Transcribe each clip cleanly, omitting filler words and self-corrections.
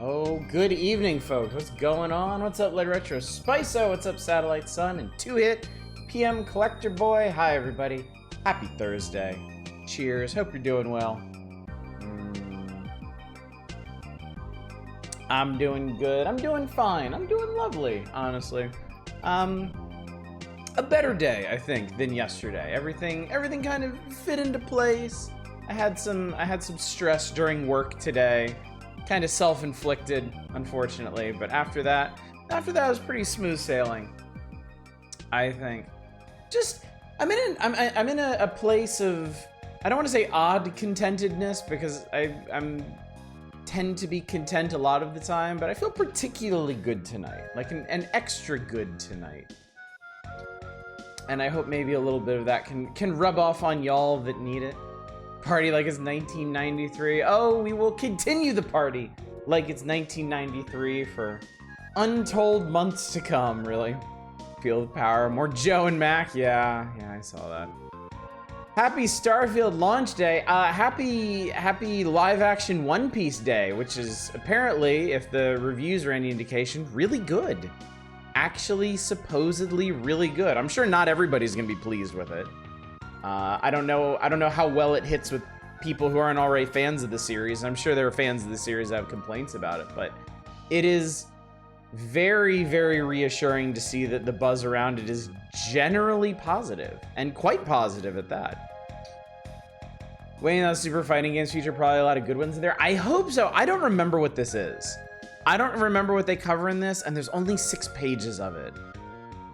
Oh, good evening, folks. What's going on? What's up, Led Retro Spiso? What's up, Satellite Sun? And 2-Hit PM Collector Boy. Hi, everybody. Happy Thursday. Cheers. Hope you're doing well. I'm doing good. I'm doing fine. I'm doing lovely, honestly. A better day, I think, than yesterday. Everything kind of fit into place. I had some stress during work today. Kind of self-inflicted, unfortunately, but after that was pretty smooth sailing, I think. Just I'm in a place of, I don't want to say odd contentedness, because I'm tend to be content a lot of the time, but I feel particularly good tonight, like an extra good tonight. And I hope maybe a little bit of that can rub off on y'all that need it. Party like it's 1993. Oh, we will continue the party like it's 1993 for untold months to come, really. Feel the power. More Joe and Mac. Yeah, I saw that. Happy Starfield launch day. Happy live action One Piece day, which is apparently, if the reviews are any indication, really good. Actually, supposedly really good. I'm sure not everybody's gonna be pleased with it. I don't know how well it hits with people who aren't already fans of the series. I'm sure there are fans of the series that have complaints about it, but it is very, very reassuring to see that the buzz around it is generally positive, and quite positive at that. Waiting on Super Fighting Games feature, probably a lot of good ones in there. I hope so. I don't remember what this is. I don't remember what they cover in this, and there's only 6 pages of it.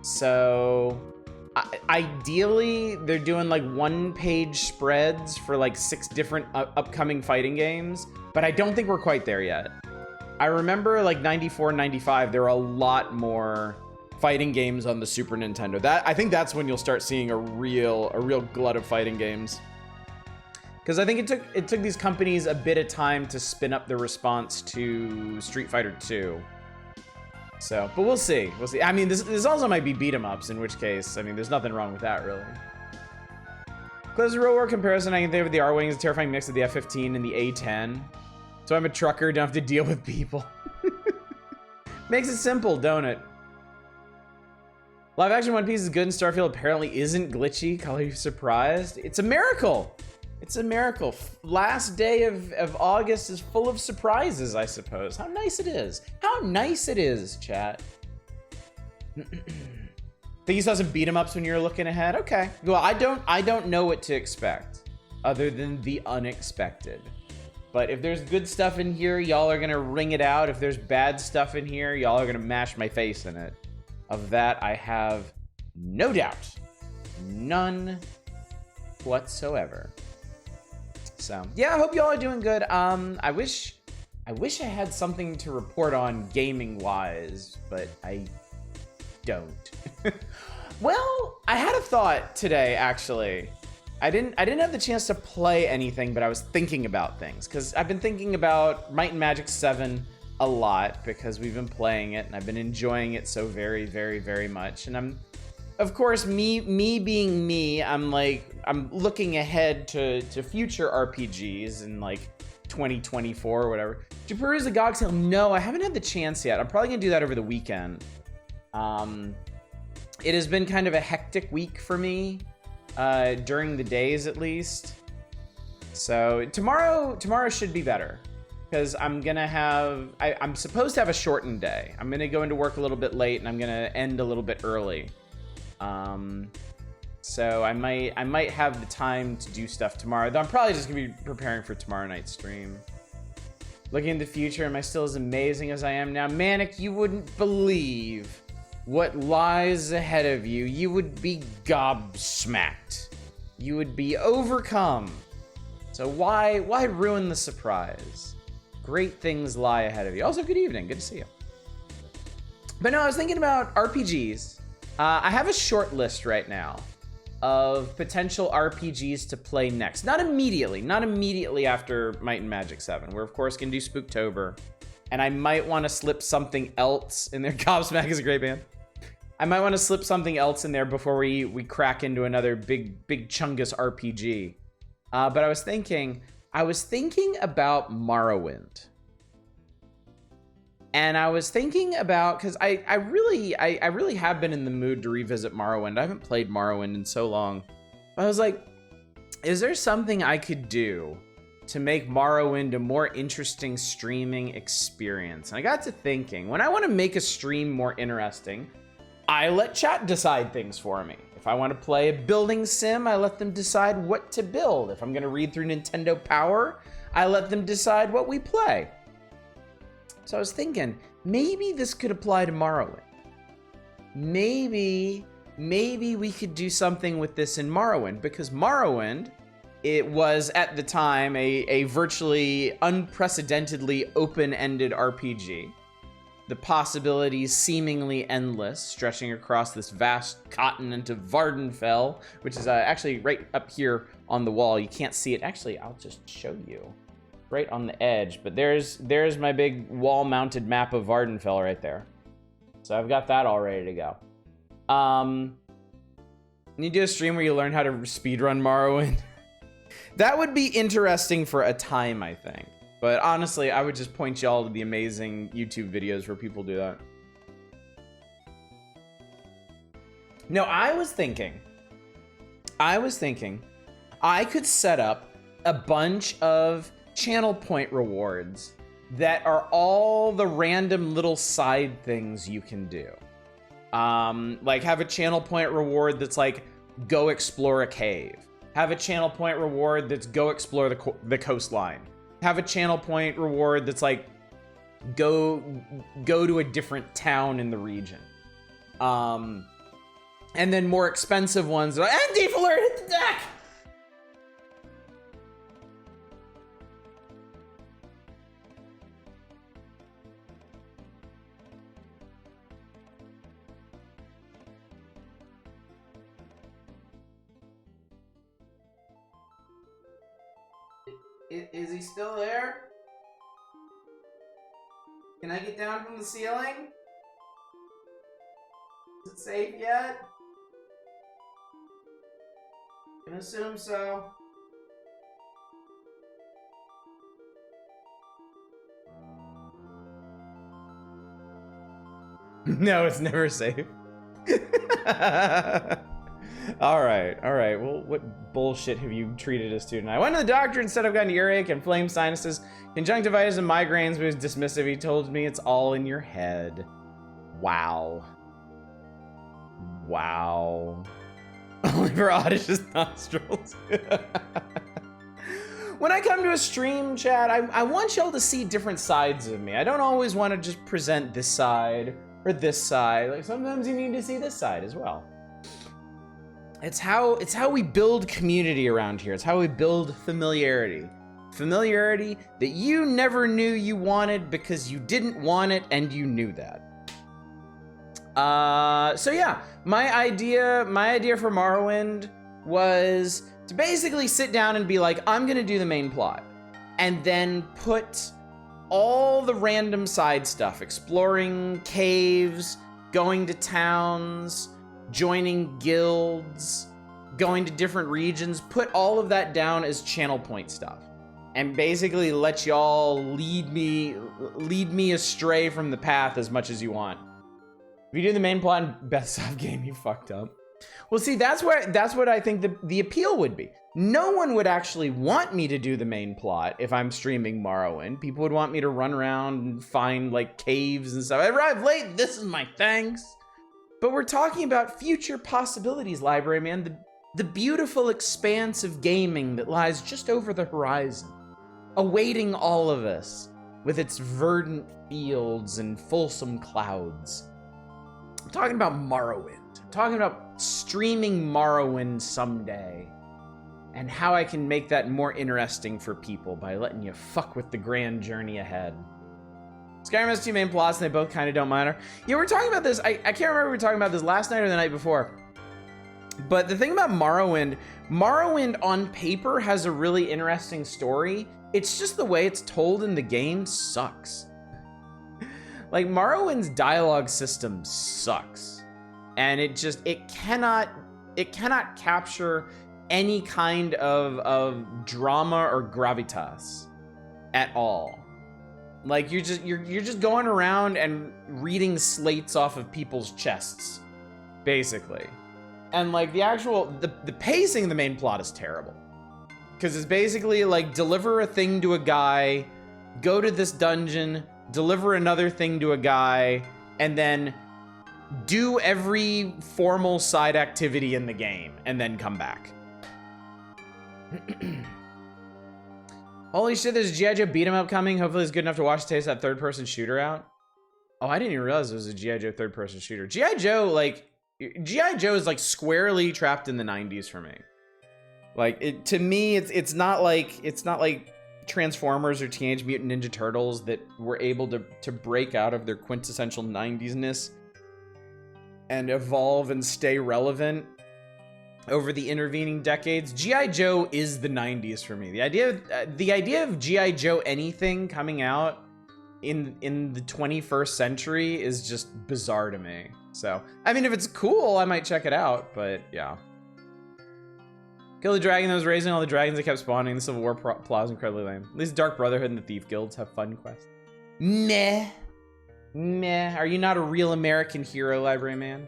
So ideally, they're doing like 1-page spreads for like 6 different upcoming fighting games, but I don't think we're quite there yet. I remember like 94 and 95, there were a lot more fighting games on the Super Nintendo. I think that's when you'll start seeing a real glut of fighting games. Because I think it took these companies a bit of time to spin up the response to Street Fighter 2. So, but we'll see. We'll see. I mean, this also might be beat 'em ups, in which case, I mean, there's nothing wrong with that, really. Close the real world comparison, I can think of the R-Wing is a terrifying mix of the F-15 and the A-10. So I'm a trucker, don't have to deal with people. Makes it simple, don't it? Live action One Piece is good and Starfield apparently isn't glitchy. Call you surprised? It's a miracle. It's a miracle. Last day of August is full of surprises, I suppose. How nice it is. How nice it is, chat. Think you saw some beat 'em ups when you were looking ahead? Okay. Well, I don't know what to expect other than the unexpected. But if there's good stuff in here, y'all are gonna ring it out. If there's bad stuff in here, y'all are gonna mash my face in it. Of that, I have no doubt. None whatsoever. So yeah, I hope y'all are doing good. I wish I had something to report on gaming wise, but I don't. Well, I had a thought today, actually. I didn't have the chance to play anything, but I was thinking about things, because I've been thinking about Might and Magic 7 a lot, because we've been playing it and I've been enjoying it so very, very, very much. And of course, me being me, I'm looking ahead to future RPGs in like 2024 or whatever. To peruse the GOG sale, no, I haven't had the chance yet. I'm probably gonna do that over the weekend. It has been kind of a hectic week for me, during the days at least. So tomorrow should be better, because I'm supposed to have a shortened day. I'm gonna go into work a little bit late and I'm gonna end a little bit early. So I might have the time to do stuff tomorrow, though I'm probably just gonna be preparing for tomorrow night's stream. Looking in the future, am I still as amazing as I am now? Manic, you wouldn't believe what lies ahead of you. You would be gobsmacked. You would be overcome. So why ruin the surprise? Great things lie ahead of you. Also, good evening, good to see you. But no, I was thinking about RPGs. I have a short list right now of potential RPGs to play next. Not immediately after Might and Magic 7. We're of course gonna do Spooktober. And I might want to slip something else in there. Gobsmack is a great band. I might want to slip something else in there before we crack into another big chungus RPG. But I was thinking about Morrowind. And I was thinking about, because I really have been in the mood to revisit Morrowind. I haven't played Morrowind in so long. But I was like, is there something I could do to make Morrowind a more interesting streaming experience? And I got to thinking, when I want to make a stream more interesting, I let chat decide things for me. If I want to play a building sim, I let them decide what to build. If I'm going to read through Nintendo Power, I let them decide what we play. So I was thinking, maybe this could apply to Morrowind. Maybe we could do something with this in Morrowind, because Morrowind, it was at the time a virtually unprecedentedly open-ended RPG. The possibilities seemingly endless, stretching across this vast continent of Vardenfell, which is actually right up here on the wall. You can't see it. Actually, I'll just show you. Right on the edge, but there's my big wall-mounted map of Vardenfell right there. So I've got that all ready to go. You do a stream where you learn how to speedrun Morrowind. That would be interesting for a time, I think. But honestly, I would just point y'all to the amazing YouTube videos where people do that. No, I was thinking I could set up a bunch of channel point rewards that are all the random little side things you can do. Like have a channel point reward that's like, go explore a cave. Have a channel point reward that's go explore the coastline. Have a channel point reward that's like, go to a different town in the region. And then more expensive ones are like, and Deep Alert, hit the deck! Is he still there? Can I get down from the ceiling? Is it safe yet? Can assume so. No, it's never safe. All right. Well, what bullshit have you treated us to tonight? I went to the doctor instead of gotten earache and flame sinuses, conjunctivitis and migraines, but he was dismissive. He told me it's all in your head. Wow. Only for Oddish's nostrils. When I come to a stream, chat, I want y'all to see different sides of me. I don't always want to just present this side or this side. Like sometimes you need to see this side as well. It's how we build community around here. It's how we build familiarity. Familiarity that you never knew you wanted because you didn't want it and you knew that. So yeah, my idea for Morrowind was to basically sit down and be like, I'm gonna do the main plot, and then put all the random side stuff, exploring caves, going to towns, joining guilds, going to different regions, put all of that down as channel point stuff, and basically let y'all lead me astray from the path as much as you want. If you do the main plot in best of game, you fucked up. Well, see, that's what I think the appeal would be. No one would actually want me to do the main plot if I'm streaming Morrowind. People would want me to run around and find like caves and stuff. I arrived late, this is my thanks. But we're talking about future possibilities, library man. The beautiful expanse of gaming that lies just over the horizon, awaiting all of us with its verdant fields and fulsome clouds. I'm talking about Morrowind. I'm talking about streaming Morrowind someday, and how I can make that more interesting for people by letting you fuck with the grand journey ahead. Skyrim has two main plots, and they both kind of don't matter. Yeah, we're talking about this. I can't remember if we were talking about this last night or the night before. But the thing about Morrowind on paper has a really interesting story. It's just the way it's told in the game sucks. Like, Morrowind's dialogue system sucks. And it cannot capture any kind of drama or gravitas at all. Like you're just going around and reading slates off of people's chests, basically. And like the pacing of the main plot is terrible. Because it's basically like deliver a thing to a guy, go to this dungeon, deliver another thing to a guy, and then do every formal side activity in the game, and then come back. Holy shit, there's a G.I. Joe beat 'em up coming. Hopefully it's good enough to watch taste that third-person shooter out. Oh, I didn't even realize it was a G.I. Joe third-person shooter. G.I. Joe is like squarely trapped in the 90s for me. Like to me, it's not like Transformers or Teenage Mutant Ninja Turtles that were able to break out of their quintessential 90s-ness and evolve and stay relevant over the intervening decades. G.I. Joe is the 90s for me. The idea of G.I. Joe anything coming out in the 21st century is just bizarre to me. So, I mean, if it's cool, I might check it out, but yeah. Kill the dragon that was raising all the dragons that kept spawning. The Civil War plot is incredibly lame. At least Dark Brotherhood and the Thief Guilds have fun quests. Meh. Meh. Are you not a real American hero, library man?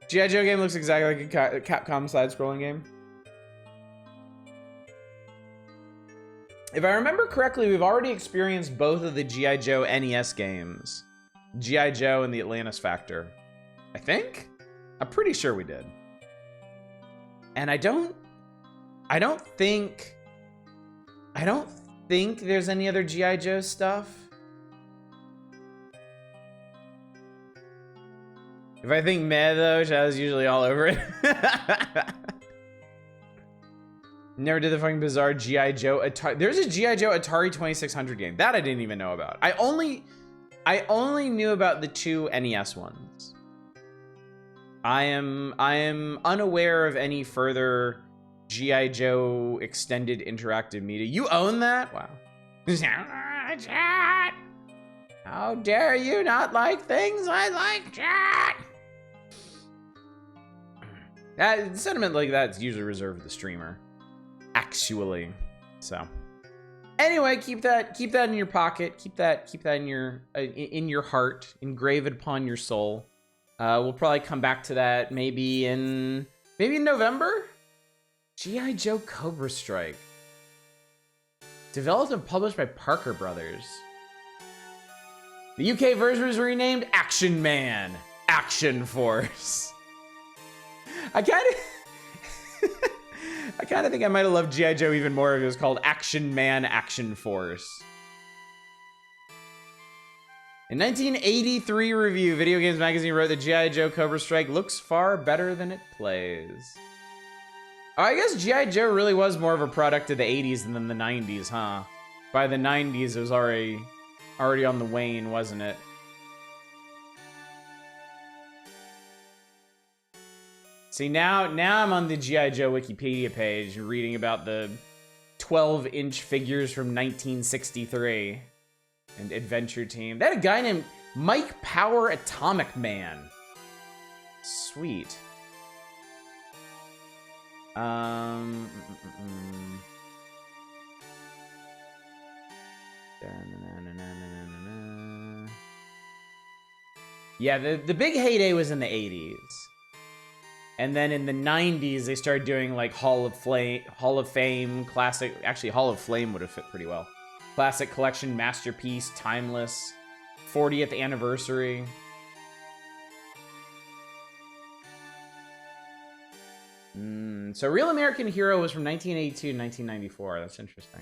G.I. Joe game looks exactly like a Capcom side-scrolling game. If I remember correctly, we've already experienced both of the G.I. Joe NES games. G.I. Joe and the Atlantis Factor. I think? I'm pretty sure we did. And I don't think there's any other G.I. Joe stuff. If I think meh though, Shadow's usually all over it. Never did the fucking bizarre G.I. Joe Atari. There's a G.I. Joe Atari 2600 game. That I didn't even know about. I only knew about the two NES ones. I am unaware of any further G.I. Joe extended interactive media. You own that? Wow. Chat. How dare you not like things I like, chat? That sentiment like that's usually reserved for the streamer. Actually. So. Anyway, keep that in your pocket. Keep that in your heart, engrave it upon your soul. We'll probably come back to that maybe in November. G.I. Joe Cobra Strike. Developed and published by Parker Brothers. The UK version was renamed Action Man, Action Force. I kind of think I might have loved G.I. Joe even more if it was called Action Man, Action Force. In 1983 review, Video Games Magazine wrote that G.I. Joe Cobra Strike looks far better than it plays. Oh, I guess G.I. Joe really was more of a product of the 80s than the 90s, huh? By the 90s, it was already on the wane, wasn't it? See, now I'm on the G.I. Joe Wikipedia page reading about the 12-inch figures from 1963 and Adventure Team. They had a guy named Mike Power Atomic Man. Sweet. Yeah, the big heyday was in the 80s. And then in the 90s, they started doing like Hall of Fame, classic. Actually, Hall of Flame would have fit pretty well. Classic collection, masterpiece, timeless, 40th anniversary. So Real American Hero was from 1982 to 1994. That's interesting.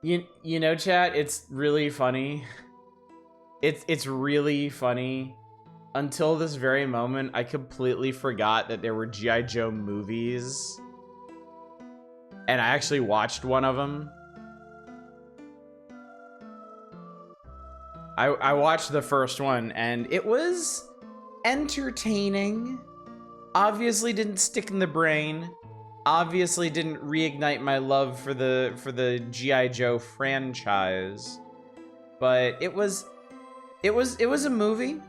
You know, chat, it's really funny. It's really funny. Until this very moment, I completely forgot that there were G.I. Joe movies. And I actually watched one of them. I watched the first one, and it was entertaining. Obviously didn't stick in the brain. Obviously didn't reignite my love for the G.I. Joe franchise. But it was a movie.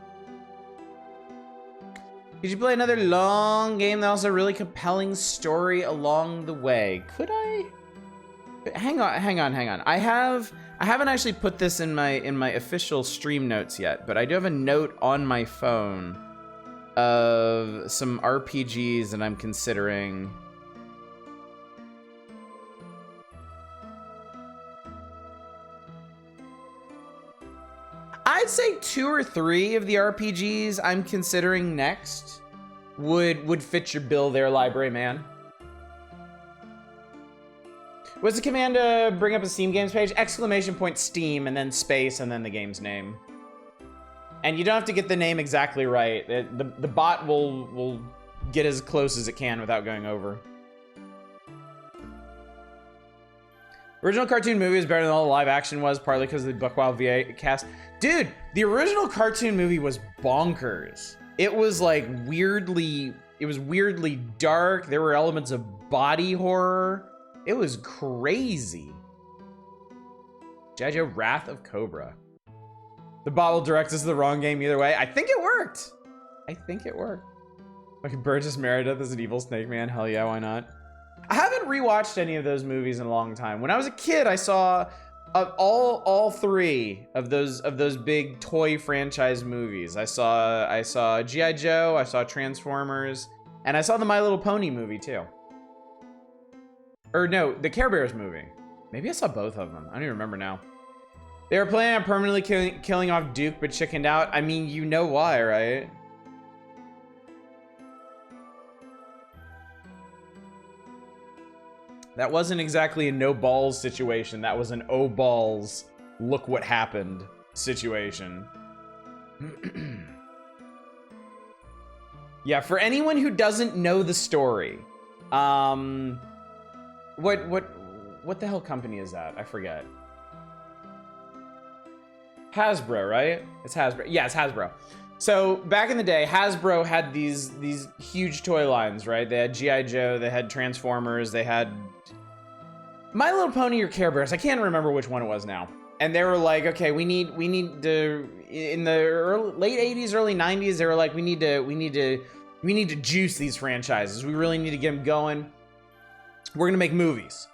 Could you play another long game that also really compelling story along the way? Could I? Hang on. I haven't actually put this in my official stream notes yet, but I do have a note on my phone of some RPGs that I'm considering. I'd say 2 or 3 of the RPGs I'm considering next would fit your bill there, library man. What's the command to bring up a Steam games page? ! Steam and then space and then the game's name. And you don't have to get the name exactly right. The bot will get as close as it can without going over. Original cartoon movie is better than all the live action was, partly because of the Buckwild VA cast. Dude, the original cartoon movie was bonkers. It was like weirdly dark. There were elements of body horror. It was crazy. G.I. Joe Wrath of Cobra. The bot will direct us to the wrong game either way. I think it worked. Like Burgess Meredith as an evil snake man. Hell yeah, why not? I haven't rewatched any of those movies in a long time. When I was a kid, I saw all 3 of those big toy franchise movies. I saw G.I. Joe, I saw Transformers, and I saw the My Little Pony movie too. Or no, the Care Bears movie. Maybe I saw both of them. I don't even remember now. They were planning on permanently killing off Duke, but chickened out. I mean, you know why, right? That wasn't exactly a no balls situation. That was an oh balls, look what happened situation. Yeah, for anyone who doesn't know the story, what the hell company is that? I forget. Hasbro, right? It's Hasbro. Yeah, it's Hasbro. So back in the day, Hasbro had these huge toy lines, right? They had G.I. Joe, they had Transformers, they had My Little Pony or Care Bears. I can't remember which one it was now. And they were like, okay, we need to, in the late 80s, early 90s, they were like, we need to juice these franchises. We really need to get them going. We're gonna make movies.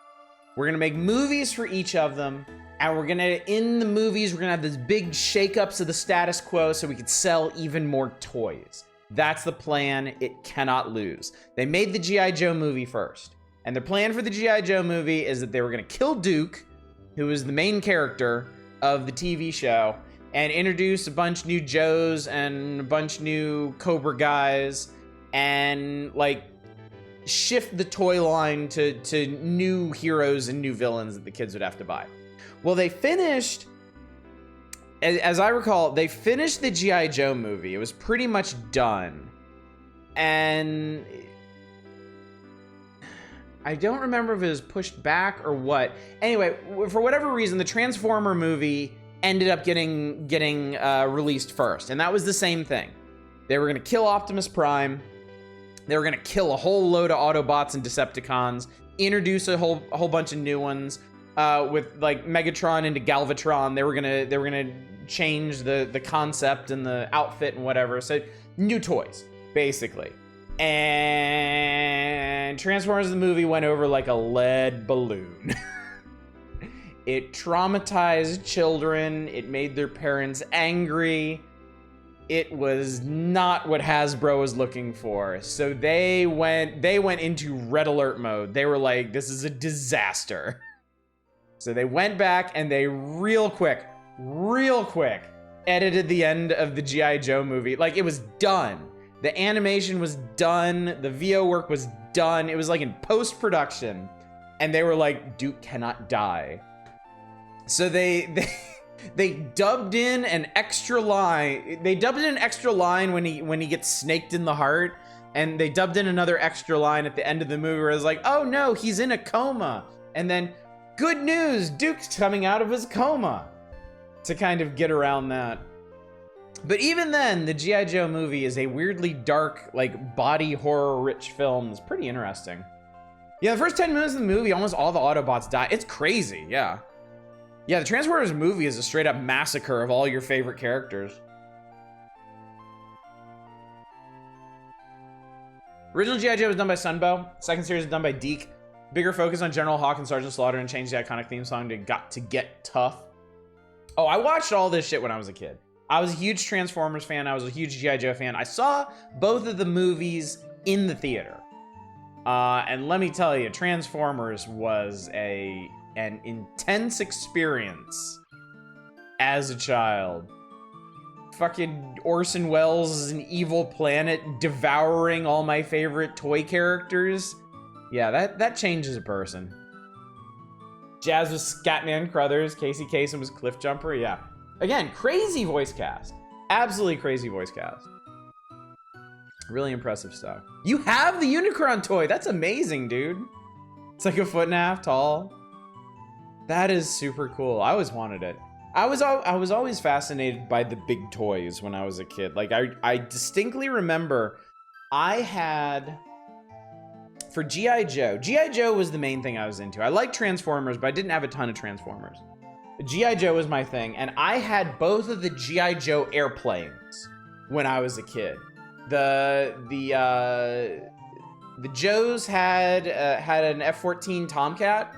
We're gonna make movies for each of them. And in the movies, we're gonna have these big shakeups of the status quo so we could sell even more toys. That's the plan. It cannot lose. They made the G.I. Joe movie first. And their plan for the G.I. Joe movie is that they were gonna kill Duke, who is the main character of the TV show, and introduce a bunch new Joes and a bunch new Cobra guys, and like shift the toy line to new heroes and new villains that the kids would have to buy. Well, they finished, as I recall, they finished the G.I. Joe movie. It was pretty much done. And I don't remember if it was pushed back or what. Anyway, for whatever reason, the Transformer movie ended up getting released first. And that was the same thing. They were going to kill Optimus Prime. They were going to kill a whole load of Autobots and Decepticons, introduce a whole bunch of new ones. With like Megatron into Galvatron, they were gonna change the concept and the outfit and whatever. So new toys, basically. And Transformers the movie went over like a lead balloon. It traumatized children. It made their parents angry. It was not what Hasbro was looking for. So they went into red alert mode. They were like, this is a disaster. So they went back and they real quick, edited the end of the G.I. Joe movie. Like, it was done. The animation was done. The VO work was done. It was like in post-production. And they were like, Duke cannot die. So they dubbed in an extra line. They dubbed in an extra line when he gets snaked in the heart. And they dubbed in another extra line at the end of the movie where it was like, oh no, he's in a coma. And then, good news, Duke's coming out of his coma. To kind of get around that. But even then, the G.I. Joe movie is a weirdly dark, like, body horror-rich film. It's pretty interesting. Yeah, the first 10 minutes of the movie, almost all the Autobots die. It's crazy, yeah. Yeah, the Transformers movie is a straight-up massacre of all your favorite characters. Original G.I. Joe was done by Sunbow. Second series was done by Deke. Bigger focus on General Hawk and Sergeant Slaughter and changed the iconic theme song to Got to Get Tough. Oh, I watched all this shit when I was a kid. I was a huge Transformers fan. I was a huge G.I. Joe fan. I saw both of the movies in the theater. And let me tell you, Transformers was an intense experience as a child. Fucking Orson Welles is an evil planet devouring all my favorite toy characters. Yeah, that changes a person. Jazz was Scatman Crothers. Casey Kasem was Cliffjumper. Yeah. Again, crazy voice cast. Absolutely crazy voice cast. Really impressive stuff. You have the Unicron toy. That's amazing, dude. It's like 1.5 feet tall. That is super cool. I always wanted it. I was always fascinated by the big toys when I was a kid. Like I distinctly remember I had, for G.I. Joe. G.I. Joe was the main thing I was into. I liked Transformers, but I didn't have a ton of Transformers. G.I. Joe was my thing, and I had both of the G.I. Joe airplanes when I was a kid. The Joes had an F-14 Tomcat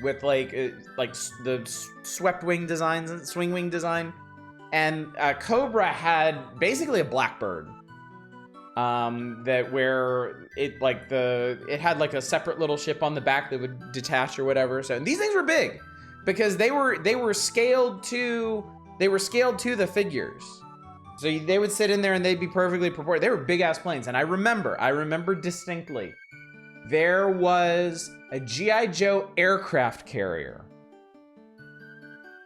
with like the swept wing designs, swing wing design, and Cobra had basically a Blackbird. That where it had like a separate little ship on the back that would detach or whatever. So, and these things were big because they were scaled to the figures. So they would sit in there and they'd be perfectly proportioned. They were big ass planes. And I remember distinctly, there was a G.I. Joe aircraft carrier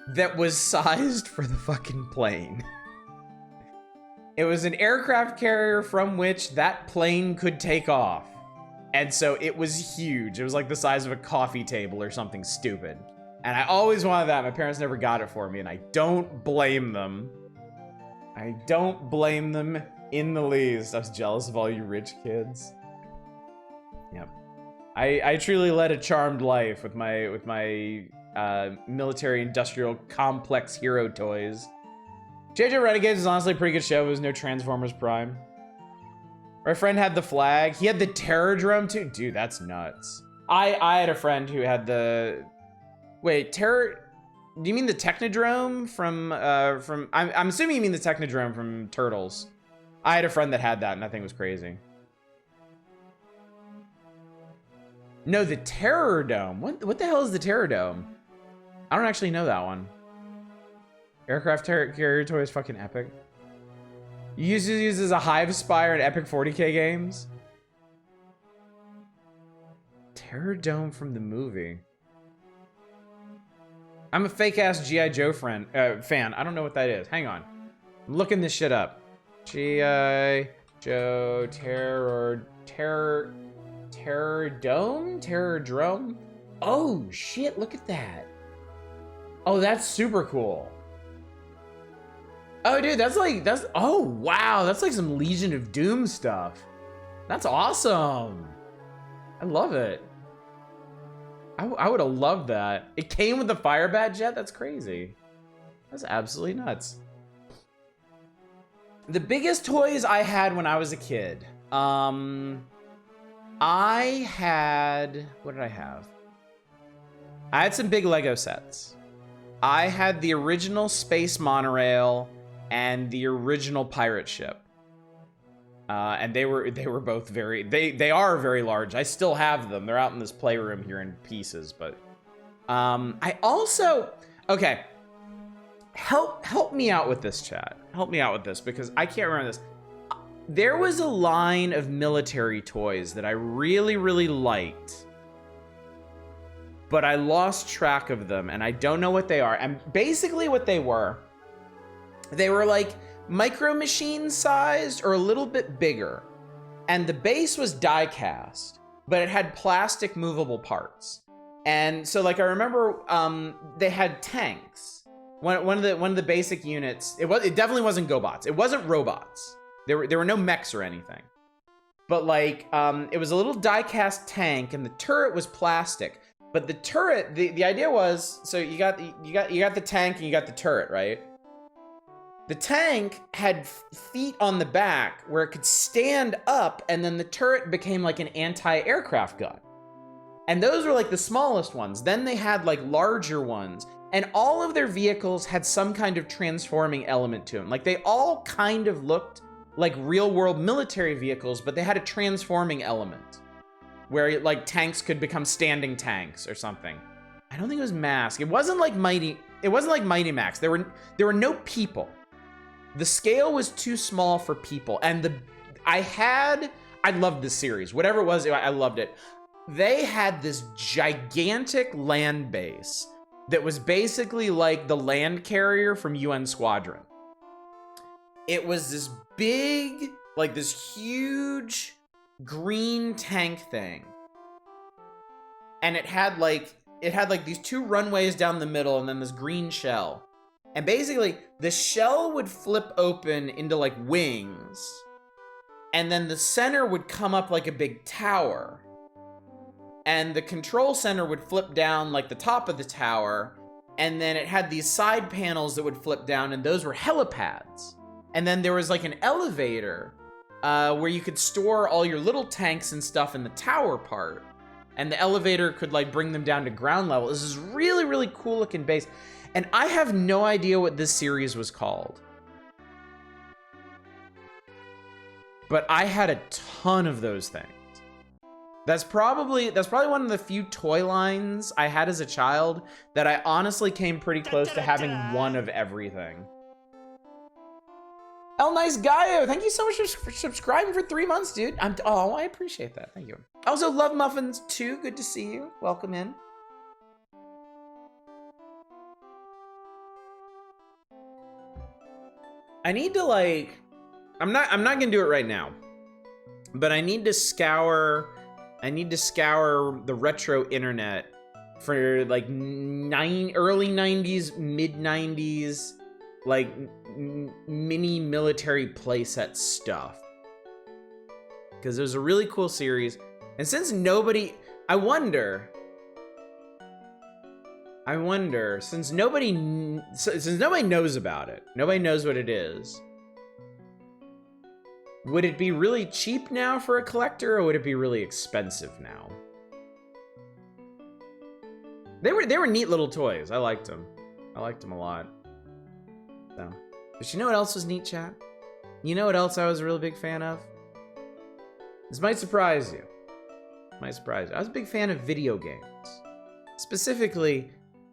that was sized for the fucking plane. It was an aircraft carrier from which that plane could take off. And so it was huge. It was like the size of a coffee table or something stupid. And I always wanted that. My parents never got it for me, and I don't blame them. I don't blame them in the least. I was jealous of all you rich kids. Yep. I truly led a charmed life with my military industrial complex hero toys. JJ Renegades is honestly a pretty good show. It was no Transformers Prime. My friend had the flag. He had the Terrordrome too. Dude, that's nuts. I had a friend who had the... Wait, do you mean the Technodrome from I'm assuming you mean the Technodrome from Turtles. I had a friend that had that and that thing was crazy. No, the Terrordome. What the hell is the Terrordome? I don't actually know that one. Aircraft carrier toy is fucking epic. You used to use as a Hive Spire in Epic 40K games. Terrordome from the movie. I'm a fake ass G.I. Joe fan. I don't know what that is. Hang on. I'm looking this shit up. G.I. Joe Terrordome? Oh shit, look at that. Oh, that's super cool. Oh dude, oh wow, that's like some Legion of Doom stuff. That's awesome. I love it. I would have loved that. It came with the Firebat jet? That's crazy. That's absolutely nuts. The biggest toys I had when I was a kid. I had... What did I have? I had some big Lego sets. I had the original Space Monorail and the original pirate ship. And they were both very, they are very large. I still have them. They're out in this playroom here in pieces, but I also, okay, help me out with this, chat. Help me out with this because I can't remember this. There was a line of military toys that I really, really liked, but I lost track of them and I don't know what they are. And basically what they were like Micro Machine sized or a little bit bigger, and the base was die cast, but it had plastic movable parts. And so like I remember they had tanks. One of the basic units, it definitely wasn't GoBots. It wasn't robots. There were no mechs or anything. But like it was a little die cast tank and the turret was plastic. But the turret, the idea was, so you got the tank and you got the turret, right? The tank had feet on the back where it could stand up, and then the turret became like an anti-aircraft gun. And those were like the smallest ones. Then they had like larger ones, and all of their vehicles had some kind of transforming element to them. Like they all kind of looked like real world military vehicles, but they had a transforming element where like tanks could become standing tanks or something. I don't think it was Mask. It wasn't like Mighty Max. There were no people. The scale was too small for people. And I loved this series. Whatever it was, I loved it. They had this gigantic land base that was basically like the land carrier from UN Squadron. It was this big, like this huge green tank thing. And it had like these two runways down the middle and then this green shell. And basically the shell would flip open into like wings. And then the center would come up like a big tower. And the control center would flip down like the top of the tower. And then it had these side panels that would flip down, and those were helipads. And then there was like an elevator where you could store all your little tanks and stuff in the tower part. And the elevator could like bring them down to ground level. This is really, really cool looking base. And I have no idea what this series was called. But I had a ton of those things. That's probably one of the few toy lines I had as a child that I honestly came pretty close to having one of everything. El Nice Gaio, thank you so much for subscribing for 3 months, dude. I appreciate that. Thank you. Also, Love Muffins 2, good to see you. Welcome in. I need to like, I'm not gonna do it right now, but I need to scour the retro internet for like early 90s, mid 90s, like mini military playset stuff. Because it was a really cool series. And since nobody, I wonder, since nobody knows about it, nobody knows what it is, would it be really cheap now for a collector, or would it be really expensive now? They were neat little toys. I liked them. I liked them a lot. So, but you know what else was neat, chat? You know what else I was a real big fan of? This might surprise you. I was a big fan of video games. Specifically,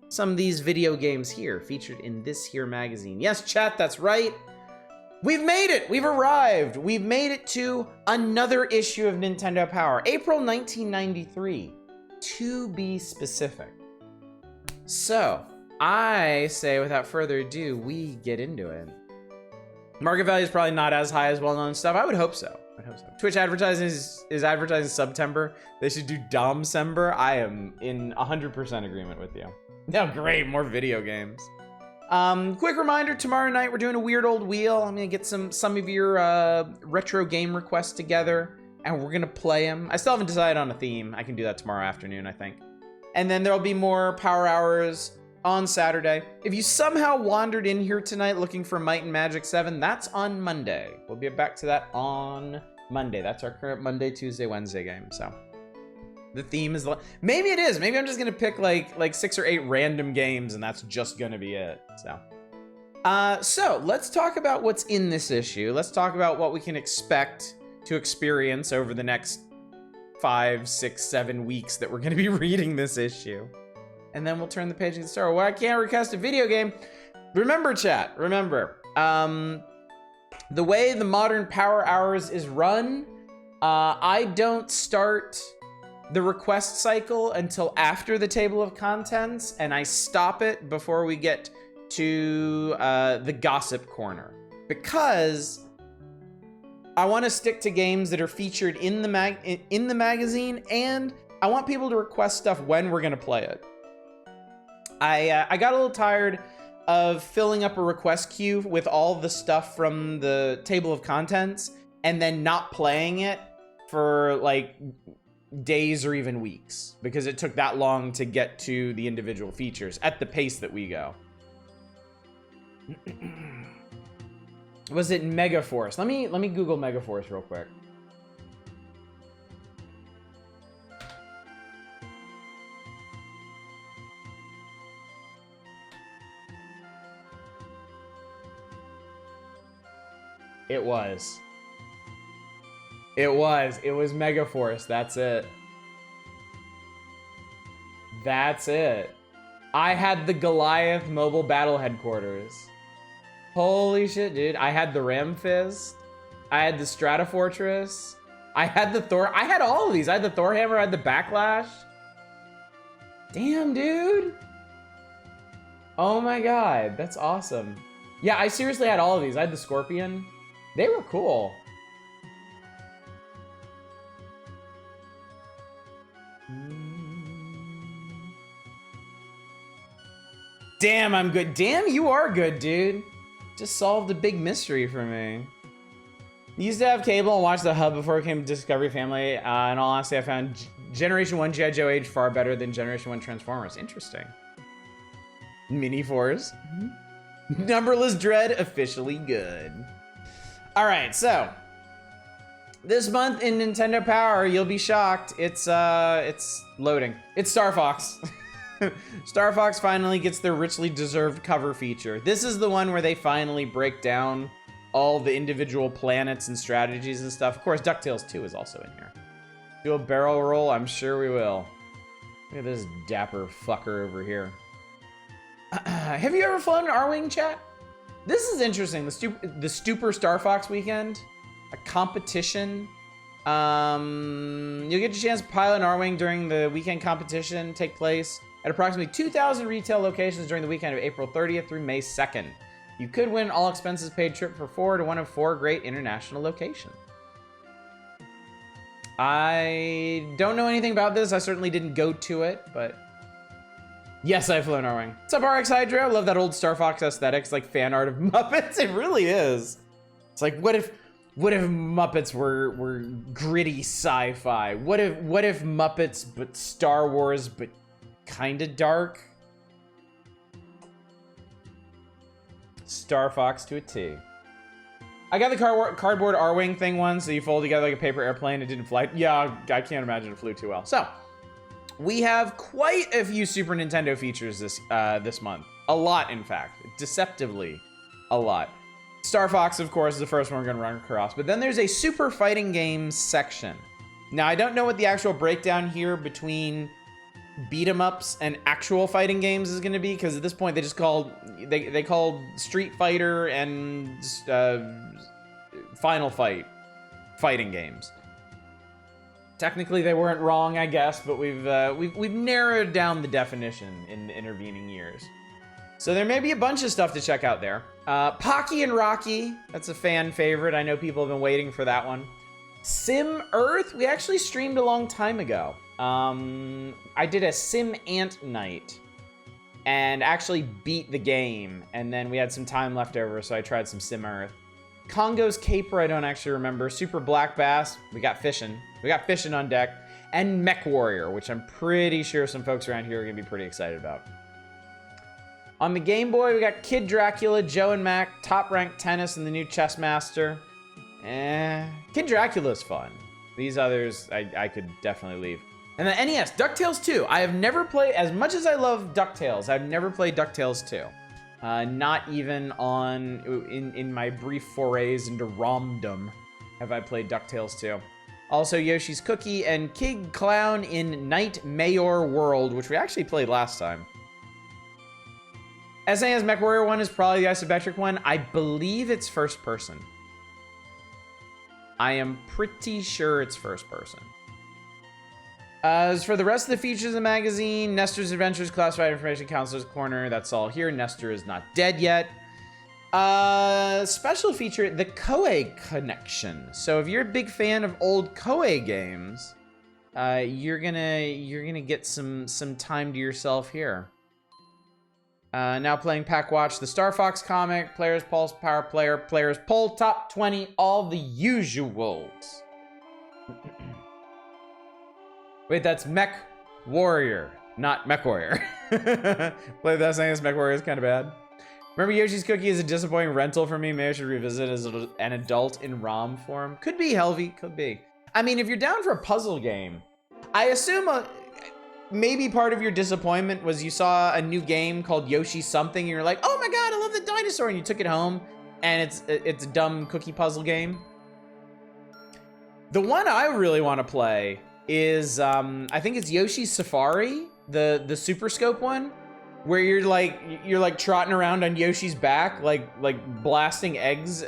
some of these video games here, featured in this here magazine. Yes, chat, that's right. We've made it! We've arrived! We've made it to another issue of Nintendo Power. April 1993, to be specific. So, I say without further ado, we get into it. Market value is probably not as high as well-known stuff. I would hope so. Twitch advertising is advertising September. They should do Domcember. I am in 100% agreement with you. Oh, great, more video games. Quick reminder, tomorrow night we're doing a weird old wheel. I'm gonna get some of your retro game requests together, and we're gonna play them. I still haven't decided on a theme. I can do that tomorrow afternoon, I think. And then there'll be more Power Hours on Saturday. If you somehow wandered in here tonight looking for Might and Magic 7, that's on Monday. We'll be back to that on Monday. That's our current Monday, Tuesday, Wednesday game, so. The theme is, maybe it is. Maybe I'm just gonna pick like 6 or 8 random games and that's just gonna be it, so. So let's talk about what's in this issue. Let's talk about what we can expect to experience over the next 5, 6, 7 weeks that we're gonna be reading this issue. And then we'll turn the page and start. Well, I can't request a video game. Remember, chat, remember. The way the modern Power Hours is run, I don't start the request cycle until after the table of contents, and I stop it before we get to the gossip corner, because I want to stick to games that are featured in the magazine, and I want people to request stuff when we're gonna play it. I got a little tired of filling up a request queue with all the stuff from the table of contents and then not playing it for like days or even weeks, because it took that long to get to the individual features at the pace that we go. Was it Megaforce? Let me Google Megaforce real quick. It was. It was Megaforce. That's it. That's it. I had the Goliath Mobile Battle Headquarters. Holy shit, dude. I had the Ram Fist. I had the Stratofortress. I had the Thor. I had all of these. I had the Thor Hammer. I had the Backlash. Damn, dude. Oh my god. That's awesome. Yeah, I seriously had all of these. I had the Scorpion. They were cool. Damn, I'm good. Damn, you are good, dude. Just solved a big mystery for me. Used to have cable and watch the Hub before it came to Discovery Family. In all honesty, I found Generation 1 G.I. Joe age far better than Generation 1 Transformers. Interesting. Mini Force. Numberless Dread, officially good. All right, so this month in Nintendo Power, you'll be shocked. It's loading. It's Star Fox. Star Fox finally gets their richly deserved cover feature. This is the one where they finally break down all the individual planets and strategies and stuff. Of course, DuckTales 2 is also in here. Do a barrel roll? I'm sure we will. Look at this dapper fucker over here. Have you ever flown an R-Wing, chat? This is interesting. The Stupor Star Fox weekend, a competition. You'll get your chance to pilot an R-Wing during the weekend competition. Take place at approximately 2,000 retail locations during the weekend of April 30th through May 2nd. You could win all expenses paid trip for 4 to one of 4 great international locations. I don't know anything about this. I certainly didn't go to it, but yes, I've flown R-Wing. What's up, RX Hydra? I love that old Star Fox aesthetics, like fan art of Muppets. It really is. It's like, what if Muppets were gritty sci-fi? What if Muppets but Star Wars but kind of dark? Star Fox to a T. I got the cardboard R-Wing thing once, so you fold together like a paper airplane. It didn't fly. Yeah, I can't imagine it flew too well. So, we have quite a few Super Nintendo features this month. A lot, in fact. Deceptively a lot. Star Fox, of course, is the first one we're going to run across. But then there's a Super Fighting Games section. Now, I don't know what the actual breakdown here between beat-em-ups and actual fighting games is going to be, because at this point they just called Street Fighter and Final Fight fighting games. Technically they weren't wrong, I guess, but we've narrowed down the definition in the intervening years. So there may be a bunch of stuff to check out there. Pocky and Rocky, that's a fan favorite. I know people have been waiting for that one. Sim Earth, we actually streamed a long time ago. I did a Sim Ant night and actually beat the game, and then we had some time left over, so I tried some Sim Earth. Congo's Caper, I don't actually remember. Super Black Bass, we got fishing. We got fishing on deck. And Mech Warrior, which I'm pretty sure some folks around here are gonna be pretty excited about. On the Game Boy, we got Kid Dracula, Joe and Mac, Top Rank Tennis, and the new Chess Master. Kid Dracula's fun. These others, I could definitely leave. And the NES, DuckTales 2. I have never played, as much as I love DuckTales, I've never played DuckTales 2. Not even in my brief forays into romdom have I played DuckTales 2. Also, Yoshi's Cookie and Kid Clown in Night Mayor World, which we actually played last time. SNES MechWarrior 1 is probably the isometric one. I believe it's first person. I am pretty sure it's first person. As for the rest of the features of the magazine, Nestor's Adventures, Classified Information, Counselor's Corner, that's all here. Nestor is not dead yet. Special feature, the Koei Connection. So if you're a big fan of old Koei games, you're gonna get some time to yourself here. Now playing Pack Watch, the Star Fox comic, Players Pulse, Power Player, Players Poll, Top 20, all the usuals. Wait, that's Mech Warrior, not Mech Warrior. Play that saying as Mech Warrior is kind of bad. Remember Yoshi's Cookie is a disappointing rental for me. Maybe I should revisit as an adult in ROM form. Could be, Helvy, could be. I mean, if you're down for a puzzle game, I assume maybe part of your disappointment was you saw a new game called Yoshi something and you're like, oh my god, I love the dinosaur, and you took it home and it's a dumb cookie puzzle game. The one I really want to play is, I think it's Yoshi's Safari, the Super Scope one, where you're like trotting around on Yoshi's back, like blasting eggs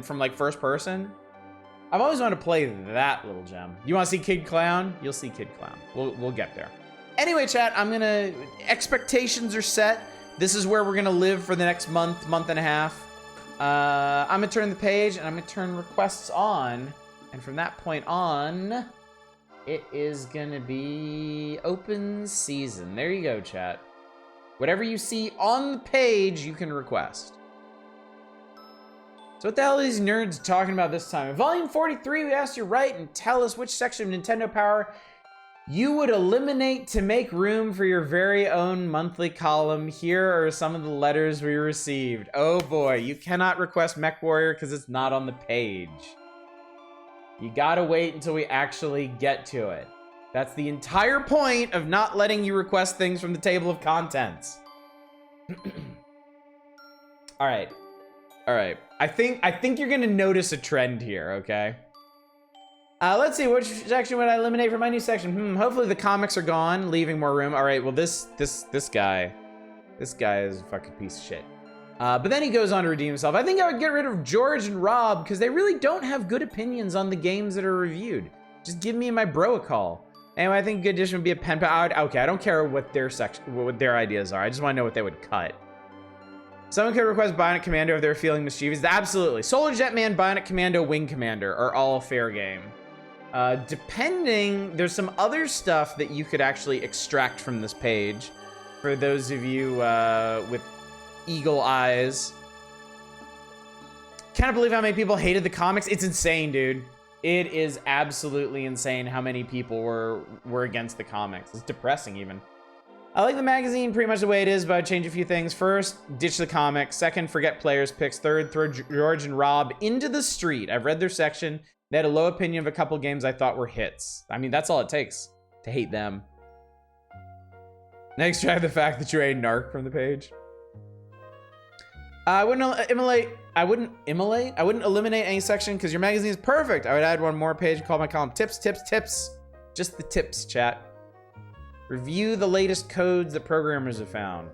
from like first person. I've always wanted to play that little gem. You want to see Kid Clown? You'll see Kid Clown. We'll get there. Anyway, chat, expectations are set. This is where we're gonna live for the next month and a half. I'm gonna turn the page and I'm gonna turn requests on. And from that point on, it is gonna be open season. There you go, chat. Whatever you see on the page, you can request. So what the hell are these nerds talking about this time? In volume 43, we asked you to write and tell us which section of Nintendo Power you would eliminate to make room for your very own monthly column. Here are some of the letters we received. Oh boy, you cannot request Mech Warrior because it's not on the page. You gotta wait until we actually get to it. That's the entire point of not letting you request things from the table of contents. All right. I think you're gonna notice a trend here, okay? Let's see, which section would I eliminate from my new section? Hopefully the comics are gone, leaving more room. All right, well this guy is a fucking piece of shit. But then he goes on to redeem himself. I think I would get rid of George and Rob because they really don't have good opinions on the games that are reviewed. Just give me and my bro a call. Anyway, I think a good addition would be a pen pal. Okay, I don't care what their ideas are. I just want to know what they would cut. Someone could request Bionic Commando if they're feeling mischievous. Absolutely. Solar Jetman, Bionic Commando, Wing Commander are all fair game. Depending, there's some other stuff that you could actually extract from this page. For those of you with eagle eyes. Can't believe how many people hated the comics. It's insane, dude. It is absolutely insane how many people were against the comics. It's depressing even. I like the magazine pretty much the way it is, but I'd change a few things. First, ditch the comics. Second, forget players picks. Third, throw George and Rob into the street. I've read their section. They had a low opinion of a couple games I thought were hits. I mean, that's all it takes to hate them. Next, try the fact that you're a narc from the page. I wouldn't eliminate any section because your magazine is perfect. I would add one more page and call my column tips. Just the tips, chat. Review the latest codes that programmers have found.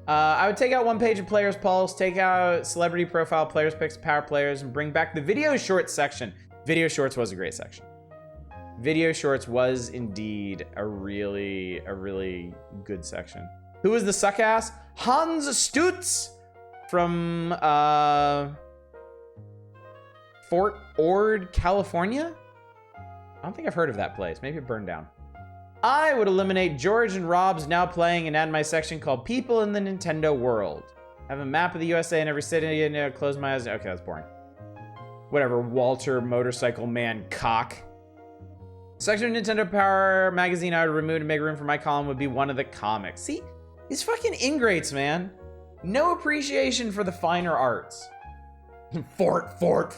I would take out one page of Players Pulse, take out celebrity profile, players picks, power players, and bring back the video shorts section. Video shorts was a great section. Video shorts was indeed a really good section. Who was the suckass? Hans Stutz from Fort Ord, California? I don't think I've heard of that place. Maybe it burned down. I would eliminate George and Rob's now playing and add my section called People in the Nintendo World. Have a map of the USA in every city and close my eyes. Okay, that's boring. Whatever, Walter Motorcycle Man cock. Section of Nintendo Power magazine I would remove to make room for my column would be one of the comics. See, these fucking ingrates, man. No appreciation for the finer arts. Fort. No.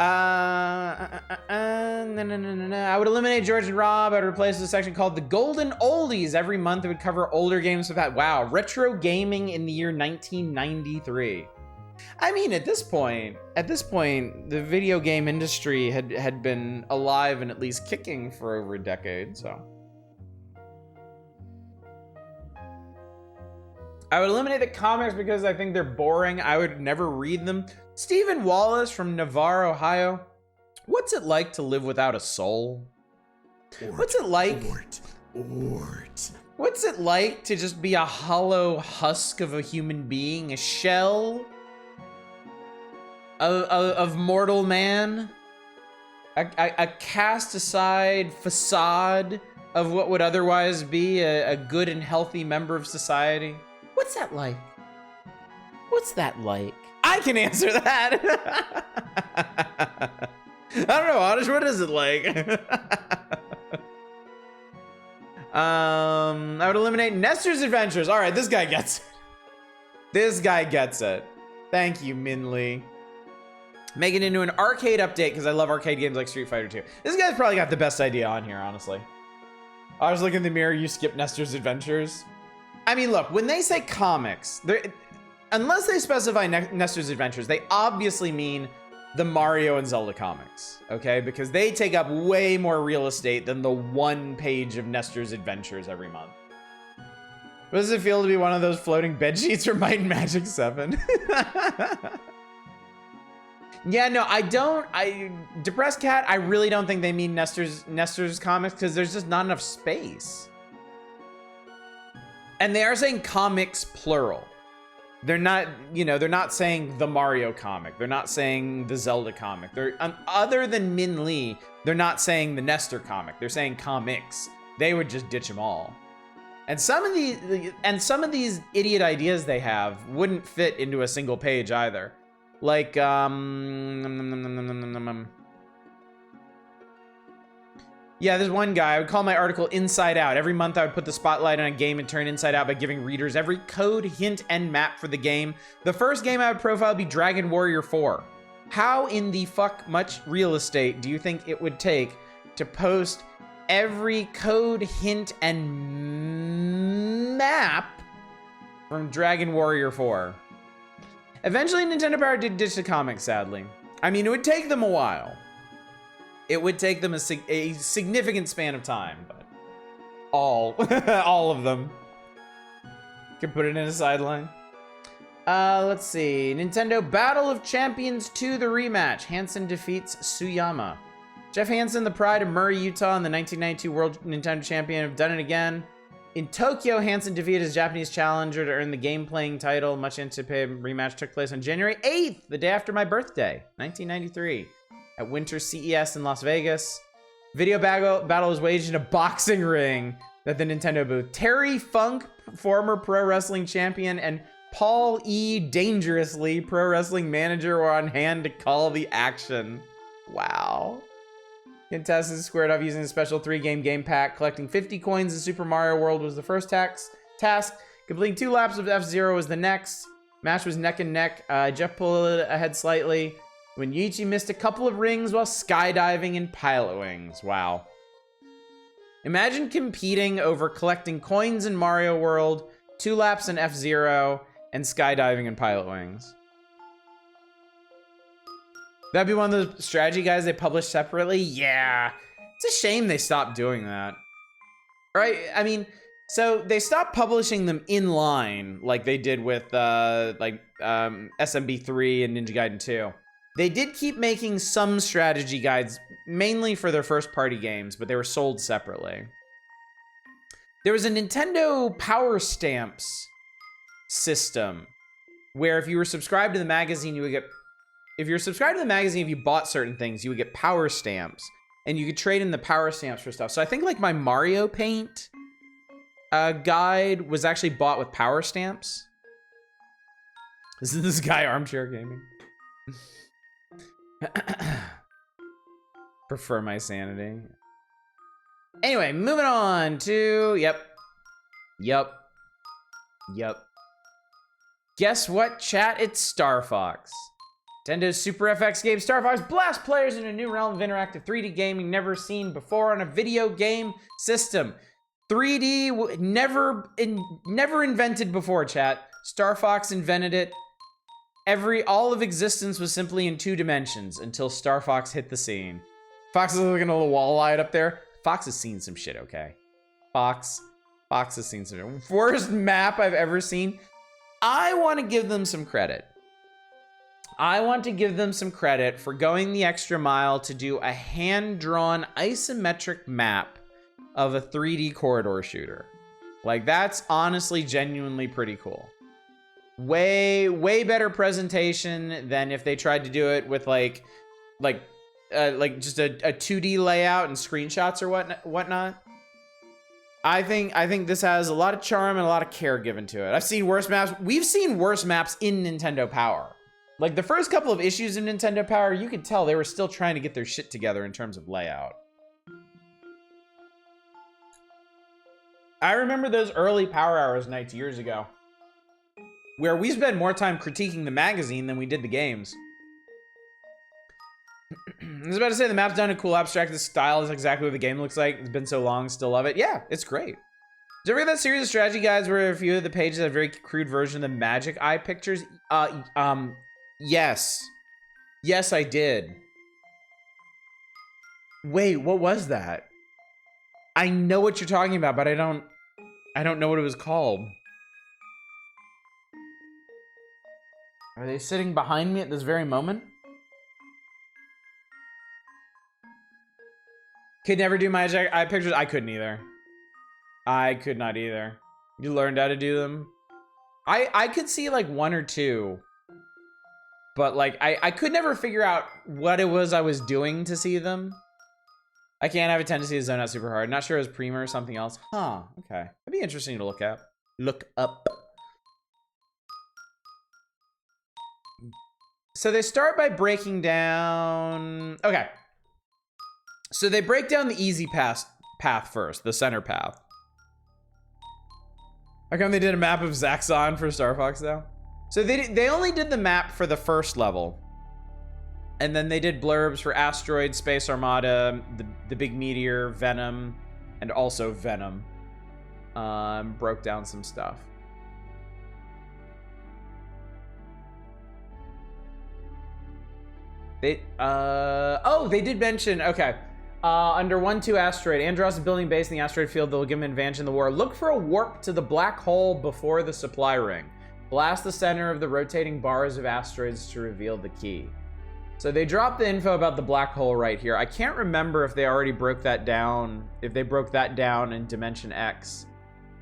I would eliminate George and Rob. I would replace the section called the Golden Oldies. Every month it would cover older games with that. Wow, retro gaming in the year 1993. I mean, at this point, the video game industry had been alive and at least kicking for over a decade, so. I would eliminate the comics because I think they're boring. I would never read them. Stephen Wallace from Navarre, Ohio. What's it like to live without a soul? What's it like? What's it like to just be a hollow husk of a human being, a shell of mortal man? A cast aside facade of what would otherwise be a good and healthy member of society? What's that like? What's that like? I can answer that. I don't know, Oddish, what is it like? I would eliminate Nestor's Adventures. All right, this guy gets it. This guy gets it. Thank you, Min Lee. Make it into an arcade update because I love arcade games like Street Fighter 2. This guy's probably got the best idea on here, honestly. I was looking in the mirror, you skip Nestor's Adventures. I mean, look, when they say comics, unless they specify Nestor's Adventures, they obviously mean the Mario and Zelda comics, okay? Because they take up way more real estate than the one page of Nestor's Adventures every month. What does it feel to be one of those floating bed sheets from Might and Magic 7? Yeah, no, Depressed Cat, I really don't think they mean Nestor's comics because there's just not enough space. And they are saying comics plural. They're not, they're not saying the Mario comic. They're not saying the Zelda comic. They're other than Min Lee, they're not saying the Nestor comic. They're saying comics. They would just ditch them all. And some of these idiot ideas they have wouldn't fit into a single page either. Like, yeah, there's one guy, I would call my article Inside Out. Every month I would put the spotlight on a game and turn Inside Out by giving readers every code, hint, and map for the game. The first game I would profile would be Dragon Warrior 4. How in the fuck much real estate do you think it would take to post every code, hint, and map from Dragon Warrior 4? Eventually, Nintendo Power did ditch the comics, sadly. I mean, it would take them a while. It would take them a significant span of time, but all of them. Could put it in a sideline. Let's see. Nintendo Battle of Champions 2, the rematch. Hansen defeats Tsuyama. Jeff Hansen, the pride of Murray, Utah, and the 1992 World Nintendo Champion, have done it again. In Tokyo, Hansen defeated his Japanese challenger to earn the game-playing title. Much anticipated rematch took place on January 8th, the day after my birthday, 1993, at Winter CES in Las Vegas. Video battle was waged in a boxing ring at the Nintendo booth. Terry Funk, former pro wrestling champion, and Paul E. Dangerously, pro wrestling manager, were on hand to call the action. Wow. Contestants squared off using a special 3-game game pack. Collecting 50 coins in Super Mario World was the first task. Completing 2 laps of F-Zero was the next. Match was neck and neck. Jeff pulled ahead slightly when Yuichi missed a couple of rings while skydiving in Pilot Wings. Wow. Imagine competing over collecting coins in Mario World, 2 laps in F-Zero, and skydiving in Pilot Wings. That'd be one of those strategy guys they publish separately? Yeah. It's a shame they stopped doing that. Right? I mean, so they stopped publishing them in line like they did with SMB3 and Ninja Gaiden 2. They did keep making some strategy guides, mainly for their first party games, but they were sold separately. There was a Nintendo Power Stamps system where if you were subscribed to the magazine, you would get... If you're subscribed to the magazine, if you bought certain things, you would get power stamps. And you could trade in the power stamps for stuff. So I think like my Mario Paint guide was actually bought with power stamps. This is this guy armchair gaming. Prefer my sanity. Anyway, moving on to... Yep. Guess what, chat? It's Star Fox. Nintendo's Super FX game Star Fox blasts players in a new realm of interactive 3D gaming never seen before on a video game system. 3D never invented before, chat. Star Fox invented it. All of existence was simply in 2 dimensions until Star Fox hit the scene. Fox is looking a little wall-eyed up there. Fox has seen some shit, okay? Fox has seen some shit. Worst map I've ever seen. I want to give them some credit. I want to give them some credit for going the extra mile to do a hand-drawn isometric map of a 3D corridor shooter. Like, that's honestly genuinely pretty cool. Way better presentation than if they tried to do it with like just a 2D layout and screenshots or whatnot. I think this has a lot of charm and a lot of care given to it. I've seen worse maps. We've seen worse maps in Nintendo Power. Like the first couple of issues in Nintendo Power, you could tell they were still trying to get their shit together in terms of layout. I remember those early Power Hours nights years ago, where we spent more time critiquing the magazine than we did the games. I was about to say the map's done a cool abstract. The style is exactly what the game looks like. It's been so long, still love it. Yeah, it's great. Did you ever get that series of strategy guides where a few of the pages have a very crude version of the magic eye pictures? Yes. Yes, I did. Wait, what was that? I know what you're talking about, but I don't know what it was called. Are they sitting behind me at this very moment? Could never do magic eye pictures. I couldn't either. I could not either. You learned how to do them? I could see like one or two, but like I could never figure out what it was I was doing to see them. I can't have a tendency to zone out super hard. Not sure it was Prima or something else. Huh, okay. That'd be interesting to look at. Look up. So they start by breaking down... Okay. So they break down the easy path first, the center path. How come they did a map of Zaxxon for Star Fox though? So they only did the map for the first level. And then they did blurbs for Asteroid, Space Armada, the Big Meteor, Venom, and also Venom. Broke down some stuff. They did mention, okay. Under 1-2 asteroid, Andros is building base in the asteroid field that will give him an advantage in the war. Look for a warp to the black hole before the supply ring. Blast the center of the rotating bars of asteroids to reveal the key. So they dropped the info about the black hole right here. I can't remember if they already broke that down, if they broke that down in Dimension X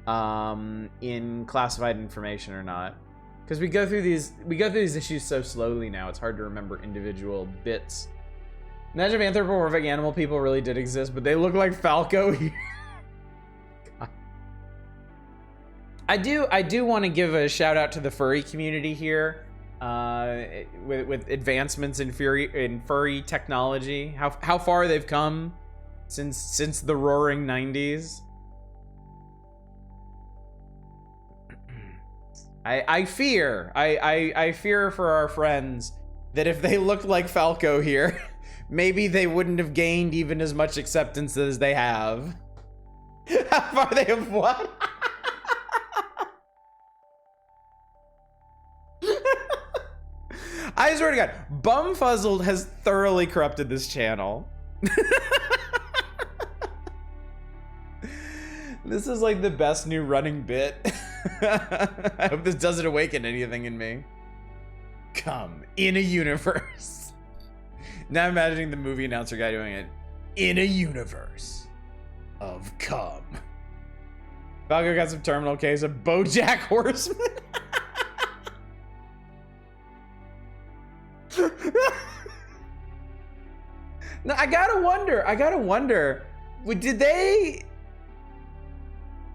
in classified information or not. Because we go through these issues so slowly now, it's hard to remember individual bits. Imagine if anthropomorphic animal people really did exist, but they look like Falco here. I do want to give a shout out to the furry community here, with advancements in furry technology. How far they've come since the roaring 90s. I fear for our friends that if they looked like Falco here, maybe they wouldn't have gained even as much acceptance as they have. How far they have what? I swear to God, Bumfuzzled has thoroughly corrupted this channel. This is like the best new running bit. I hope this doesn't awaken anything in me. Come in a universe. Now I'm imagining the movie announcer guy doing it. In a universe of cum. Falco got some terminal case of BoJack Horseman. Now I gotta wonder. Did they?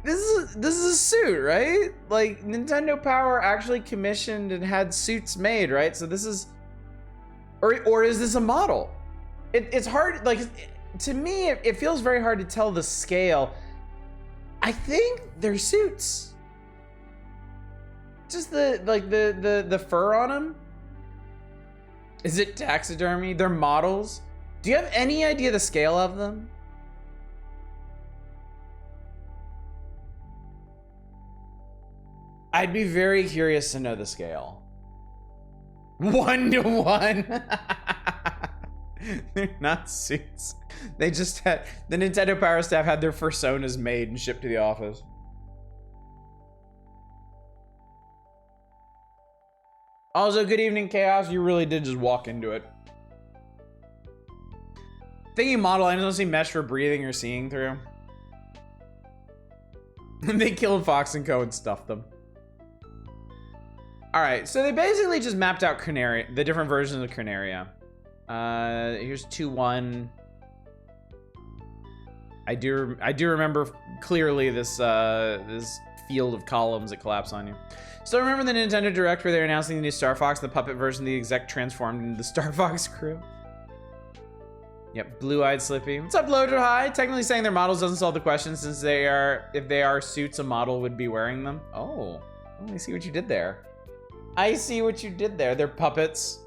This is a suit, right? Like Nintendo Power actually commissioned and had suits made, right? So this is, or is this a model? It's hard, like to me, it feels very hard to tell the scale. I think they're suits. Just the fur on them. Is it taxidermy? They're models. Do you have any idea the scale of them? I'd be very curious to know the scale. 1-to-1. They're not suits. They just had, the Nintendo Power staff had their personas made and shipped to the office. Also, good evening, Chaos. You really did just walk into it. Thinking model, I don't see mesh for breathing or seeing through. They killed Fox and Co. and stuffed them. All right, so they basically just mapped out Corneria, the different versions of Corneria. Here's 2-1. I do remember clearly this this field of columns that collapse on you. Still remember the Nintendo Direct where they were announcing the new Star Fox, the puppet version of the exec transformed into the Star Fox crew? Yep, blue-eyed Slippy. What's up, Loader High? Technically saying their models doesn't solve the question since if they are suits, a model would be wearing them. Oh, I see what you did there. I see what you did there. They're puppets.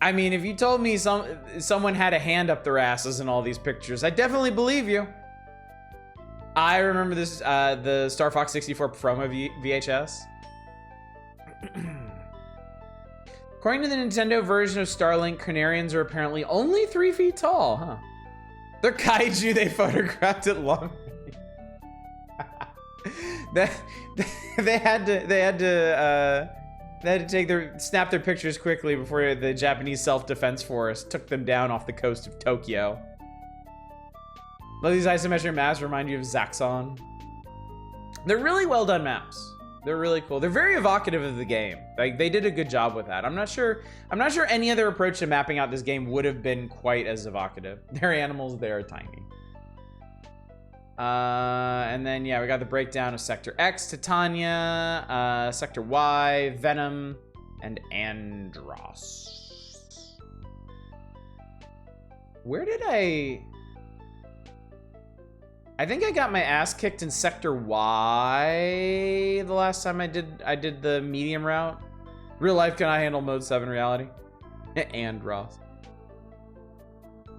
I mean, if you told me someone had a hand up their asses in all these pictures, I definitely believe you. I remember this, the Star Fox 64 promo VHS. According to the Nintendo version of Starlink, Canarians are apparently only 3 feet tall, huh? They're kaiju, they photographed it long. they had to snap their pictures quickly before the Japanese self-defense force took them down off the coast of Tokyo. Love these isometric maps, remind you of Zaxxon. They're really well done maps. They're really cool. They're very evocative of the game. Like, they did a good job with that. I'm not sure any other approach to mapping out this game would have been quite as evocative. They're animals, they are tiny. And then, yeah, we got the breakdown of Sector X, Titania, Sector Y, Venom, and Andros. Where did I think I got my ass kicked in Sector Y the last time I did the medium route. Real life cannot handle mode 7 reality. Andros.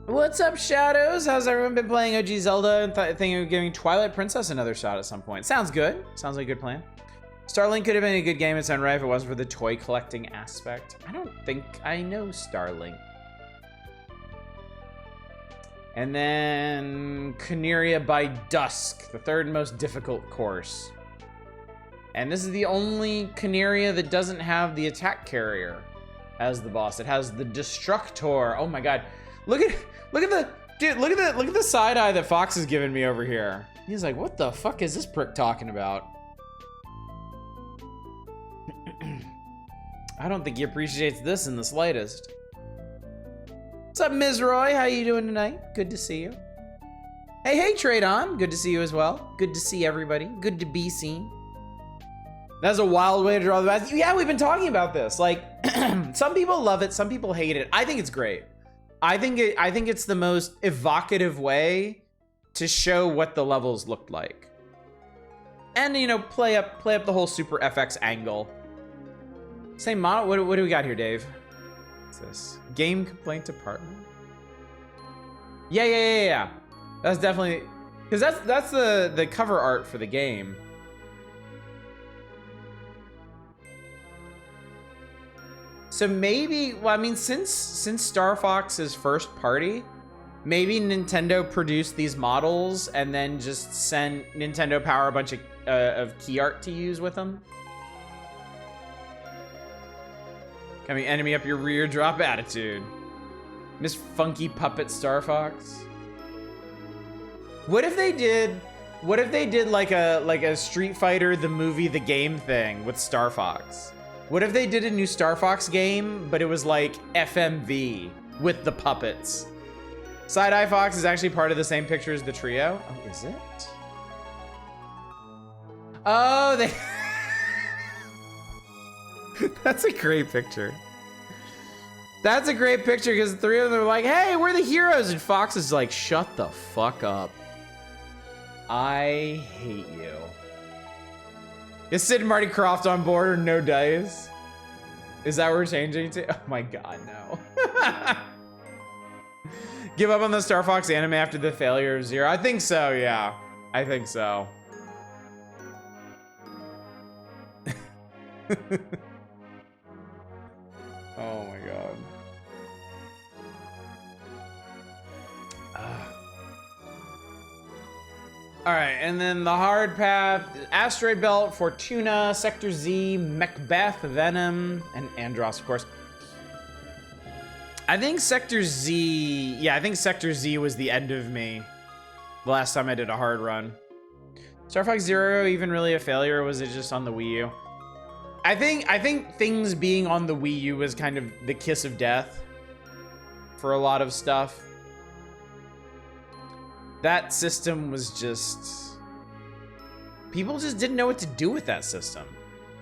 What's up, Shadows? How's everyone been playing OG Zelda and thinking of giving Twilight Princess another shot at some point? Sounds good. Sounds like a good plan. Starlink could have been a good game in its own right if it wasn't for the toy collecting aspect. I don't think I know Starlink. And then Caneria by Dusk, the third most difficult course. And this is the only Caneria that doesn't have the attack carrier as the boss. It has the Destructor. Oh my god. Look at the side eye that Fox has given me over here. He's like, what the fuck is this prick talking about? I don't think he appreciates this in the slightest. What's up, Ms. Roy? How you doing tonight? Good to see you. Hey, Tradon. Good to see you as well. Good to see everybody. Good to be seen. That's a wild way to draw the bath. Yeah, we've been talking about this. Like, some people love it, some people hate it. I think it's great. I think it's the most evocative way to show what the levels looked like. And, you know, play up the whole Super FX angle. Same model. What do we got here, Dave? What's this? Game complaint department. Yeah. That's definitely, because that's the cover art for the game. So maybe, well, I mean, since Star Fox is first party, maybe Nintendo produced these models and then just sent Nintendo Power a bunch of key art to use with them. Coming enemy up your rear, drop attitude. Miss Funky Puppet Star Fox. What if they did like a Street Fighter the movie the game thing with Star Fox? What if they did a new Star Fox game, but it was like FMV with the puppets? Side-Eye Fox is actually part of the same picture as the trio. Oh, is it? Oh, they... That's a great picture. That's a great picture because the three of them are like, hey, we're the heroes. And Fox is like, shut the fuck up. I hate you. Is Sid and Marty Croft on board or no dice? Is that what we're changing to? Oh my god, no. Give up on the Star Fox anime after the failure of Zero? I think so, yeah. I think so. Oh my god. All right, and then the hard path, Asteroid Belt, Fortuna, Sector Z, Macbeth, Venom, and Andros, of course. I think Sector Z, yeah, I think Sector Z was the end of me the last time I did a hard run. Star Fox Zero even really a failure, or was it just on the Wii U? I think things being on the Wii U was kind of the kiss of death for a lot of stuff. That system was just... People just didn't know what to do with that system.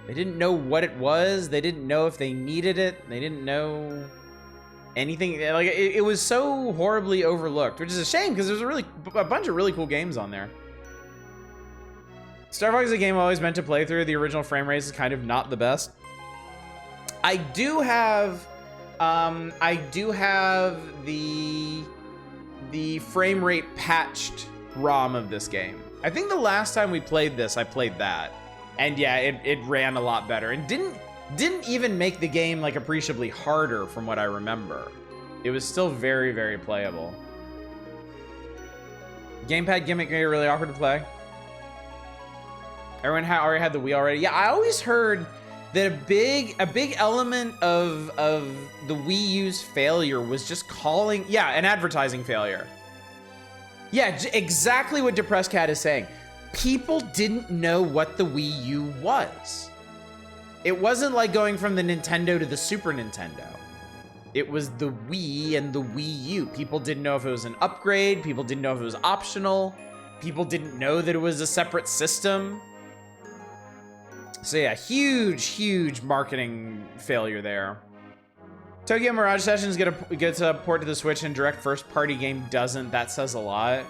They didn't know what it was. They didn't know if they needed it. They didn't know... anything. Like, it was so horribly overlooked, which is a shame because there's a bunch of really cool games on there. Star Fox is a game I always meant to play through. The original frame rate is kind of not the best. I do have the frame rate patched ROM of this game. I think the last time we played this, I played that, and yeah, it ran a lot better and didn't even make the game like appreciably harder from what I remember. It was still very, very playable. Gamepad gimmick made it really awkward to play. Everyone already had the Wii already. Yeah, I always heard that a big element of the Wii U's failure was just an advertising failure. Yeah, exactly what Depressed Cat is saying. People didn't know what the Wii U was. It wasn't like going from the Nintendo to the Super Nintendo. It was the Wii and the Wii U. People didn't know if it was an upgrade. People didn't know if it was optional. People didn't know that it was a separate system. So yeah, huge marketing failure there. Tokyo Mirage Sessions gets a port to the Switch and direct first party game doesn't. That says a lot.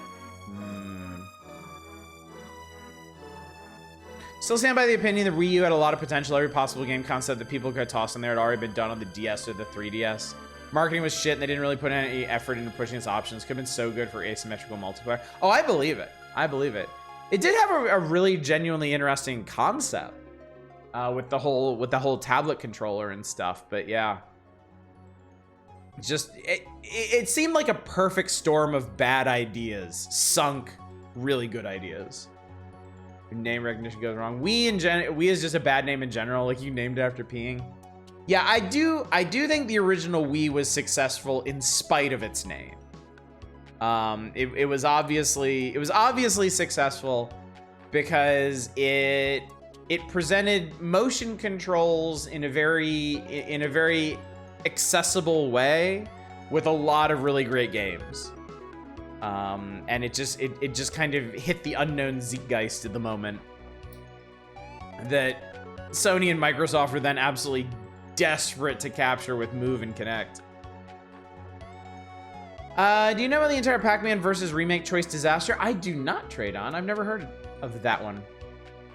Still stand by the opinion that Wii U had a lot of potential. Every possible game concept that people could toss in there had already been done on the DS or the 3DS. Marketing was shit and they didn't really put any effort into pushing its options. Could have been so good for asymmetrical multiplayer. Oh, I believe it. I believe it. It did have a really genuinely interesting concept with the whole tablet controller and stuff. But yeah, just it seemed like a perfect storm of bad ideas sunk really good ideas. Name recognition goes wrong. Wii is just a bad name in general. Like, you named it after peeing. Yeah, I do think the original Wii was successful in spite of its name. It was obviously successful because it presented motion controls in a very accessible way with a lot of really great games. And it just kind of hit the unknown zeitgeist at the moment that Sony and Microsoft were then absolutely desperate to capture with Move and Kinect. Do you know about the entire Pac-Man versus Remake choice disaster? I do not, trade on. I've never heard of that one.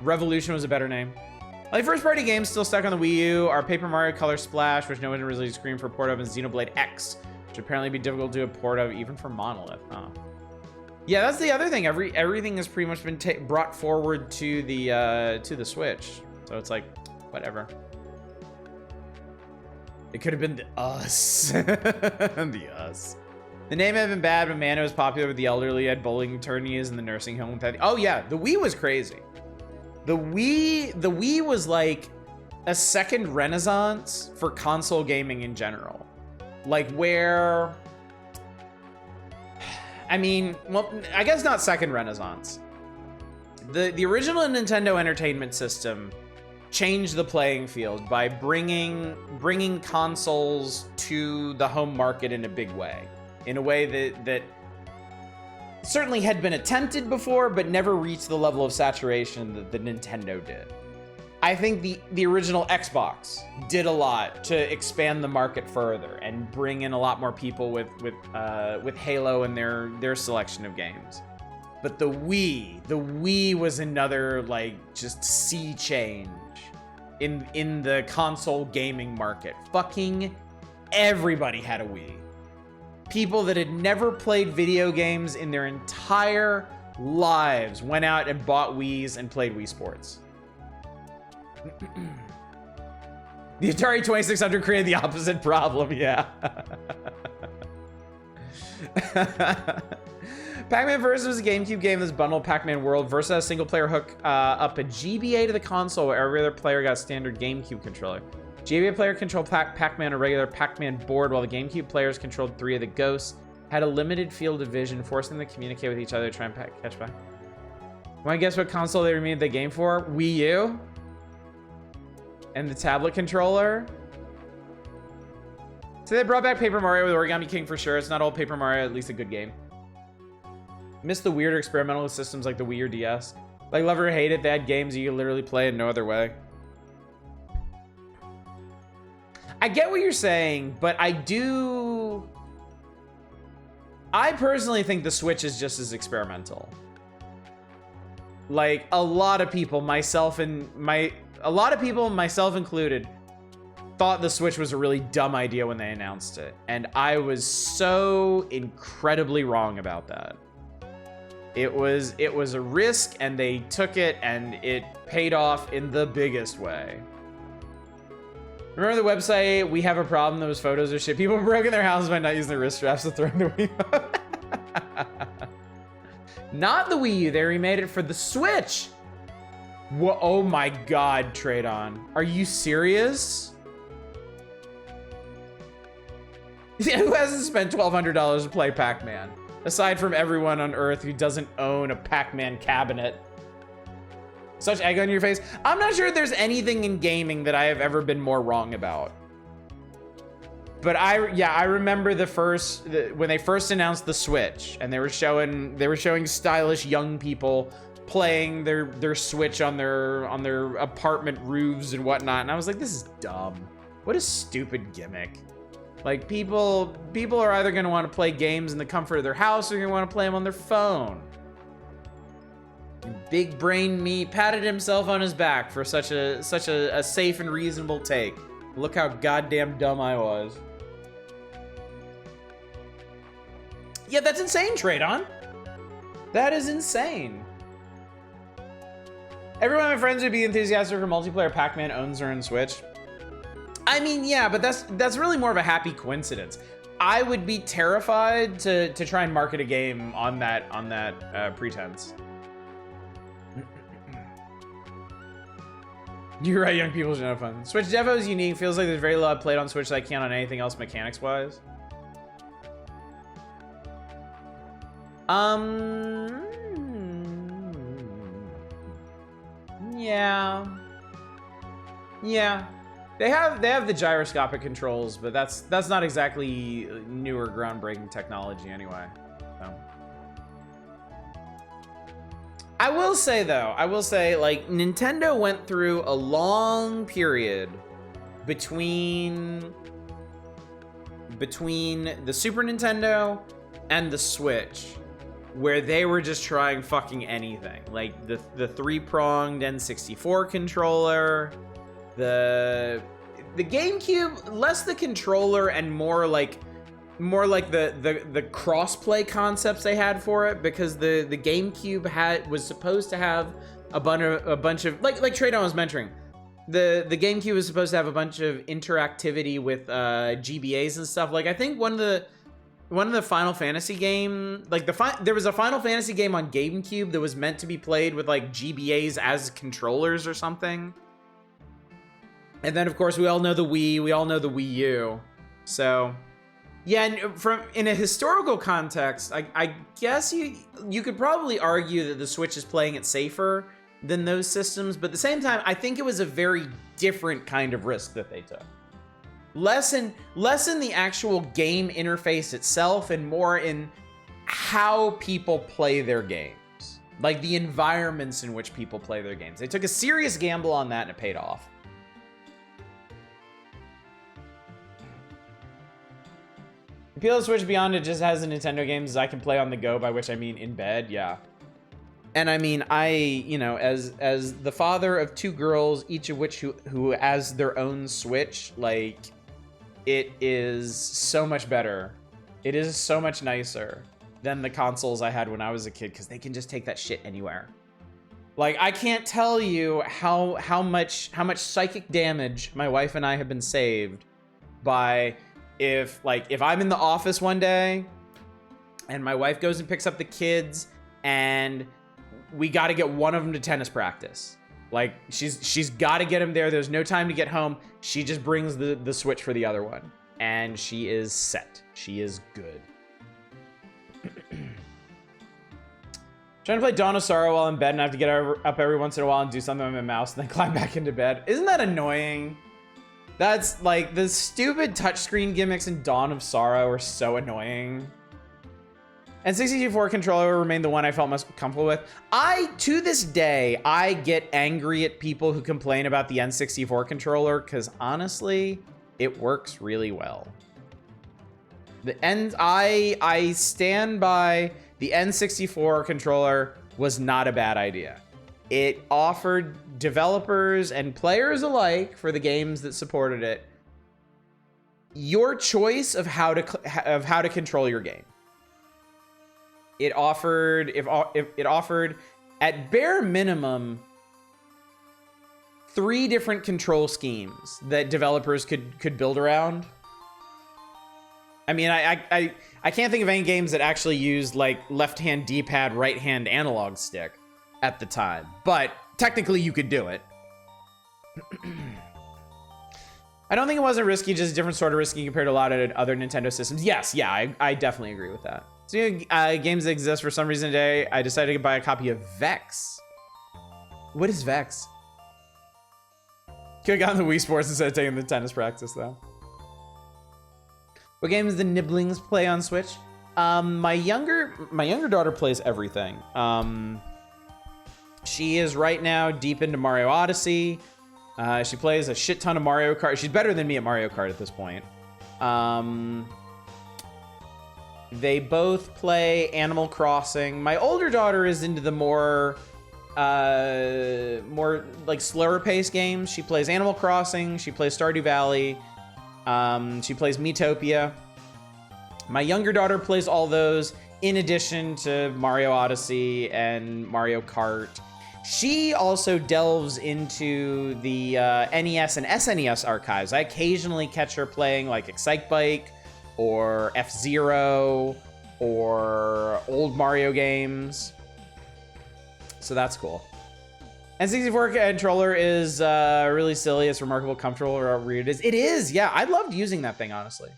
Revolution was a better name. Like, first party games still stuck on the Wii U are Paper Mario Color Splash, which no one really screamed for port of, and Xenoblade X, which apparently be difficult to do a port of even for Monolith. Huh. Yeah, that's the other thing. Everything has pretty much been brought forward to the Switch, so it's like whatever. It could have been the Us. The Us. The name had been bad, but man, it was popular with the elderly. Had bowling tourneys in the nursing home. Oh yeah, the Wii was crazy. The Wii was like a second renaissance for console gaming in general. Like, where, I mean, well, I guess not second renaissance. The original Nintendo Entertainment System changed the playing field by bringing consoles to the home market in a big way, in a way that certainly had been attempted before, but never reached the level of saturation that the Nintendo did. I think the original Xbox did a lot to expand the market further and bring in a lot more people with Halo and their selection of games. But the Wii was another, like, just sea change in the console gaming market. Fucking everybody had a Wii. People that had never played video games in their entire lives went out and bought Wiis and played Wii Sports. The Atari 2600 created the opposite problem, yeah. Pac-Man Versus was a GameCube game that's bundled Pac-Man World. Versus a single player hook up a GBA to the console where every other player got a standard GameCube controller. GBA player controlled Pac-Man a regular Pac-Man board, while the GameCube players controlled 3 of the ghosts. Had a limited field of vision, forcing them to communicate with each other to try and catch back. Want to guess what console they remade the game for? Wii U? And the tablet controller? So they brought back Paper Mario with Origami King for sure. It's not all Paper Mario, at least a good game. Missed the weirder experimental systems like the Wii or DS. Like, love or hate it, they had games you could literally play in no other way. I get what you're saying, but I do I personally think the Switch is just as experimental. Like, a lot of people, myself included, thought the Switch was a really dumb idea when they announced it. And I was so incredibly wrong about that. It was a risk, and they took it, and it paid off in the biggest way. Remember the website, We Have a Problem, those photos of shit? People broke in their houses by not using their wrist straps to throw in the Wiimote. Not the Wii U, they remade it for the Switch. Whoa, oh my God, Tradon. Are you serious? Who hasn't spent $1,200 to play Pac-Man? Aside from everyone on Earth who doesn't own a Pac-Man cabinet. Such egg on your face. I'm not sure there's anything in gaming that I have ever been more wrong about. But I remember when they first announced the Switch, and they were showing stylish young people playing their Switch on their apartment roofs and whatnot, and I was like, this is dumb. What a stupid gimmick. Like, people are either going to want to play games in the comfort of their house, or they're going to want to play them on their phone. Big brain me patted himself on his back for such a safe and reasonable take. Look how goddamn dumb I was. Yeah, that's insane, Tradon. That is insane. Everyone of my friends would be enthusiastic for multiplayer. Pac-Man owns their own Switch. I mean, yeah, but that's really more of a happy coincidence. I would be terrified to try and market a game on that pretense. You're right, young people should have fun. Switch Devo is unique. Feels like there's very little I've played on Switch that I can't on anything else mechanics-wise. Yeah. They have the gyroscopic controls, but that's not exactly new or groundbreaking technology anyway. So. I will say like Nintendo went through a long period between the Super Nintendo and the Switch, where they were just trying fucking anything. Like the three-pronged N64 controller, the GameCube, less the controller and more like the cross-play concepts they had for it, because the GameCube was supposed to have a bunch of like Tradon was mentioning. The GameCube was supposed to have a bunch of interactivity with GBAs and stuff. Like, I think one of the Final Fantasy game, like there was a Final Fantasy game on GameCube that was meant to be played with like GBAs as controllers or something. And then of course we all know the Wii, we all know the Wii U. So yeah, and in a historical context, I guess you could probably argue that the Switch is playing it safer than those systems, but at the same time, I think it was a very different kind of risk that they took. Less in the actual game interface itself and more in how people play their games. Like the environments in which people play their games. They took a serious gamble on that and it paid off. The appeal of Switch beyond it just has the Nintendo games I can play on the go, by which I mean in bed, yeah. And I mean, as the father of two girls, each of which who has their own Switch, like, it is so much better. It is so much nicer than the consoles I had when I was a kid, because they can just take that shit anywhere. Like, I can't tell you how much psychic damage my wife and I have been saved by if I'm in the office one day and my wife goes and picks up the kids and we got to get one of them to tennis practice. Like, she's got to get him there. There's no time to get home. She just brings the Switch for the other one. And she is set. She is good. Trying to play Dawn of Sorrow while in bed and I have to get up every once in a while and do something with my mouse and then climb back into bed. Isn't that annoying? That's like, the stupid touchscreen gimmicks in Dawn of Sorrow are so annoying. And 64 controller remained the one I felt most comfortable with. To this day, I get angry at people who complain about the N64 controller because honestly, it works really well. I stand by the N64 controller was not a bad idea. It offered developers and players alike for the games that supported it your choice of how to control your game. It offered at bare minimum 3 different control schemes that developers could build around. I mean, I can't think of any games that actually used like left-hand D-pad, right-hand analog stick at the time, but technically you could do it. I don't think it wasn't risky, just a different sort of risky compared to a lot of other Nintendo systems. Yes, yeah, I definitely agree with that. So, games that exist for some reason today, I decided to buy a copy of Vex. What is Vex? Could've gotten the Wii Sports instead of taking the tennis practice, though. What games do the Nibblings play on Switch? My younger daughter plays everything. She is right now deep into Mario Odyssey. She plays a shit ton of Mario Kart. She's better than me at Mario Kart at this point. They both play Animal Crossing. My older daughter is into the more like slower paced games. She plays Animal Crossing. She plays Stardew Valley. She plays Miitopia. My younger daughter plays all those in addition to Mario Odyssey and Mario Kart. She also delves into the NES and SNES archives. I occasionally catch her playing like Excitebike or F-Zero or old Mario games. So that's cool. N64 controller is really silly. It's remarkable, comfortable, or how weird it is. It is, yeah. I loved using that thing, honestly.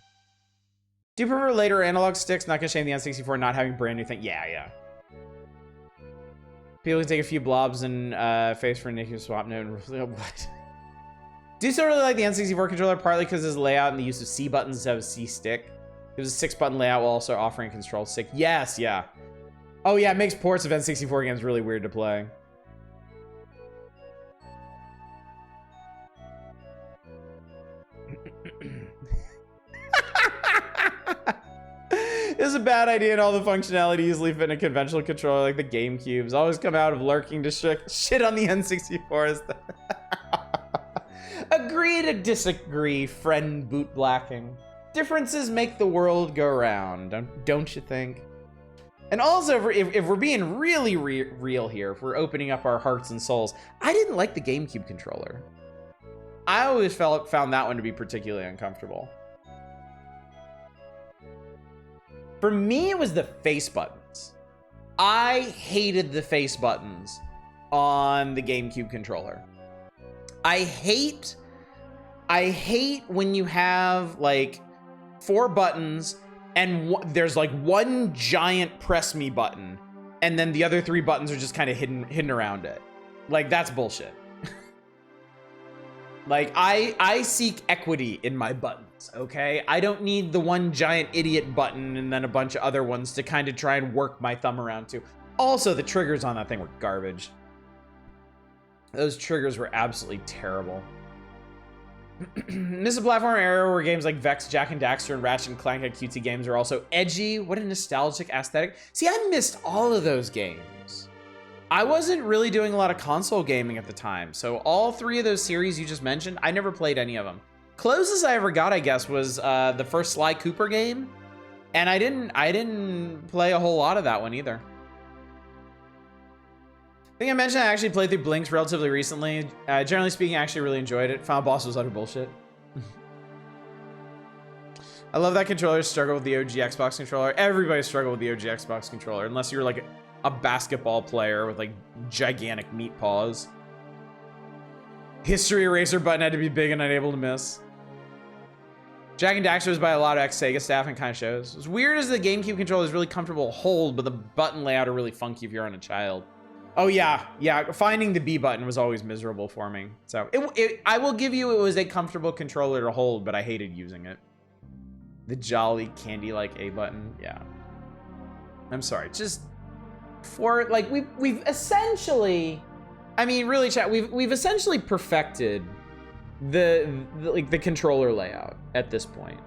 Do you prefer later analog sticks? Not gonna shame the N64 not having brand new thing. Yeah. People can take a few blobs and face for Nicky swap note. What? Do you still really like the N64 controller? Partly because of its layout and the use of C buttons instead of a C stick. It was a 6-button layout while also offering a control stick. Yes, yeah. Oh yeah, it makes ports of N64 games really weird to play. It's a bad idea and all the functionality easily fit in a conventional controller like the GameCubes. Always come out of lurking to shit on the N64. Agree to disagree, friend boot blacking. Differences make the world go round, don't you think? And also, if we're being really real here, if we're opening up our hearts and souls, I didn't like the GameCube controller. I always found that one to be particularly uncomfortable. For me, it was the face buttons. I hated the face buttons on the GameCube controller. I hate when you have like 4 buttons and there's like one giant press me button and then the other 3 buttons are just kind of hidden around it. Like, that's bullshit. Like, I seek equity in my buttons, okay? I don't need the one giant idiot button and then a bunch of other ones to kind of try and work my thumb around to. Also, the triggers on that thing were garbage. Those triggers were absolutely terrible. This is a platform era where games like Vex, Jak and Daxter, and Ratchet and Clank and cutesy games are also edgy. What a nostalgic aesthetic. See, I missed all of those games. I wasn't really doing a lot of console gaming at the time, so all 3 of those series you just mentioned, I never played any of them. Closest I ever got, I guess, was the first Sly Cooper game, and I didn't play a whole lot of that one either. I think I mentioned I actually played through Blinks relatively recently. Generally speaking, I actually really enjoyed it. Final boss was utter bullshit. I love that controller struggle with the OG Xbox controller. Everybody struggled with the OG Xbox controller, unless you're like a basketball player with like gigantic meat paws. History eraser button had to be big and unable to miss. Jak and Daxter was by a lot of ex-Sega staff and kind of shows. As weird as the GameCube controller is really comfortable to hold, but the button layout are really funky if you're on a child. Oh yeah, finding the B button was always miserable for me. So I will give you, it was a comfortable controller to hold, but I hated using it. The jolly candy-like A button, yeah. I'm sorry, just for like we've essentially, I mean, really, chat, we've essentially perfected the controller layout at this point.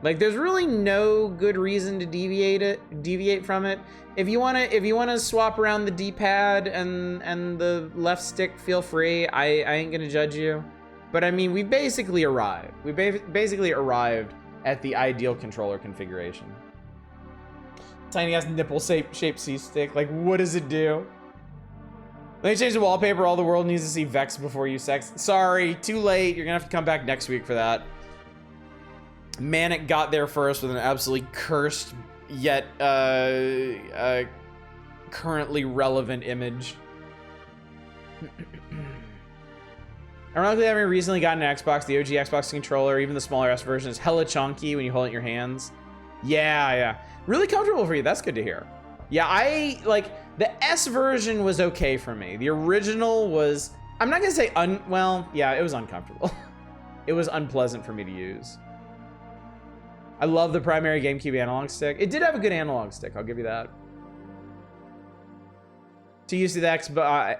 Like, there's really no good reason to deviate from it. If you wanna swap around the D-pad and the left stick, feel free. I ain't gonna judge you. But I mean, we basically arrived. We basically arrived at the ideal controller configuration. Tiny ass nipple shaped C-stick. Like, what does it do? Let me change the wallpaper. All the world needs to see Vex before you sex. Sorry, too late. You're gonna have to come back next week for that. Manic got there first with an absolutely cursed yet currently relevant image. Ironically, having recently gotten an Xbox, the OG Xbox controller, even the smaller S version, is hella chunky when you hold it in your hands. Yeah. Really comfortable for you. That's good to hear. Yeah, the S version was okay for me. The original was, I'm not gonna say well, yeah, it was uncomfortable. It was unpleasant for me to use. I love the primary GameCube analog stick. It did have a good analog stick, I'll give you that. Too used to the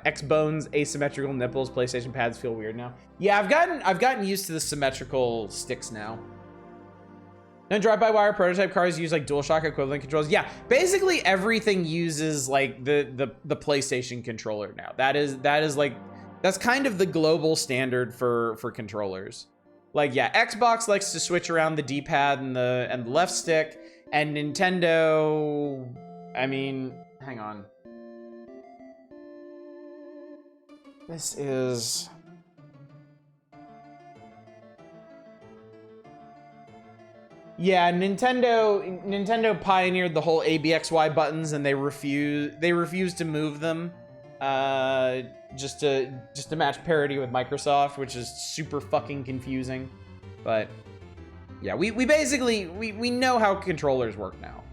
X-Bone's asymmetrical nipples. PlayStation pads feel weird now. Yeah, I've gotten used to the symmetrical sticks now. And drive-by-wire prototype cars use like DualShock equivalent controls. Yeah, basically everything uses like the PlayStation controller now. That is like, that's kind of the global standard for controllers. Like, yeah, Xbox likes to switch around the D-pad and the left stick, and Nintendo, I mean, hang on. This is... Yeah, Nintendo pioneered the whole ABXY buttons, and they refused to move them, just to match parity with Microsoft, which is super fucking confusing. But yeah, we basically know how controllers work now.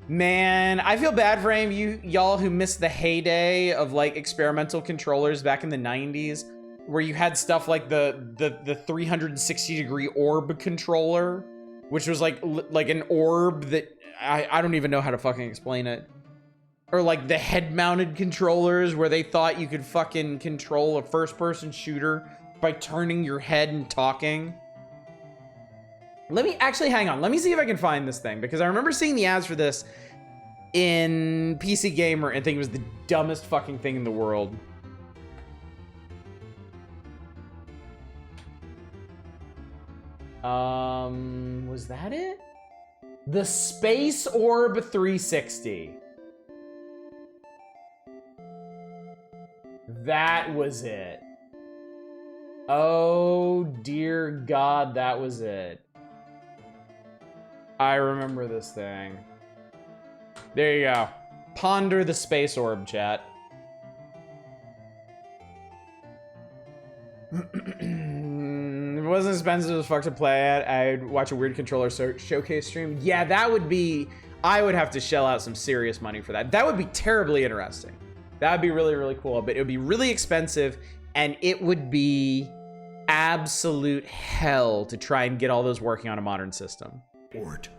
Man, I feel bad for any of y'all who missed the heyday of like experimental controllers back in the 90s, where you had stuff like the 360 degree orb controller, which was like an orb that I don't even know how to fucking explain it. Or like the head-mounted controllers where they thought you could fucking control a first-person shooter by turning your head and talking. Let me actually, hang on. Let me see if I can find this thing, because I remember seeing the ads for this in PC Gamer and think it was the dumbest fucking thing in the world. Was that it? The Space Orb 360. That was it. Oh dear God, that was it. I remember this thing. There you go. Ponder the Space Orb, chat. If it wasn't expensive as fuck to play at, I'd watch a weird controller showcase stream. Yeah, that would be... I would have to shell out some serious money for that. That would be terribly interesting. That would be really, really cool, but it would be really expensive, and it would be absolute hell to try and get all those working on a modern system. Ort.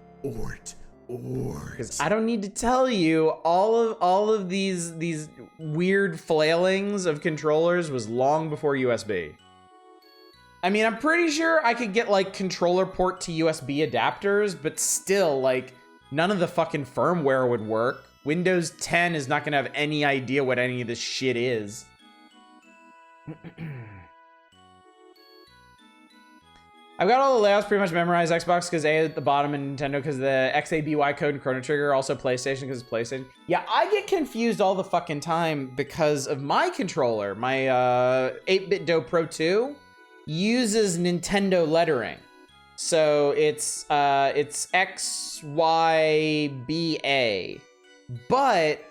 Because I don't need to tell you, all of these weird flailings of controllers was long before USB. I mean, I'm pretty sure I could get like controller port to USB adapters, but still, like, none of the fucking firmware would work. Windows 10 is not gonna have any idea what any of this shit is. I've got all the layouts pretty much memorized. Xbox because A at the bottom, and Nintendo because the XABY code and Chrono Trigger. Also PlayStation because it's PlayStation. Yeah, I get confused all the fucking time because of my controller. My 8-bit Do Pro 2 uses Nintendo lettering. So it's XYBA. But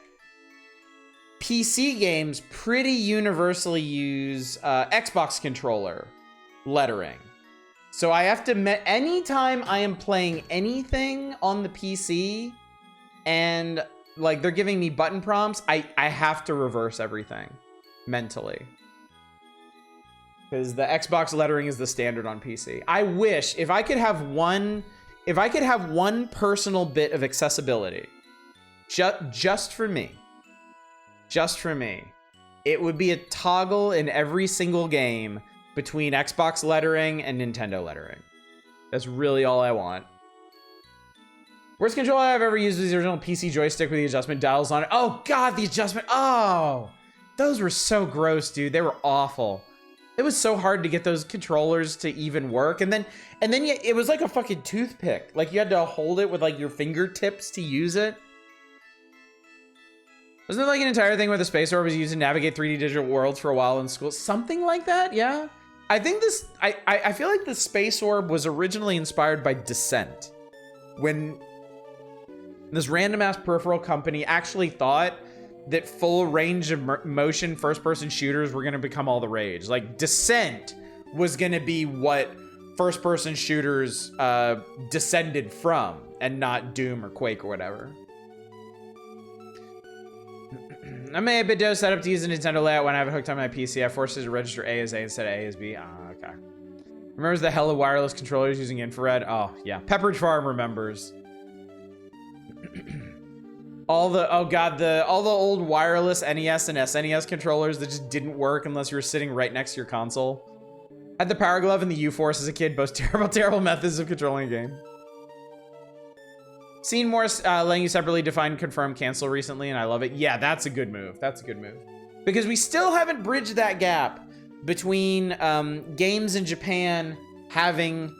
PC games pretty universally use Xbox controller lettering. So I have to, anytime I am playing anything on the PC and like they're giving me button prompts, I have to reverse everything mentally. Because the Xbox lettering is the standard on PC. I wish if I could have one personal bit of accessibility, just for me, it would be a toggle in every single game between Xbox lettering and Nintendo lettering. That's really all I want. Worst controller I've ever used was the original PC joystick with the adjustment dials on it. Oh God, the adjustment. Oh, those were so gross, dude. They were awful. It was so hard to get those controllers to even work. And then it was like a fucking toothpick. Like you had to hold it with like your fingertips to use it. Wasn't there like an entire thing where the space orb was used to navigate 3D digital worlds for a while in school? Something like that, yeah. I think this, I feel like the space orb was originally inspired by Descent. When this random ass peripheral company actually thought that full range of motion first-person shooters were gonna become all the rage. Like Descent was gonna be what first-person shooters descended from, and not Doom or Quake or whatever. I may have been set up to use the Nintendo layout when I have it hooked on my PC. I forced it to register A as A instead of A as B. Ah, okay. Remembers the hella wireless controllers using infrared? Oh, yeah. Pepperidge Farm remembers. all the old wireless NES and SNES controllers that just didn't work unless you were sitting right next to your console. I had the Power Glove and the U-Force as a kid, both terrible methods of controlling a game. Seen more letting you separately define, confirm, cancel recently, and I love it. Yeah, that's a good move. That's a good move. Because we still haven't bridged that gap between games in Japan having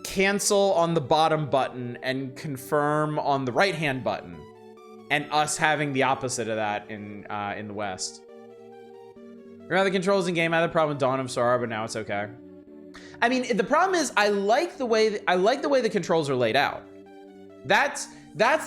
cancel on the bottom button and confirm on the right-hand button, and us having the opposite of that in the West. Remember the controls in game, I had a problem with Dawn of Sorrow, but now it's okay. I mean, the problem is I like the way the controls are laid out. That's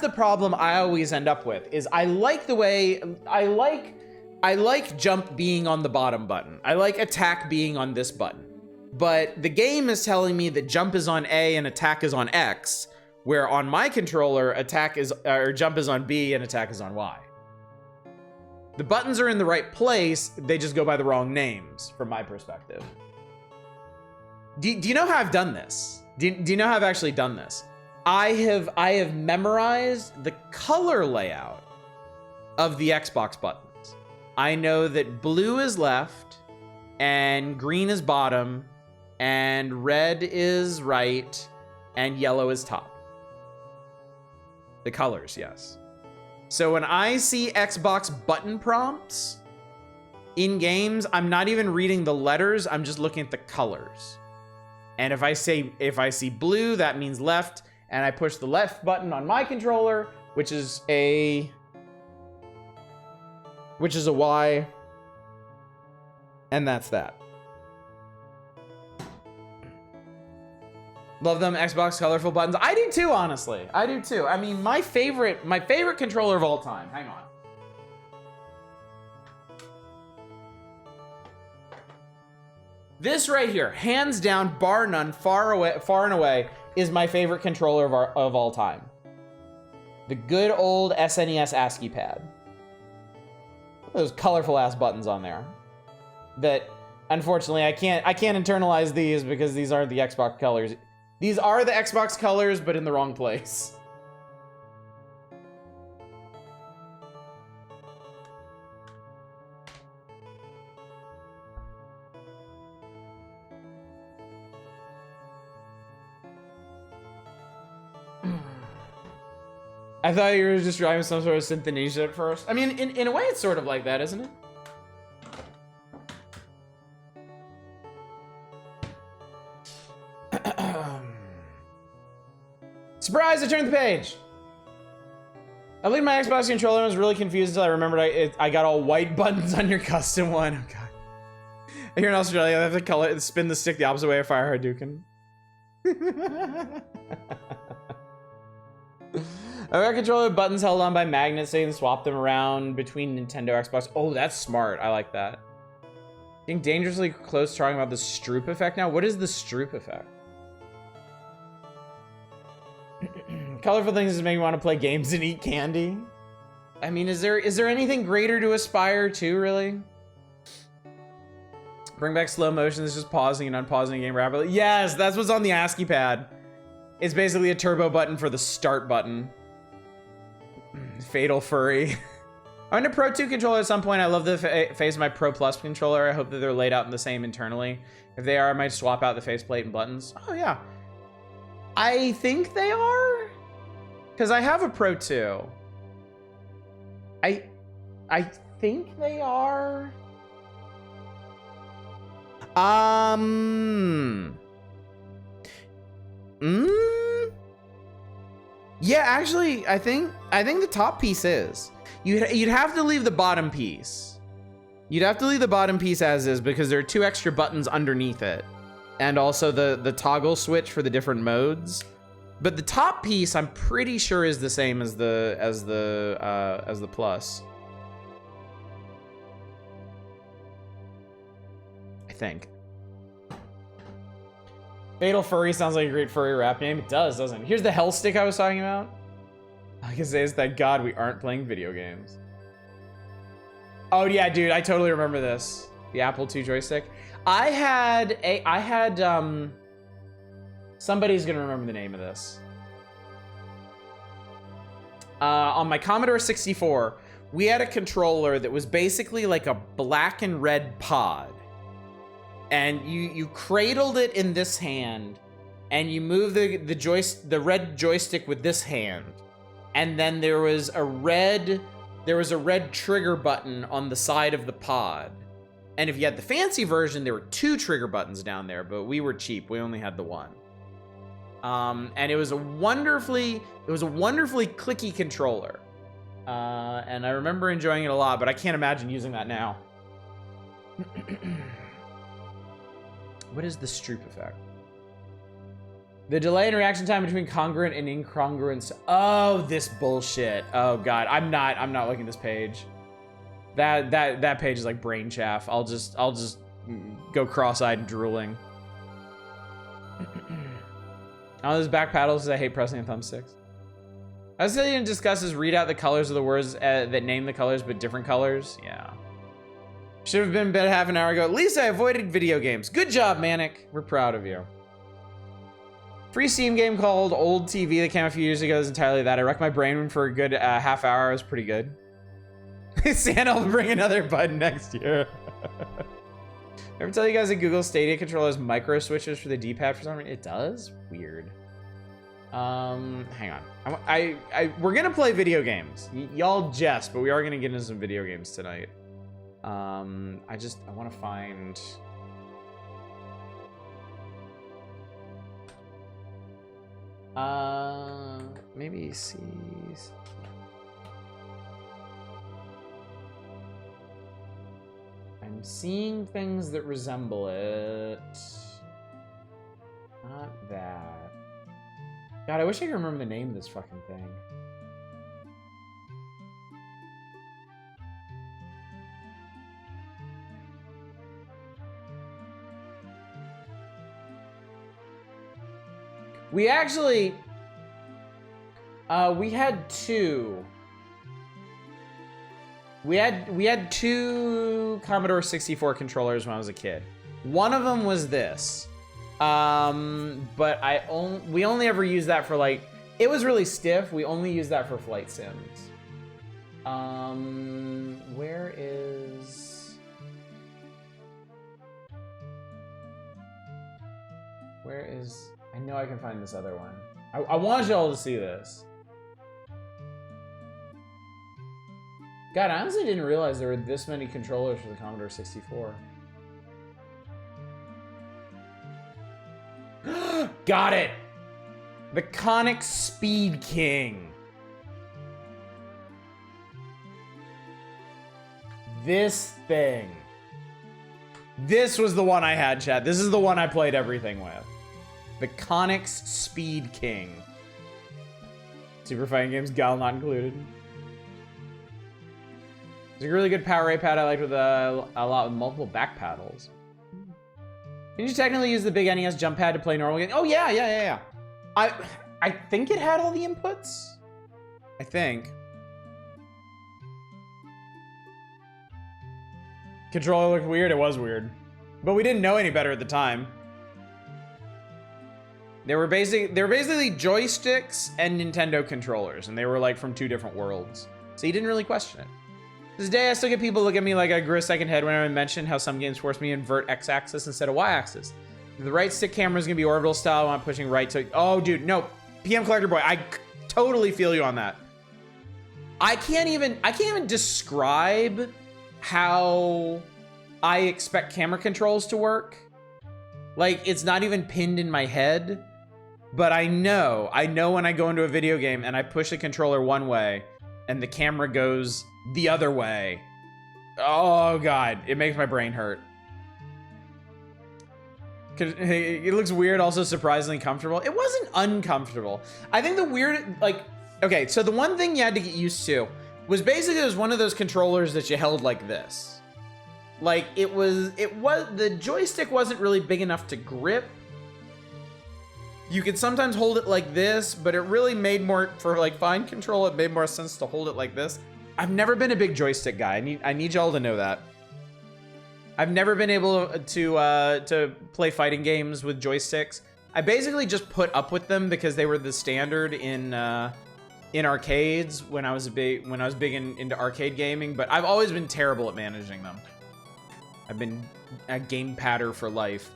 the problem I always end up with, is I like the way I like jump being on the bottom button. I like attack being on this button. But the game is telling me that jump is on A and attack is on X, where on my controller jump is on B and attack is on Y. The buttons are in the right place, they just go by the wrong names from my perspective. Do you know how I've done this? Do you know how I've actually done this? I have memorized the color layout of the Xbox buttons. I know that blue is left and green is bottom and red is right and yellow is top. The colors, yes. So when I see Xbox button prompts in games, I'm not even reading the letters, I'm just looking at the colors. And if I see blue, that means left, and I push the left button on my controller, which is a Y, and that's that. Love them Xbox colorful buttons. I do too, honestly. I do too. I mean, my favorite controller of all time. Hang on. This right here, hands down, bar none, far and away, is my favorite controller of all time. The good old SNES ASCII pad. Those colorful ass buttons on there. That, unfortunately, I can't internalize these because these aren't the Xbox colors. These are the Xbox colors, but in the wrong place. I thought you were just driving some sort of Synthonesia at first. I mean, in a way, it's sort of like that, isn't it? Surprise, I turned the page. I looked at my Xbox controller and was really confused until I remembered I got all white buttons on your custom one. Oh, God. Here in Australia, I have to spin the stick the opposite way of Fire Hadouken. I got a controller with buttons held on by magnets so you can swap them around between Nintendo, Xbox. Oh, that's smart. I like that. Getting dangerously close talking about the Stroop effect now. What is the Stroop effect? Colorful things that make me want to play games and eat candy. I mean, is there anything greater to aspire to, really? Bring back slow motion. This is just pausing and unpausing a game rapidly. Yes, that's what's on the ASCII pad. It's basically a turbo button for the start button. Fatal furry. I'm into Pro 2 controller at some point. I love the face of my Pro Plus controller. I hope that they're laid out in the same internally. If they are, I might swap out the faceplate and buttons. Oh, yeah. I think they are. Because I have a Pro 2. I think they are. Yeah, actually, I think the top piece is. You'd have to leave the bottom piece. You'd have to leave the bottom piece as is because there are 2 extra buttons underneath it, and also the toggle switch for the different modes. But the top piece, I'm pretty sure, is the same as the Plus. I think. Fatal Furry sounds like a great furry rap name. It does, doesn't it? Here's the hell stick I was talking about. I can say is thank God we aren't playing video games. Oh yeah, dude, I totally remember this. The Apple II joystick. I had somebody's gonna remember the name of this. On my Commodore 64, we had a controller that was basically like a black and red pod. And you cradled it in this hand, and you move the red joystick with this hand, and then there was a red trigger button on the side of the pod. And if you had the fancy version, there were 2 trigger buttons down there, but we were cheap. We only had the 1. And it was a wonderfully clicky controller, and I remember enjoying it a lot. But I can't imagine using that now. What is the Stroop effect? The delay in reaction time between congruent and incongruent. Oh, this bullshit. Oh God, I'm not looking at this page. That page is like brain chaff. I'll just go cross-eyed and drooling. Oh, those back paddles, I hate pressing the thumbsticks. I was saying discusses read out the colors of the words that name the colors, but different colors. Yeah. Should have been in bed half an hour ago. At least I avoided video games. Good job, Manic. We're proud of you. Free Steam game called Old TV that came a few years ago is entirely that. I wrecked my brain for a good half hour. It was pretty good. Santa will bring another button next year. Ever tell you guys that Google Stadia controllers micro switches for the D-pad for some reason? It does? Weird. Hang on. We're gonna play video games. Y'all jest, but we are gonna get into some video games tonight. I want to find... maybe see... I'm seeing things that resemble it. Not that. God, I wish I could remember the name of this fucking thing. We actually, we had 2. We had 2 Commodore 64 controllers when I was a kid. One of them was this, but we only ever used that for like, it was really stiff. We only used that for flight sims. Where is, I know I can find this other one. I want y'all to see this. God, I honestly didn't realize there were this many controllers for the Commodore 64. Got it! The Conic Speed King. This thing. This was the one I had, chat. This is the one I played everything with. The Conic Speed King. Super fighting games, Gal not included. It's a really good power A pad I liked with a lot with multiple back paddles. Can you technically use the big NES jump pad to play normal games? Oh yeah. I think it had all the inputs. I think. Controller looked weird. It was weird, but we didn't know any better at the time. They were basically joysticks and Nintendo controllers, and they were like from 2 different worlds. So you didn't really question it. This day, I still get people look at me like I grew a second head whenever I mention how some games force me to invert x-axis instead of y-axis. The right stick camera is gonna be orbital style when I'm pushing right to. Oh, dude, no, PM Collector Boy, I totally feel you on that. I can't even describe how I expect camera controls to work. Like, it's not even pinned in my head, but I know when I go into a video game and I push the controller one way and the camera goes the other way. Oh God, it makes my brain hurt. It looks weird, also surprisingly comfortable. It wasn't uncomfortable. I think the weird, like, okay, so the one thing you had to get used to was basically it was one of those controllers that you held like this. Like the joystick wasn't really big enough to grip. You could sometimes hold it like this, but it really made more, for like fine control, it made more sense to hold it like this. I've never been a big joystick guy. I need y'all to know that. I've never been able to play fighting games with joysticks. I basically just put up with them because they were the standard in arcades when I was big into arcade gaming, but I've always been terrible at managing them. I've been a gamepadder for life.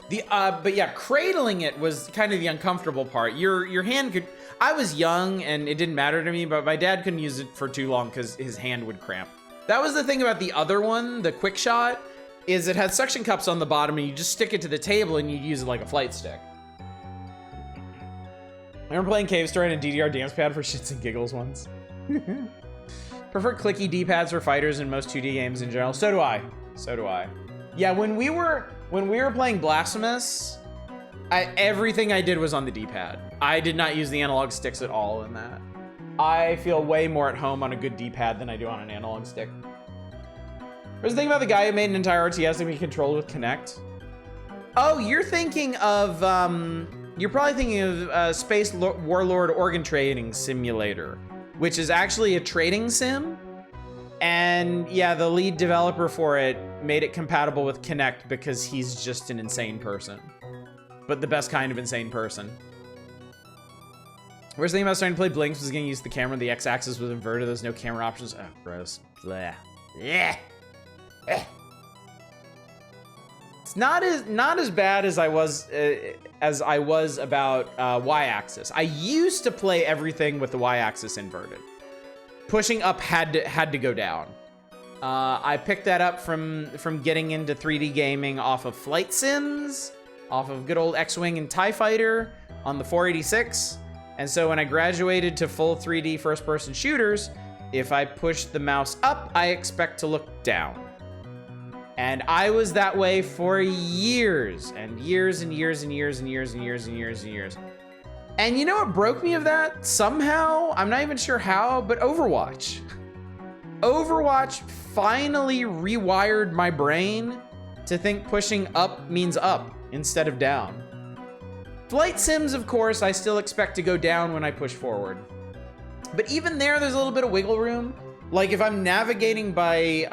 But yeah, cradling it was kind of the uncomfortable part. Your hand could. I was young and it didn't matter to me, but my dad couldn't use it for too long because his hand would cramp. That was the thing about the other one, the quick shot, is it had suction cups on the bottom and you just stick it to the table and you use it like a flight stick. I remember playing Cave Story on a DDR dance pad for shits and giggles once. Prefer clicky D-pads for fighters in most 2D games in general. So do I. So do I. Yeah, when we were playing Blasphemous, everything I did was on the D-pad. I did not use the analog sticks at all in that. I feel way more at home on a good D-pad than I do on an analog stick. There's the thing about the guy who made an entire RTS that can be controlled with Kinect. Oh, you're thinking of, you're probably thinking of Space Warlord Organ Trading Simulator, which is actually a trading sim. And yeah, the lead developer for it made it compatible with Kinect because he's just an insane person. But the best kind of insane person. Worst thing about starting to play Blinks was getting used to the camera. The x-axis was inverted. There's no camera options. Oh, gross. Blah. Yeah. It's not as bad as I was about y-axis. I used to play everything with the y-axis inverted. Pushing up had to go down. I picked that up from getting into 3D gaming off of flight sims, off of good old X-Wing and TIE Fighter on the 486. And so when I graduated to full 3D first-person shooters, if I push the mouse up, I expect to look down. And I was that way for years and years and years and years and years and years and years and years. And you know what broke me of that? Somehow, I'm not even sure how, but Overwatch. Overwatch finally rewired my brain to think pushing up means up instead of down. Flight sims, of course, I still expect to go down when I push forward. But even there's a little bit of wiggle room. Like if I'm navigating by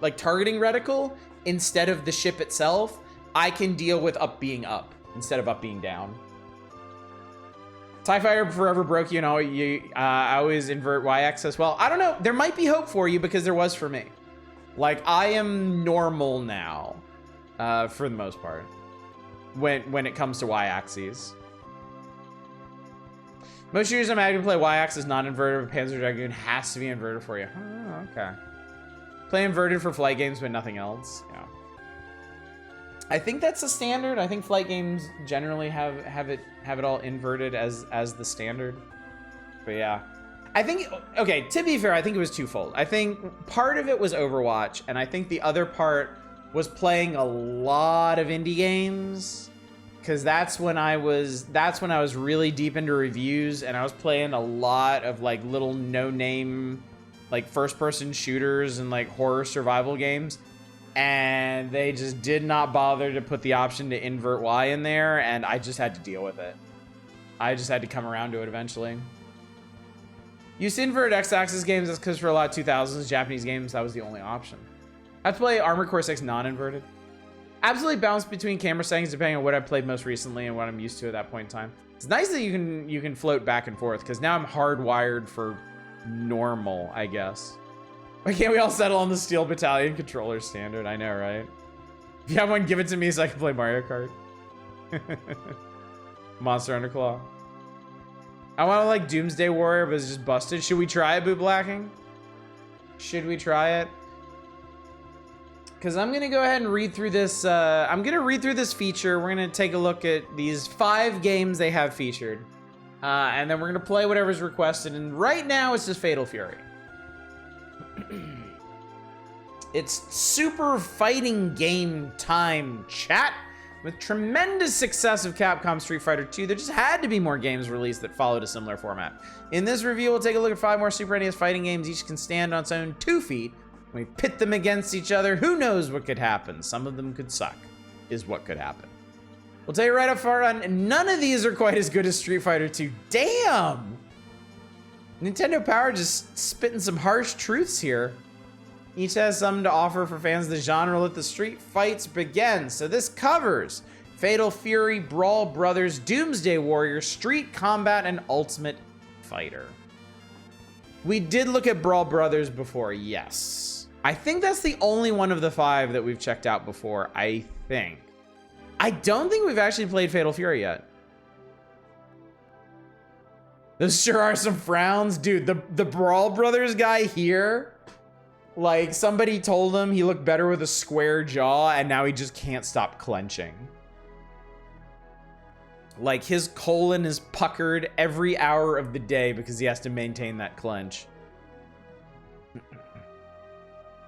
like targeting reticle instead of the ship itself, I can deal with up being up instead of up being down. TIE Fighter forever broke, you know, I always invert y-axis. Well, I don't know, there might be hope for you because there was for me. Like I am normal now, for the most part, when it comes to y-axes. Most shooters I'm having to play y-axis non-inverted, but Panzer Dragoon has to be inverted for you. Oh, okay. Play inverted for flight games, but nothing else. Yeah. I think that's the standard. I think flight games generally have it all inverted as the standard. But yeah. I think, okay, to be fair, I think it was twofold. I think part of it was Overwatch, and I think the other part was playing a lot of indie games. Because that's when I was really deep into reviews, and I was playing a lot of like little no-name like first-person shooters and like horror survival games, and they just did not bother to put the option to invert Y in there, and I just had to deal with it. I just had to come around to it eventually. Used to invert X-axis games, that's because for a lot of 2000s Japanese games that was the only option. I have to play Armored Core 6 non-inverted. Absolutely balanced between camera settings depending on what I played most recently and what I'm used to at that point in time. It's nice that you can float back and forth because now I'm hardwired for normal, I guess. Why can't we all settle on the Steel Battalion controller standard? I know, right? If you have one, give it to me so I can play Mario Kart. Monster Underclaw. I want to like Doomsday Warrior, but it's just busted. Should we try it, Boo Blacking? Should we try it? Because I'm going to go ahead and read through this. I'm going to read through this feature. We're going to take a look at these 5 games they have featured. And then we're going to play whatever's requested. And right now, it's just Fatal Fury. It's super fighting game time, chat. With tremendous success of Capcom Street Fighter 2, there just had to be more games released that followed a similar format. In this review, we'll take a look at 5 more Super NES fighting games. Each can stand on its own 2 feet. When we pit them against each other, who knows what could happen? Some of them could suck, is what could happen. We'll tell you right up front, none of these are quite as good as Street Fighter 2. Damn! Nintendo Power just spitting some harsh truths here. Each has something to offer for fans of the genre. Let the street fights begin. So this covers Fatal Fury, Brawl Brothers, Doomsday Warrior, Street Combat, and Ultimate Fighter. We did look at Brawl Brothers before, yes. I think that's the only one of the 5 that we've checked out before, I think. I don't think we've actually played Fatal Fury yet. Those sure are some frowns. Dude, the Brawl Brothers guy here, like, somebody told him he looked better with a square jaw, and now he just can't stop clenching. Like, his colon is puckered every hour of the day because he has to maintain that clench.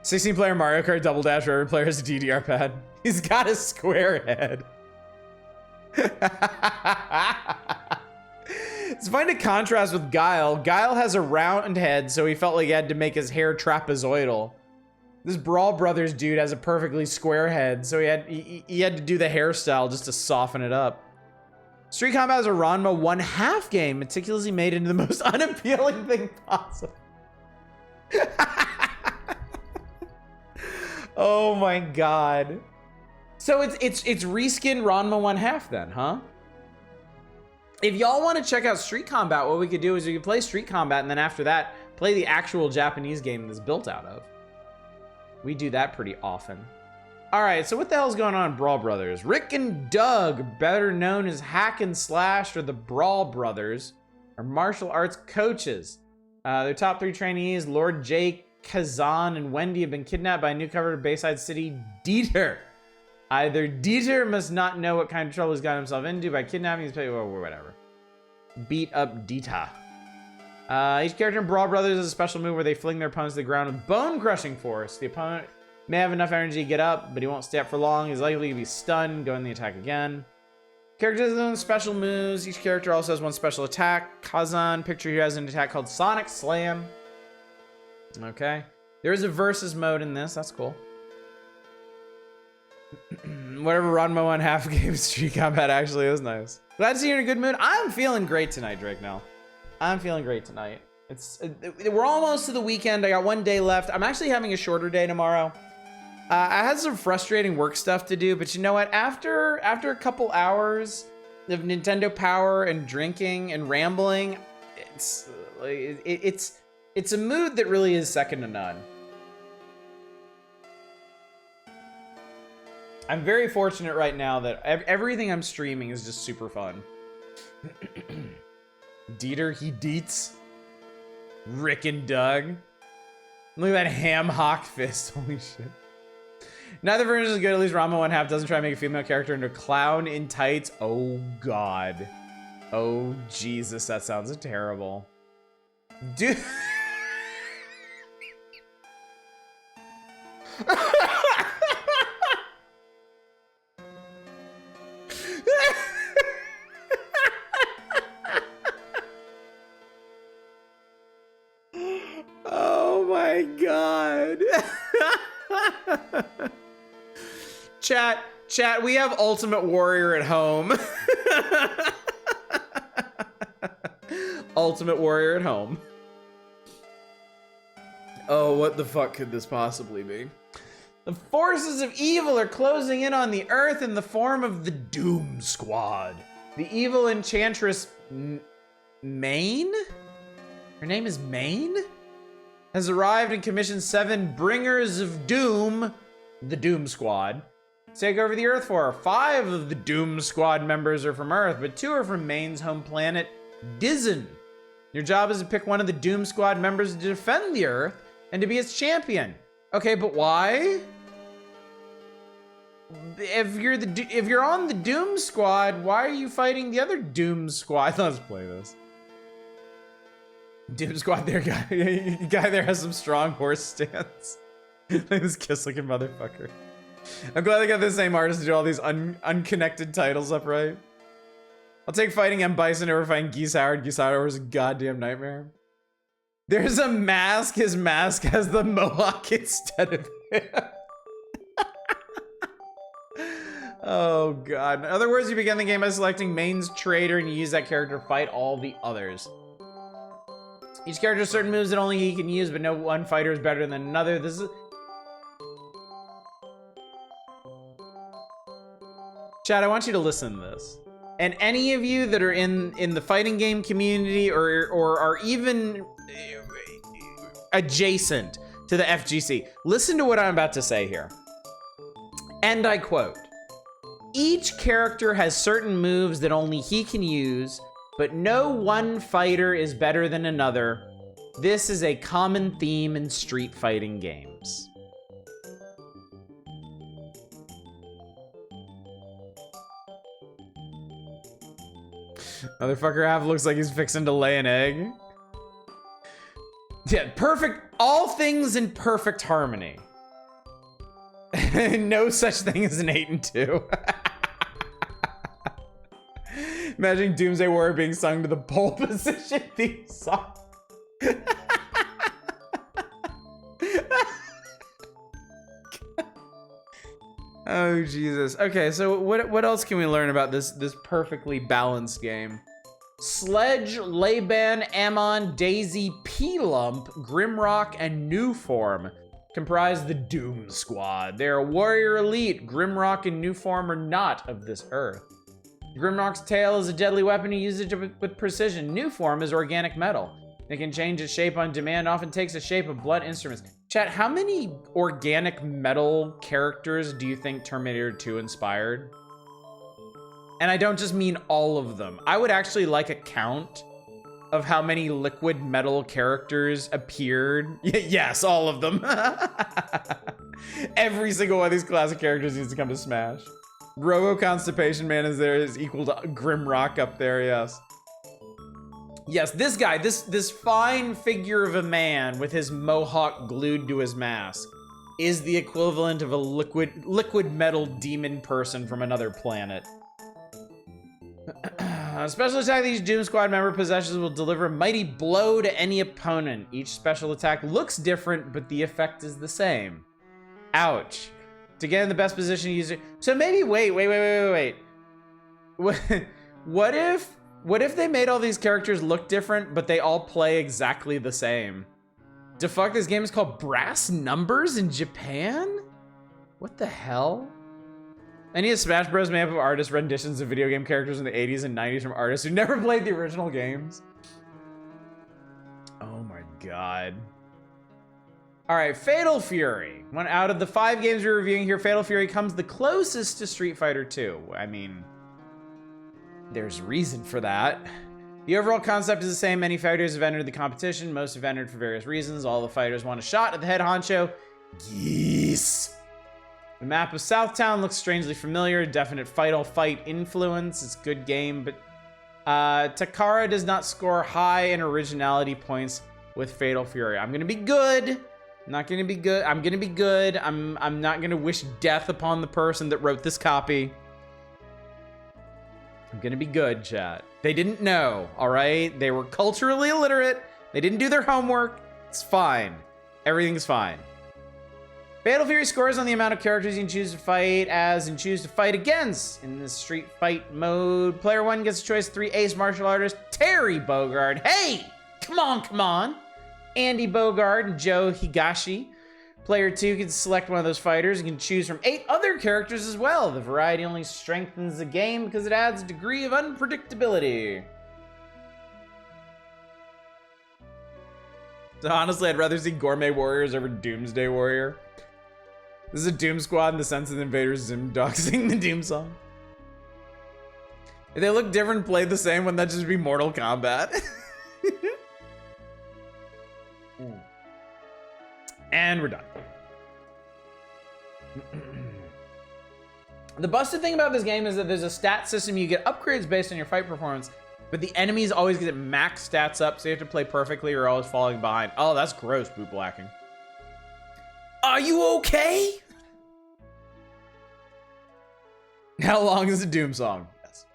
16-player Mario Kart Double Dash where every player has a DDR pad. He's got a square head. It's fun to contrast with Guile. Guile has a round head, so he felt like he had to make his hair trapezoidal. This Brawl Brothers dude has a perfectly square head, so he had to do the hairstyle just to soften it up. Street Combat is a Ranma 1/2 game, meticulously made into the most unappealing thing possible. Oh my god. So it's reskin Ranma 1/2 then, huh? If y'all want to check out Street Combat, what we could do is we could play Street Combat, and then after that, play the actual Japanese game that's built out of. We do that pretty often. All right, so what the hell's going on in Brawl Brothers? Rick and Doug, better known as Hack and Slash or the Brawl Brothers, are martial arts coaches. Their top 3 trainees, Lord Jake, Kazan, and Wendy, have been kidnapped by a newcomer to Bayside City, Dieter. Either Dieter must not know what kind of trouble he's got himself into by kidnapping his or whatever. Beat up Dieter. Each character in Brawl Brothers has a special move where they fling their opponents to the ground with bone-crushing force. The opponent may have enough energy to get up, but he won't stay up for long. He's likely to be stunned, go in the attack again. Characters have their own special moves. Each character also has one special attack. Kazan, picture here, has an attack called Sonic Slam. Okay. There is a versus mode in this. That's cool. Whatever Ranma 1/2 game Street Combat actually is nice. Glad to see you're in a good mood. I'm feeling great tonight, Drake Nell. I'm feeling great tonight. We're almost to the weekend. I got 1 day left. I'm actually having a shorter day tomorrow. I had some frustrating work stuff to do, but you know what? After a couple hours of Nintendo Power and drinking and rambling, it's a mood that really is second to none. I'm very fortunate right now that everything I'm streaming is just super fun. Dieter, he deets. Rick and Doug. Look at that ham hock fist. Holy shit. Neither version is good. At least Ranma 1/2 doesn't try to make a female character into a clown in tights. Oh god. Oh Jesus, that sounds terrible. Dude. Oh my god. Chat, we have Ultimate Warrior at home. Ultimate Warrior at home. Oh, what the fuck could this possibly be? The forces of evil are closing in on the Earth in the form of the Doom Squad. The evil enchantress Maine Her name is Maine? Has arrived and commissioned 7 Bringers of Doom, the Doom Squad, to take over the Earth for her. 5 of the Doom Squad members are from Earth, but 2 are from Maine's home planet, Dizen. Your job is to pick one of the Doom Squad members to defend the Earth and to be its champion. Okay, but why? If you're on the Doom Squad, why are you fighting the other Doom Squad? Let's play this. Doom Squad there, guy there has some strong horse stance. This kiss-looking motherfucker. I'm glad they got the same artist to do all these unconnected titles up right. I'll take fighting M. Bison over fighting Geese Howard. Geese Howard was a goddamn nightmare. There's a mask. His mask has the mohawk instead of him. Oh god. In other words, you begin the game by selecting Maine's trader and you use that character to fight all the others. Each character has certain moves that only he can use, but no one fighter is better than another. This is... Chad, I want you to listen to this. And any of you that are in the fighting game community or are even adjacent to the FGC, listen to what I'm about to say here. And I quote, each character has certain moves that only he can use, but no one fighter is better than another. This is a common theme in street fighting games. Motherfucker half looks like he's fixing to lay an egg. Yeah, perfect. All things in perfect harmony. No such thing as an 8 and 2. Imagine Doomsday Warrior being sung to the pole position theme song. Oh Jesus. Okay, so what else can we learn about this perfectly balanced game? Sledge, Laban, Ammon, Daisy, P-Lump, Grimrock, and Newform comprise the Doom Squad. They are warrior elite. Grimrock and Newform are not of this earth. Grimrock's tail is a deadly weapon. He uses it with precision. Newform is organic metal. It can change its shape on demand, often takes the shape of blunt instruments. Chat, how many organic metal characters do you think Terminator 2 inspired? And I don't just mean all of them. I would actually like a count of how many liquid metal characters appeared. Yes, all of them. Every single one of these classic characters needs to come to Smash. Robo Constipation Man is equal to Grimrock up there, yes. Yes, this guy, this fine figure of a man with his mohawk glued to his mask is the equivalent of a liquid metal demon person from another planet. A special attack these Doom Squad member possessions will deliver a mighty blow to any opponent. Each special attack looks different, but the effect is the same. Ouch. To get in the best position, use it. So maybe, wait. What if they made all these characters look different, but they all play exactly the same? The fuck, this game is called Brass Numbers in Japan? What the hell? I need a Smash Bros. Map of artist renditions of video game characters in the 80s and 90s from artists who never played the original games. Oh my god. All right, Fatal Fury. One out of the 5 games we're reviewing here, Fatal Fury comes the closest to Street Fighter 2. I mean, there's reason for that. The overall concept is the same. Many fighters have entered the competition. Most have entered for various reasons. All the fighters want a shot at the head honcho, Geese. The map of Southtown looks strangely familiar. Definite Fatal Fight influence. It's a good game, but Takara does not score high in originality points with Fatal Fury. I'm gonna be good. I'm not gonna be good. I'm gonna be good. I'm not gonna wish death upon the person that wrote this copy. I'm gonna be good, chat. They didn't know, all right? They were culturally illiterate. They didn't do their homework. It's fine. Everything's fine. Fatal Fury scores on the amount of characters you can choose to fight as and choose to fight against. In the street fight mode, player 1 gets a choice of 3 ace martial artists. Terry Bogard. Hey, come on. Andy Bogard and Joe Higashi. Player 2 can select one of those fighters and can choose from 8 other characters as well. The variety only strengthens the game because it adds a degree of unpredictability. So honestly, I'd rather see Gourmet Warriors over Doomsday Warrior. This is a Doom Squad in the sense of the Invaders Zim Dog sing the Doom song. If they look different, play the same, wouldn't that just be Mortal Kombat? And we're done. The busted thing about this game is that there's a stat system. You get upgrades based on your fight performance, but the enemies always get max stats up, so you have to play perfectly or always falling behind. Oh, that's gross, boot blacking. Are you okay? How long is the Doom song? Yes.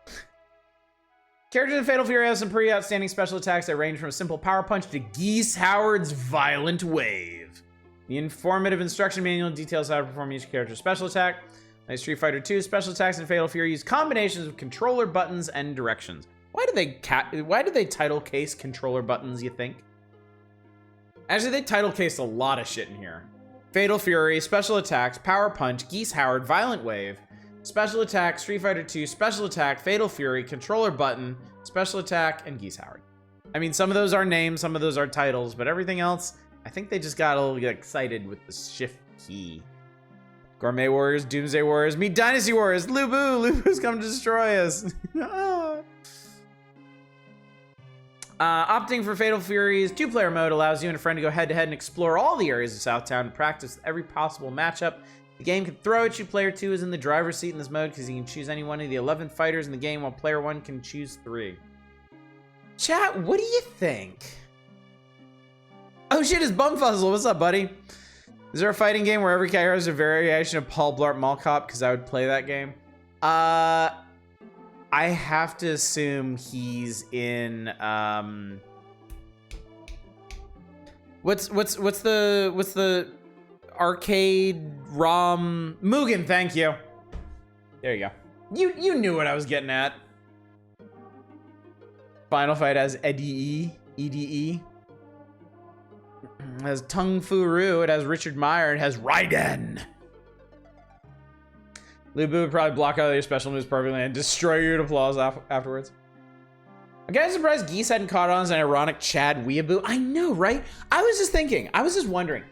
Characters in Fatal Fury have some pretty outstanding special attacks that range from a simple power punch to Geese Howard's Violent Wave. The informative instruction manual details how to perform each character's special attack. Like Street Fighter 2, special attacks in Fatal Fury use combinations of controller buttons and directions. Why do they title case controller buttons, you think? Actually, they title cased a lot of shit in here. Fatal Fury, special attacks, power punch, Geese Howard, Violent Wave, special attack, Street Fighter 2, special attack, Fatal Fury, controller button, special attack, and Geese Howard. I mean, some of those are names, some of those are titles, but everything else, I think they just got a little excited with the shift key. Gourmet Warriors, Doomsday Warriors, meet Dynasty Warriors, Lubu! Lubu's come to destroy us! Opting for Fatal Fury's 2-player mode allows you and a friend to go head-to-head and explore all the areas of Southtown and practice every possible matchup the game can throw at you. Player 2 is in the driver's seat in this mode because you can choose any one of the 11 fighters in the game, while player 1 can choose 3. Chat, what do you think? Oh shit, it's Bumfuzzle. What's up, buddy? Is there a fighting game where every character is a variation of Paul Blart Mall Cop? Because I would play that game. I have to assume he's in what's the arcade ROM? Mugen, thank you. There you go. You knew what I was getting at. Final Fight has EDE. It has Tung Fu Ru, it has Richard Meyer, it has Raiden. Lubu would probably block out your special moves perfectly and destroy you to applause afterwards. I'm kind of surprised Geese hadn't caught on as an ironic Chad weeaboo. I know, right? I was just wondering,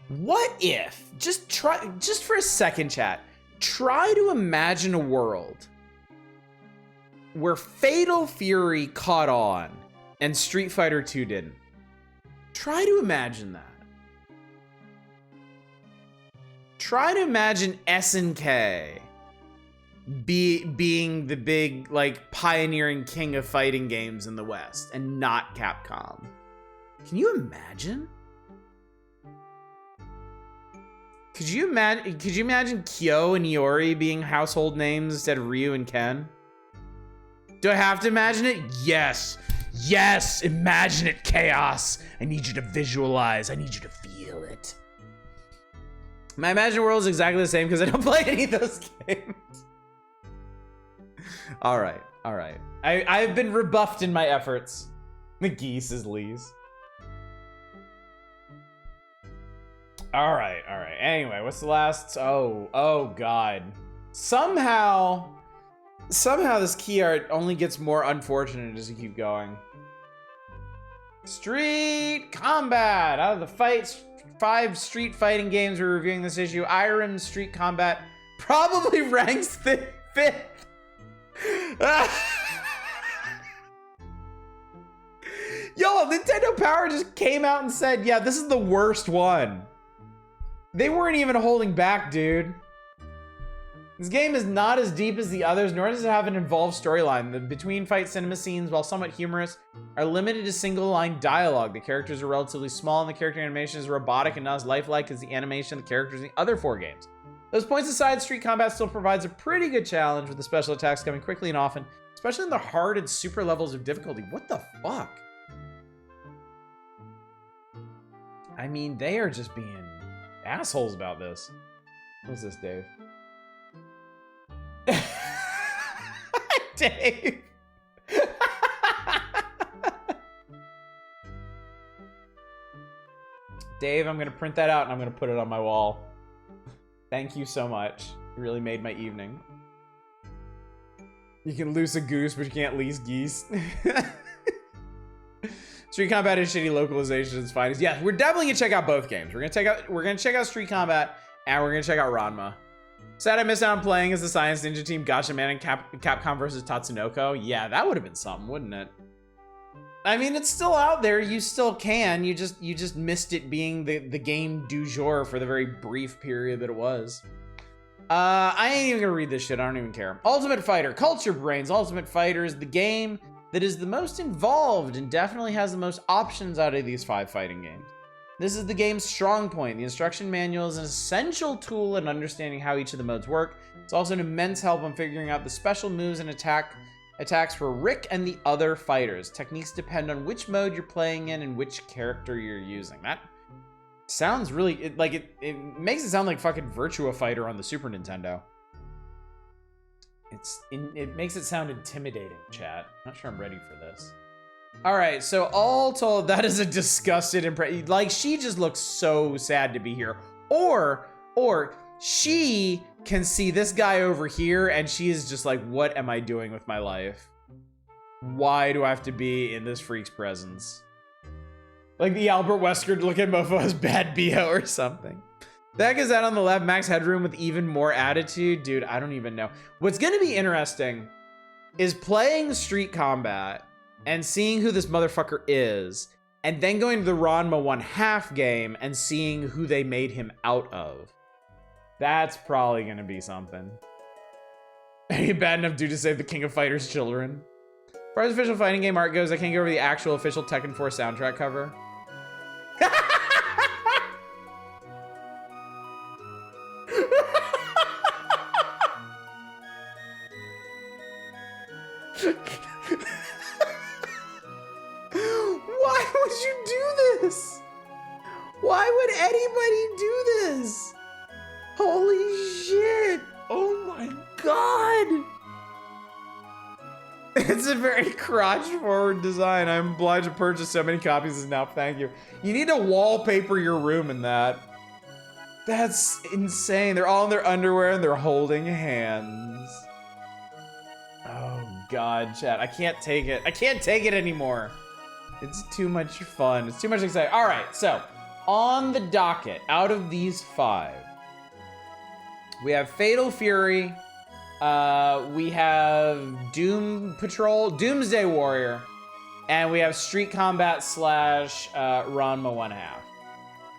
what if, just for a second, chat, try to imagine a world where Fatal Fury caught on and Street Fighter 2 didn't. Try to imagine that. Try to imagine SNK being the big, like, pioneering king of fighting games in the West and not Capcom. Can you imagine? Could you imagine Kyo and Iori being household names instead of Ryu and Ken? Do I have to imagine it? Yes. Yes, imagine it, Chaos. I need you to visualize. I need you to feel it. My imagined world is exactly the same because I don't play any of those games. All right. I've been rebuffed in my efforts. The Geese is Lee's. All right. Anyway, what's the last? Oh God. Somehow this key art only gets more unfortunate as you keep going. Street Combat. Out of the 5 street fighting games we're reviewing this issue, Iron Street Combat probably ranks 5th. Yo, Nintendo Power just came out and said, yeah, this is the worst one. They weren't even holding back, dude. This game is not as deep as the others, nor does it have an involved storyline. The between-fight cinema scenes, while somewhat humorous, are limited to single-line dialogue. The characters are relatively small, and the character animation is robotic and not as lifelike as the animation of the characters in the other 4 games. Those points aside, Street Combat still provides a pretty good challenge, with the special attacks coming quickly and often, especially in the hard and super levels of difficulty. What the fuck? I mean, they are just being assholes about this. What's this, Dave? Dave. Dave, I'm gonna print that out and I'm gonna put it on my wall. Thank you so much. You really made my evening. You can loose a goose, but you can't lease geese. Street Combat is shitty, localization is fine. Yeah, we're definitely gonna check out both games. We're gonna check out Street Combat and we're gonna check out Ranma. Sad I missed out on playing as the Science Ninja Team, Gotcha Man, and Capcom versus Tatsunoko. Yeah, that would have been something, wouldn't it? I mean, it's still out there. You still can. You just missed it being the game du jour for the very brief period that it was. I ain't even gonna read this shit. I don't even care. Ultimate Fighter, Culture Brains. Ultimate Fighter is the game that is the most involved and definitely has the most options out of these 5 fighting games. This is the game's strong point. The instruction manual is an essential tool in understanding how each of the modes work. It's also an immense help on figuring out the special moves and attacks for Rick and the other fighters. Techniques depend on which mode you're playing in and which character you're using. That sounds really, it makes it sound like fucking Virtua Fighter on the Super Nintendo. It makes it sound intimidating, chat. I'm not sure I'm ready for this. All right, so all told, that is a disgusted impression. Like, she just looks so sad to be here. Or she can see this guy over here and she is just like, what am I doing with my life? Why do I have to be in this freak's presence? Like the Albert Wesker looking mofo has bad BO or something. That is that on the left, Max Headroom with even more attitude. Dude, I don't even know. What's gonna be interesting is playing Street Combat and seeing who this motherfucker is, and then going to the Ranma 1/2 game and seeing who they made him out of. That's probably gonna be something. Ain't a bad enough dude to save the King of Fighters children. As far as official fighting game art goes, I can't get over the actual official Tekken 4 soundtrack cover. Why would you do this? Why would anybody do this? Holy shit. Oh my god. It's a very crotch-forward design. I'm obliged to purchase so many copies now. Thank you. You need to wallpaper your room in that. That's insane. They're all in their underwear and they're holding hands. Oh god, chat. I can't take it. I can't take it anymore. It's too much fun. It's too much excitement. All right, so on the docket, out of these 5, we have Fatal Fury, we have Doom Patrol, Doomsday Warrior, and we have Street Combat / Ranma 1/2.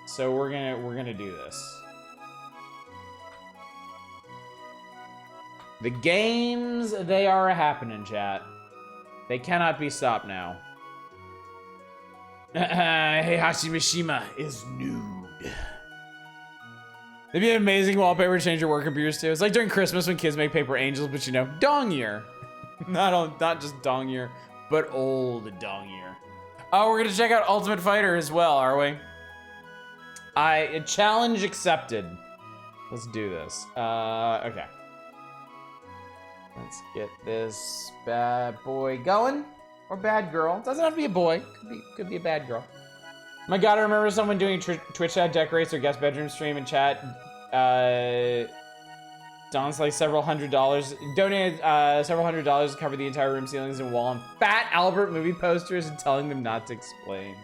So we're gonna do this. The games, they are a-happening, chat. They cannot be stopped now. Heihachi Mishima is nude. It'd be an amazing wallpaper to change your work computers too. It's like during Christmas when kids make paper angels, but you know, dong year. Not just dong year, but old dong year. Oh, we're gonna check out Ultimate Fighter as well, are we? Challenge accepted. Let's do this. Okay. Let's get this bad boy going. Or bad girl. Doesn't have to be a boy. Could be a bad girl. My god, I remember someone doing Twitch chat decorates their guest bedroom stream and chat. Don's like several $100s. Donated several $100s to cover the entire room ceilings and wall and fat Albert movie posters and telling them not to explain.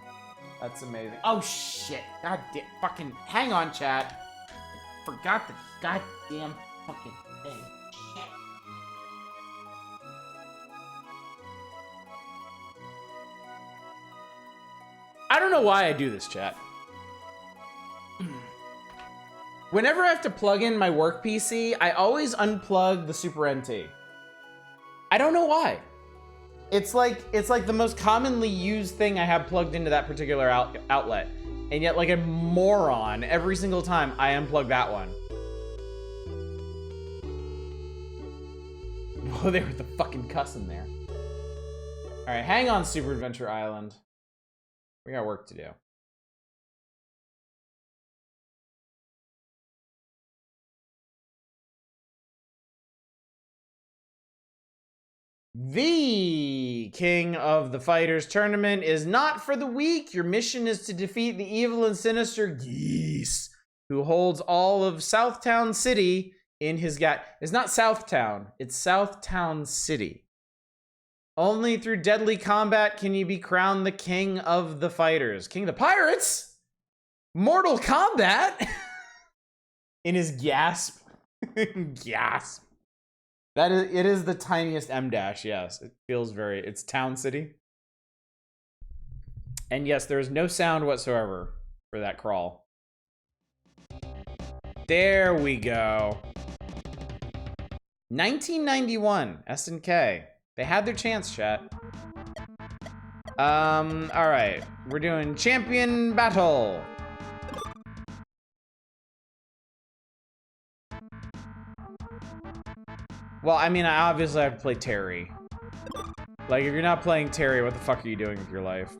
That's amazing. Oh shit. God damn. Fucking hang on, chat. I forgot the goddamn fucking thing. Shit. I don't know why I do this, chat. Whenever I have to plug in my work PC, I always unplug the Super NT. I don't know why. It's like the most commonly used thing I have plugged into that particular outlet. And yet, like a moron, every single time I unplug that one. Oh, they were the fucking cussing there. All right, hang on, Super Adventure Island. We got work to do. The King of the Fighters tournament is not for the weak. Your mission is to defeat the evil and sinister Geese, who holds all of Southtown City in his It's not Southtown, it's Southtown City. Only through deadly combat can you be crowned the king of the fighters. King of the pirates? Mortal Kombat? In his gasp. Gasp. It is the tiniest M dash, yes. It feels it's Town City. And yes, there is no sound whatsoever for that crawl. There we go. 1991, SNK. They had their chance, chat. Alright. We're doing champion battle. Well, I mean, I obviously have to play Terry. Like, if you're not playing Terry, what the fuck are you doing with your life?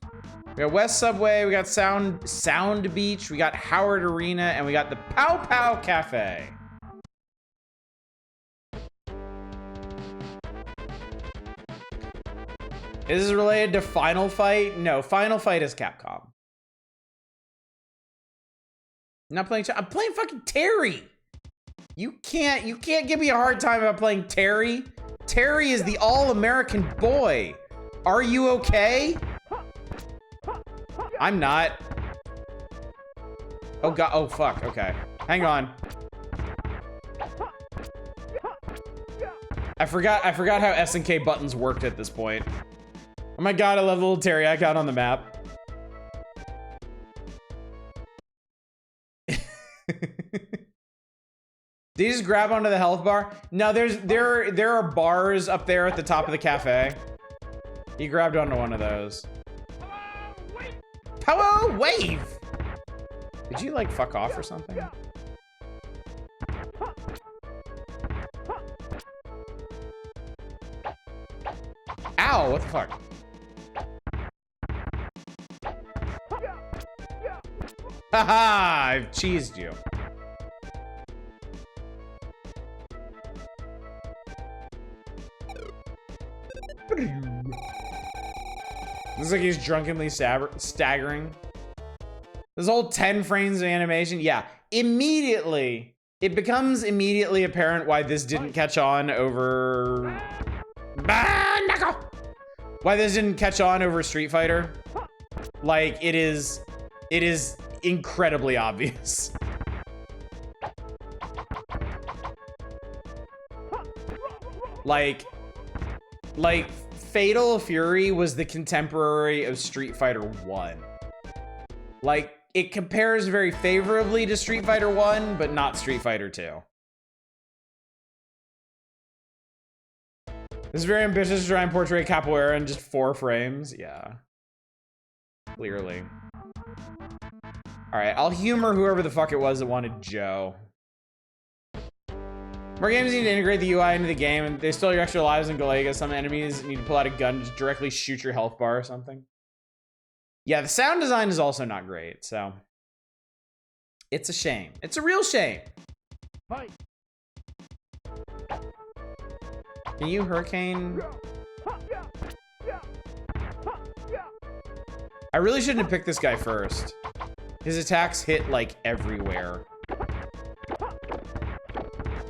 We got West Subway, we got Sound Beach, we got Howard Arena, and we got the Pow Pow Cafe. Is this related to Final Fight? No, Final Fight is Capcom. I'm not playing. I'm playing fucking Terry. You can't give me a hard time about playing Terry. Terry is the all-American boy. Are you okay? I'm not. Oh god. Oh fuck. Okay. Hang on. I forgot how SNK buttons worked at this point. Oh my god, I love the little Terry icon on the map. Did you just grab onto the health bar? No, there are bars up there at the top of the cafe. He grabbed onto one of those. Hello, wave! Did you like fuck off or something? Ow, what the fuck? Haha, I've cheesed you. Looks like he's drunkenly staggering. This whole 10 frames of animation, yeah. It becomes immediately apparent why this didn't catch on over... Why this didn't catch on over Street Fighter. Like, it is incredibly obvious. Like Fatal Fury was the contemporary of Street Fighter 1. Like, it compares very favorably to Street Fighter 1, but not Street Fighter 2. This is very ambitious to try and portray capoeira in just 4 frames. Yeah. Clearly. Alright, I'll humor whoever the fuck it was that wanted Joe. More games need to integrate the UI into the game, and they steal your extra lives in Galaga. Some enemies need to pull out a gun to directly shoot your health bar or something. Yeah, the sound design is also not great, so... It's a shame. It's a real shame. Fight. Can you Hurricane? I really shouldn't have picked this guy first. His attacks hit, like, everywhere.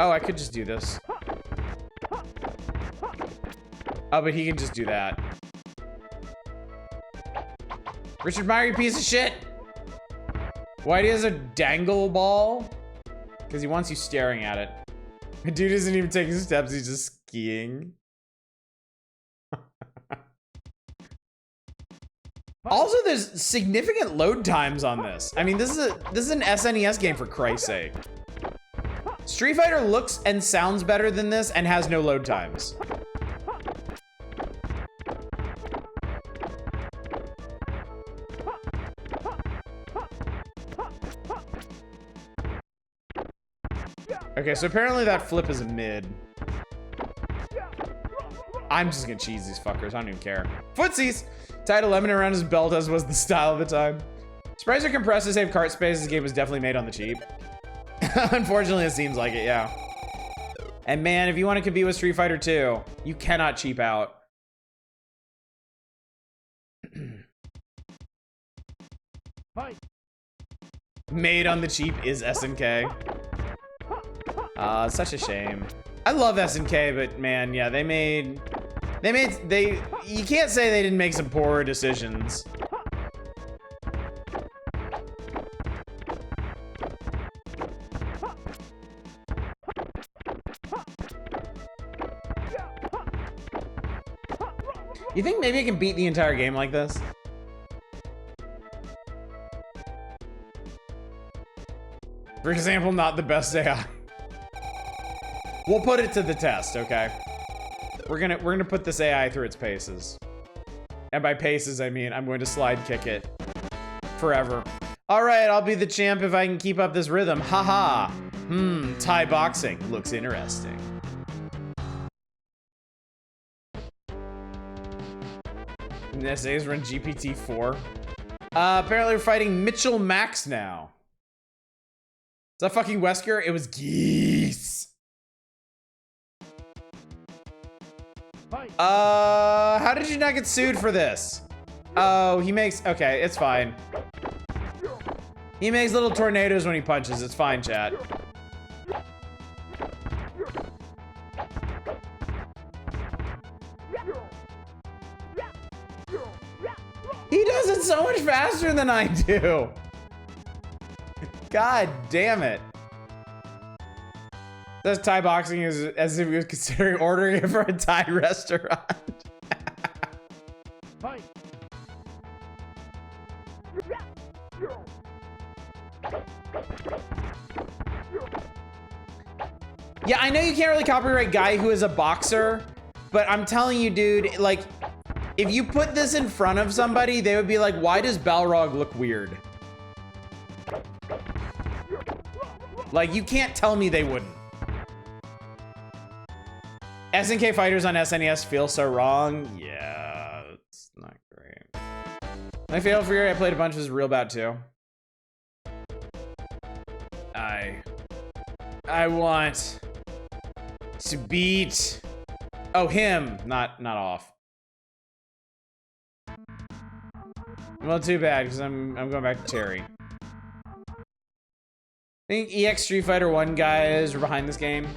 Oh, I could just do this. Oh, but he can just do that. Richard Meyer, you piece of shit! Why do he has a dangle ball? Because he wants you staring at it. The dude isn't even taking steps, he's just skiing. Also, there's significant load times on this. I mean, this is an SNES game, for Christ's sake. Street Fighter looks and sounds better than this and has no load times. Okay, so apparently that flip is a mid. I'm just gonna cheese these fuckers, I don't even care. Footsies! Tied a lemon around his belt as was the style of the time. Sprites are compressed to save cart space. This game was definitely made on the cheap. Unfortunately, it seems like it, yeah. And man, if you want to compete with Street Fighter 2, you cannot cheap out. Made on the cheap is SNK. Such a shame. I love SNK, but man, yeah, they made You can't say they didn't make some poor decisions. You think maybe I can beat the entire game like this? For example, not the best AI. We'll put it to the test, okay? We're gonna put this AI through its paces. And by paces, I mean I'm going to slide kick it forever. All right, I'll be the champ if I can keep up this rhythm. Haha. Thai boxing looks interesting. And the essays run GPT-4. Apparently we're fighting Mitchell Max now. Is that fucking Wesker? It was Geese. How did you not get sued for this? Oh, he makes, okay, it's fine. He makes little tornadoes when he punches. It's fine, chat. He does it so much faster than I do. God damn it. That's Thai boxing is as if he was considering ordering it for a Thai restaurant. Yeah, I know you can't really copyright guy who is a boxer, but I'm telling you, dude, like, if you put this in front of somebody, they would be like, why does Balrog look weird? Like, you can't tell me they wouldn't. SNK fighters on SNES feel so wrong. Yeah, it's not great. My Fatal Fury, I played a bunch, was real bad too. I want to beat, oh, him, not off. Well, too bad, because I'm going back to Terry. I think EX Street Fighter 1 guys are behind this game.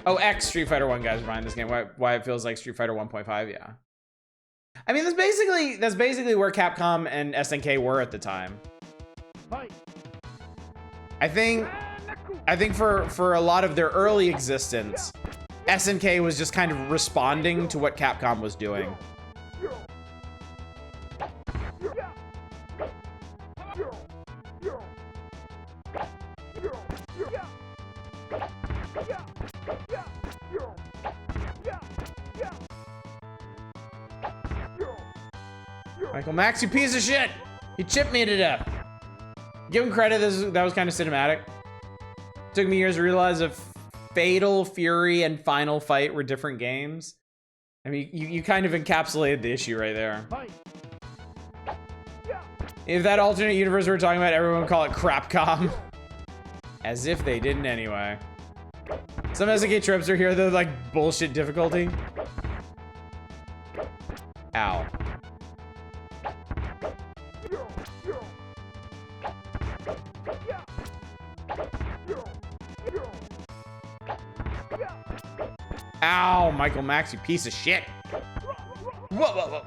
Oh, X Street Fighter 1 guys are behind this game. Why it feels like Street Fighter 1.5, yeah. I mean, that's basically where Capcom and SNK were at the time. I think for a lot of their early existence, SNK was just kind of responding to what Capcom was doing. Michael Max, you piece of shit! You chipped me to death. Give him credit, that was kind of cinematic. Took me years to realize if Fatal Fury and Final Fight were different games. I mean, you kind of encapsulated the issue right there. If that alternate universe we were talking about, everyone would call it Crapcom. As if they didn't anyway. Some SNK trips are here, they're like bullshit difficulty. Ow. Ow, Michael Max, you piece of shit. Whoa.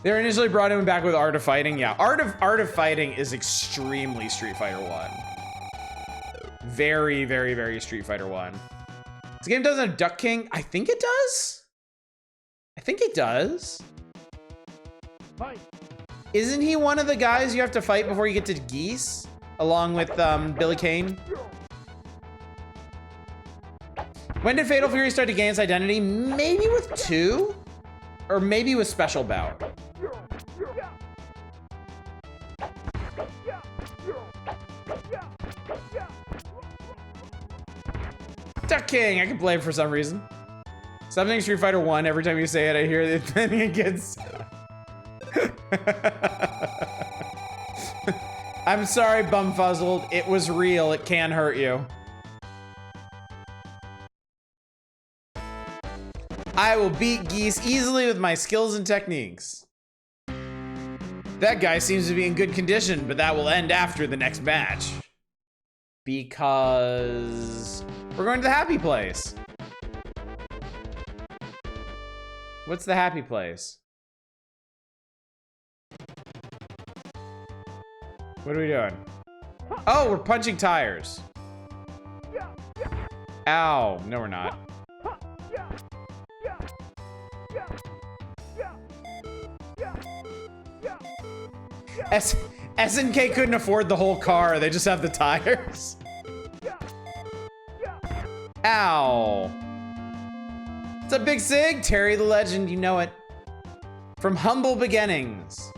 They were initially brought him back with Art of Fighting. Yeah, Art of Fighting is extremely Street Fighter 1. Very, very, very Street Fighter 1. This game doesn't have Duck King. I think it does. I think it does. Isn't he one of the guys you have to fight before you get to Geese? Along with Billy Kane? When did Fatal Fury start to gain its identity? Maybe with 2? Or maybe with Special Bout. Duck King, I can play it for some reason. Something Street Fighter 1, every time you say it, I hear it, then it gets... I'm sorry, Bumfuzzled. It was real. It can hurt you. I will beat Geese easily with my skills and techniques. That guy seems to be in good condition, but that will end after the next match. because we're going to the happy place. What's the happy place? What are we doing? Oh, we're punching tires. Ow. No, we're not. SNK couldn't afford the whole car. They just have the tires. Ow. What's up, Big Sig? Terry the Legend, you know it. From humble beginnings.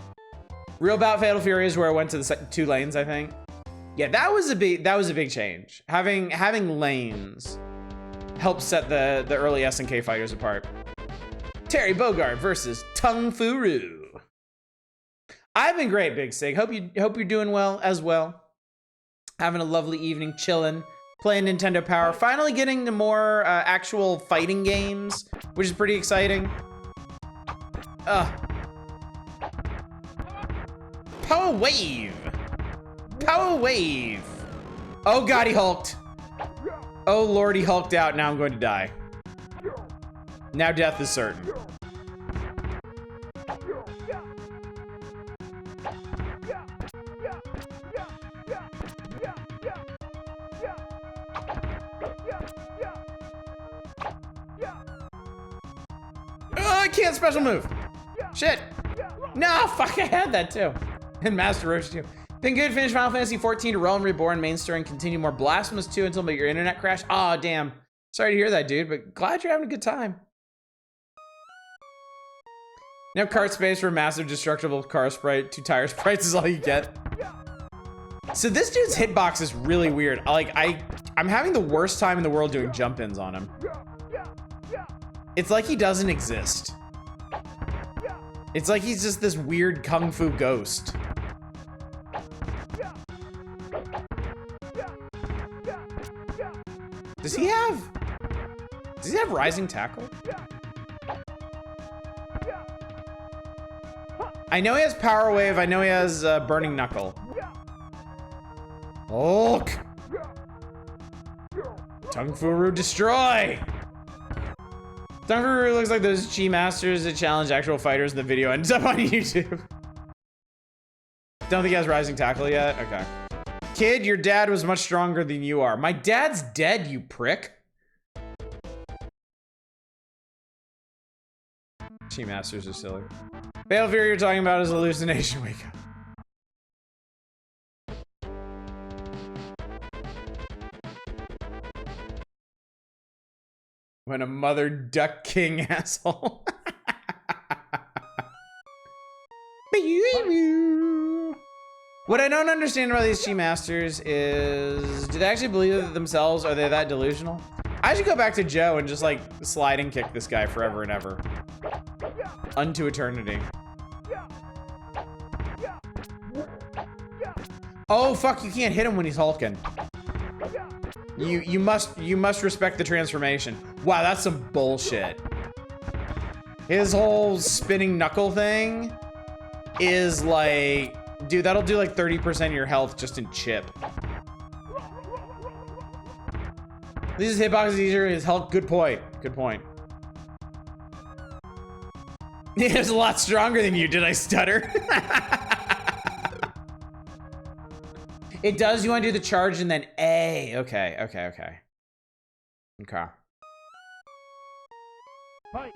Real Bout Fatal Fury is where I went to the 2 lanes, I think. Yeah, that was a big change. Having lanes helped set the early SNK fighters apart. Terry Bogard versus Tung Furu. I've been great, Big Sig. Hope you're doing well as well. Having a lovely evening, chilling, playing Nintendo Power. Finally getting to more actual fighting games, which is pretty exciting. Power Wave. Power Wave. Oh God, he hulked. Oh Lord, he hulked out. Now I'm going to die. Now death is certain. I can't special move. Shit. No, fuck, I had that too. And Master Roshi too. Been good, finish Final Fantasy 14 to Realm Reborn main story and continue more Blasphemous 2 until your internet crashed. Aw, damn. Sorry to hear that, dude, but glad you're having a good time. No cart space for a massive destructible car sprite. 2 tire sprites is all you get. So this dude's hitbox is really weird. Like, I'm having the worst time in the world doing jump-ins on him. It's like he doesn't exist. It's like he's just this weird kung fu ghost. Does he have rising tackle? I know he has power wave. I know he has burning knuckle. Hulk! Tung Furu destroy! Tung Furu looks like those Chi Masters that challenge actual fighters in the video ends up on YouTube. Don't think he has rising tackle yet? Okay. Kid, your dad was much stronger than you are. My dad's dead, you prick. Chi Masters are silly. Fatal Fury you're talking about is hallucination. Wake up. When a mother duck king asshole. What I don't understand about these Chi Masters is, do they actually believe it themselves? Are they that delusional? I should go back to Joe and just like slide and kick this guy forever and ever. Unto eternity. Oh fuck, you can't hit him when he's hulking. You must respect the transformation. Wow, that's some bullshit. His whole spinning knuckle thing is like, dude, that'll do like 30% of your health just in chip. This is hitbox is easier, his health, good point. Good point. He's a lot stronger than you, did I stutter? It does, you wanna do the charge and then A. Okay. Okay. Fight.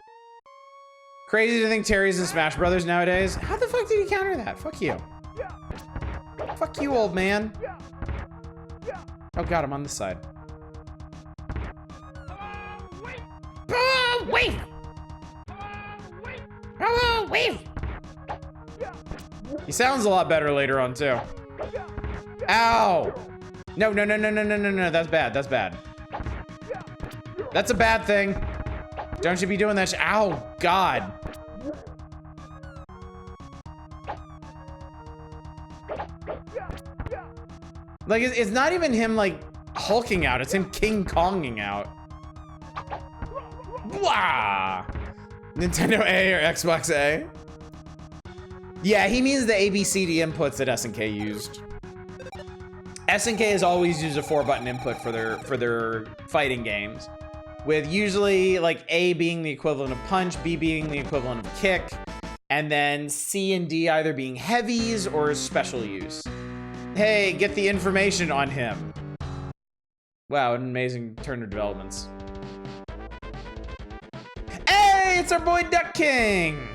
Crazy to think Terry's in Smash Brothers nowadays. How the fuck did he counter that? Fuck you. Fuck you, old man. Oh God, I'm on this side. Oh, wait! Oh, wait! He sounds a lot better later on too. Ow! No, that's bad, that's bad. That's a bad thing. Don't you be doing that ow, God. Like, it's not even him, like, hulking out. It's him King Konging out. Blah! Nintendo A or Xbox A? Yeah, he means the ABCD inputs that SNK used. SNK has always used a 4-button input for their fighting games, with usually like A being the equivalent of punch, B being the equivalent of kick, and then C and D either being heavies or special use. Hey, get the information on him. Wow, an amazing turn of developments. Hey, it's our boy Duck King!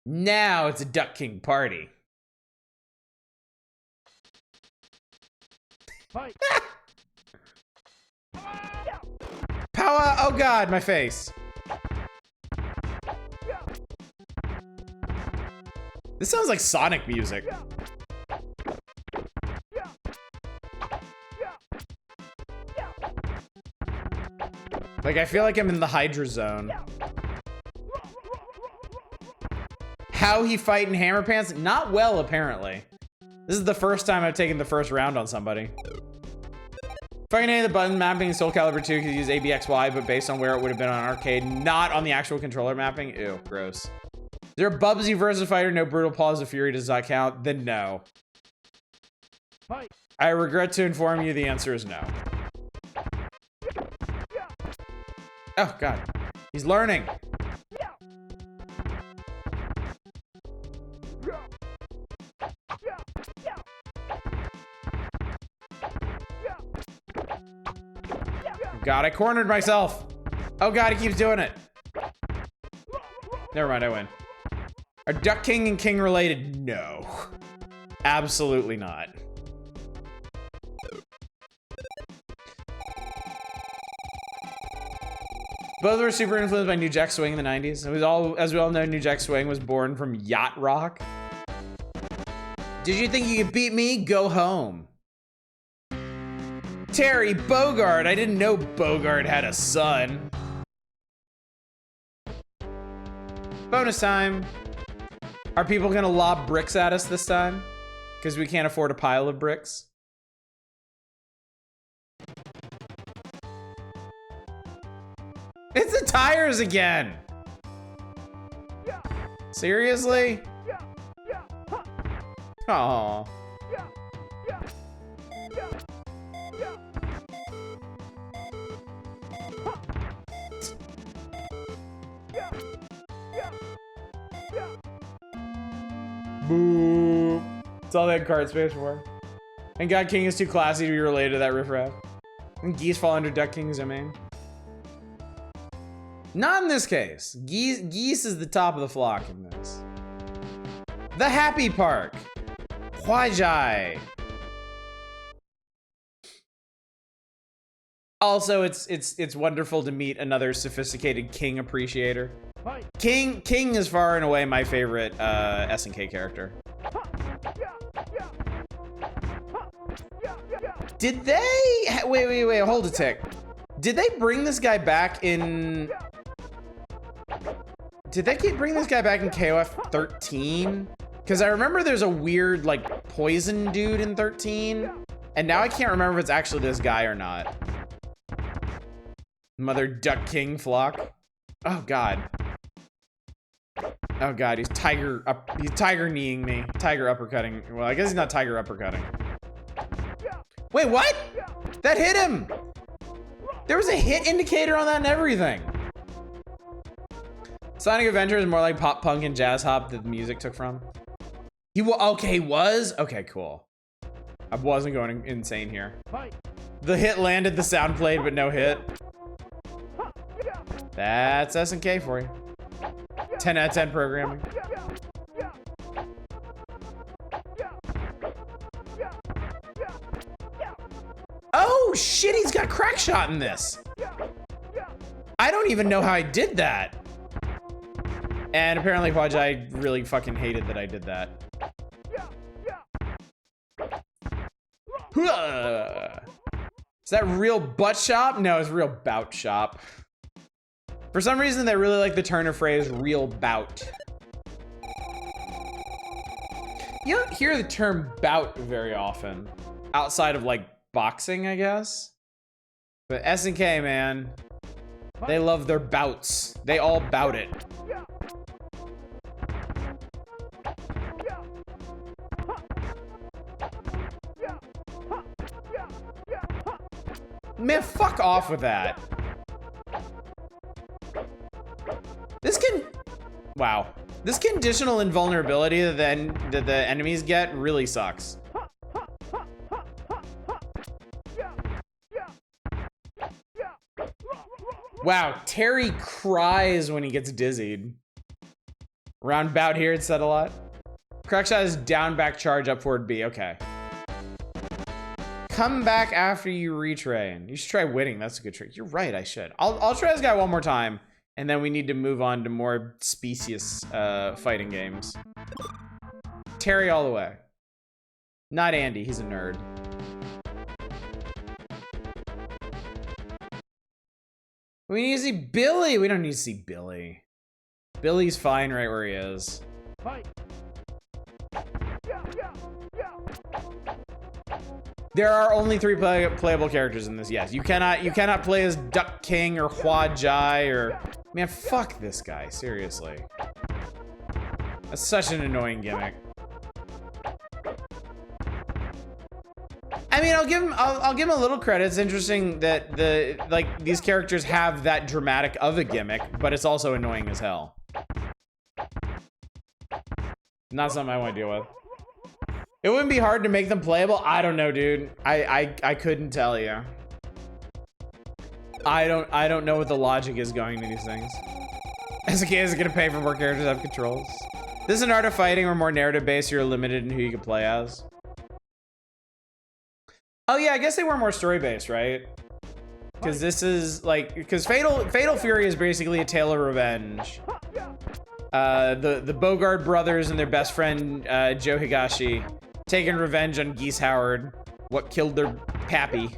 Now it's a Duck King party. Fight. Power! Oh god, my face. This sounds like Sonic music. Like, I feel like I'm in the Hydra zone. How he fight in Hammer Pants? Not well, apparently. This is the first time I've taken the first round on somebody. Fucking A, the button mapping in Soul Calibur 2 could use ABXY, but based on where it would have been on arcade, not on the actual controller mapping. Ew, gross. Is there a Bubsy versus fighter? No brutal paws of fury. Does that count? Then no. Fight. I regret to inform you the answer is no. Oh god. He's learning. God, I cornered myself. Oh god, he keeps doing it. Never mind, I win. Are Duck King and King related? No. Absolutely not. Both were super influenced by New Jack Swing in the 90s. It was all, as we all know, New Jack Swing was born from yacht rock. Did you think you could beat me? Go home. Terry Bogard. I didn't know Bogard had a son. Bonus time. Are people gonna lob bricks at us this time? Because we can't afford a pile of bricks. It's the tires again. Seriously? Aww. Boo. That's all they had card space for. And God King is too classy to be related to that riffraff. And geese fall under Duck King's domain. Not in this case. Geese is the top of the flock in this. The Happy Park. Huajai. Also, it's wonderful to meet another sophisticated King appreciator. King is far and away my favorite SNK character. Did they wait, hold a tick. Did they bring this guy back in bring this guy back in KOF 13? Because I remember there's a weird like poison dude in 13, and now I can't remember if it's actually this guy or not. Mother Duck King flock. Oh god. Oh god, he's tiger kneeing me. Tiger uppercutting. Well, I guess he's not tiger uppercutting. Wait, what? That hit him! There was a hit indicator on that and everything. Sonic Adventure is more like pop punk and jazz hop that the music took from. Okay, he was? Okay, cool. I wasn't going insane here. The hit landed, the sound played, but no hit. That's SNK for you. 10 out of 10 programming. Oh shit, he's got crack shot in this. I don't even know how I did that. And apparently Huajai really fucking hated that I did that. Is that real butt shop? No, it's real bout shop. For some reason, they really like the Turner phrase, real bout. You don't hear the term bout very often, outside of like boxing, I guess. But SNK, man, they love their bouts. They all bout it. Man, fuck off with that. This can... Wow. This conditional invulnerability that the enemies get really sucks. Wow, Terry cries when he gets dizzied. Roundabout here, it said a lot. Correct shot is down, back, charge, up, forward, B. Okay. Come back after you retrain. You should try winning. That's a good trick. You're right, I should. I'll try this guy one more time, and then we need to move on to more specious fighting games. Terry all the way. Not Andy, he's a nerd. We need to see Billy. We don't need to see Billy. Billy's fine right where he is. Fight. There are only 3 playable characters in this. Yes, you cannot play as Duck King or Hua Jai or... Man, fuck this guy, seriously. That's such an annoying gimmick. I mean, I'll give him a little credit. It's interesting that these characters have that dramatic of a gimmick, but it's also annoying as hell. Not something I want to deal with. It wouldn't be hard to make them playable. I don't know, dude. I couldn't tell you. I don't know what the logic is going to these things. SNK is gonna pay for more characters to have controls. This is an art of fighting or more narrative based. You're limited in who you can play as. Oh yeah, I guess they were more story based, right? Because this is like, because Fatal Fury is basically a tale of revenge. The Bogard brothers and their best friend Joe Higashi taking revenge on Geese Howard, what killed their pappy.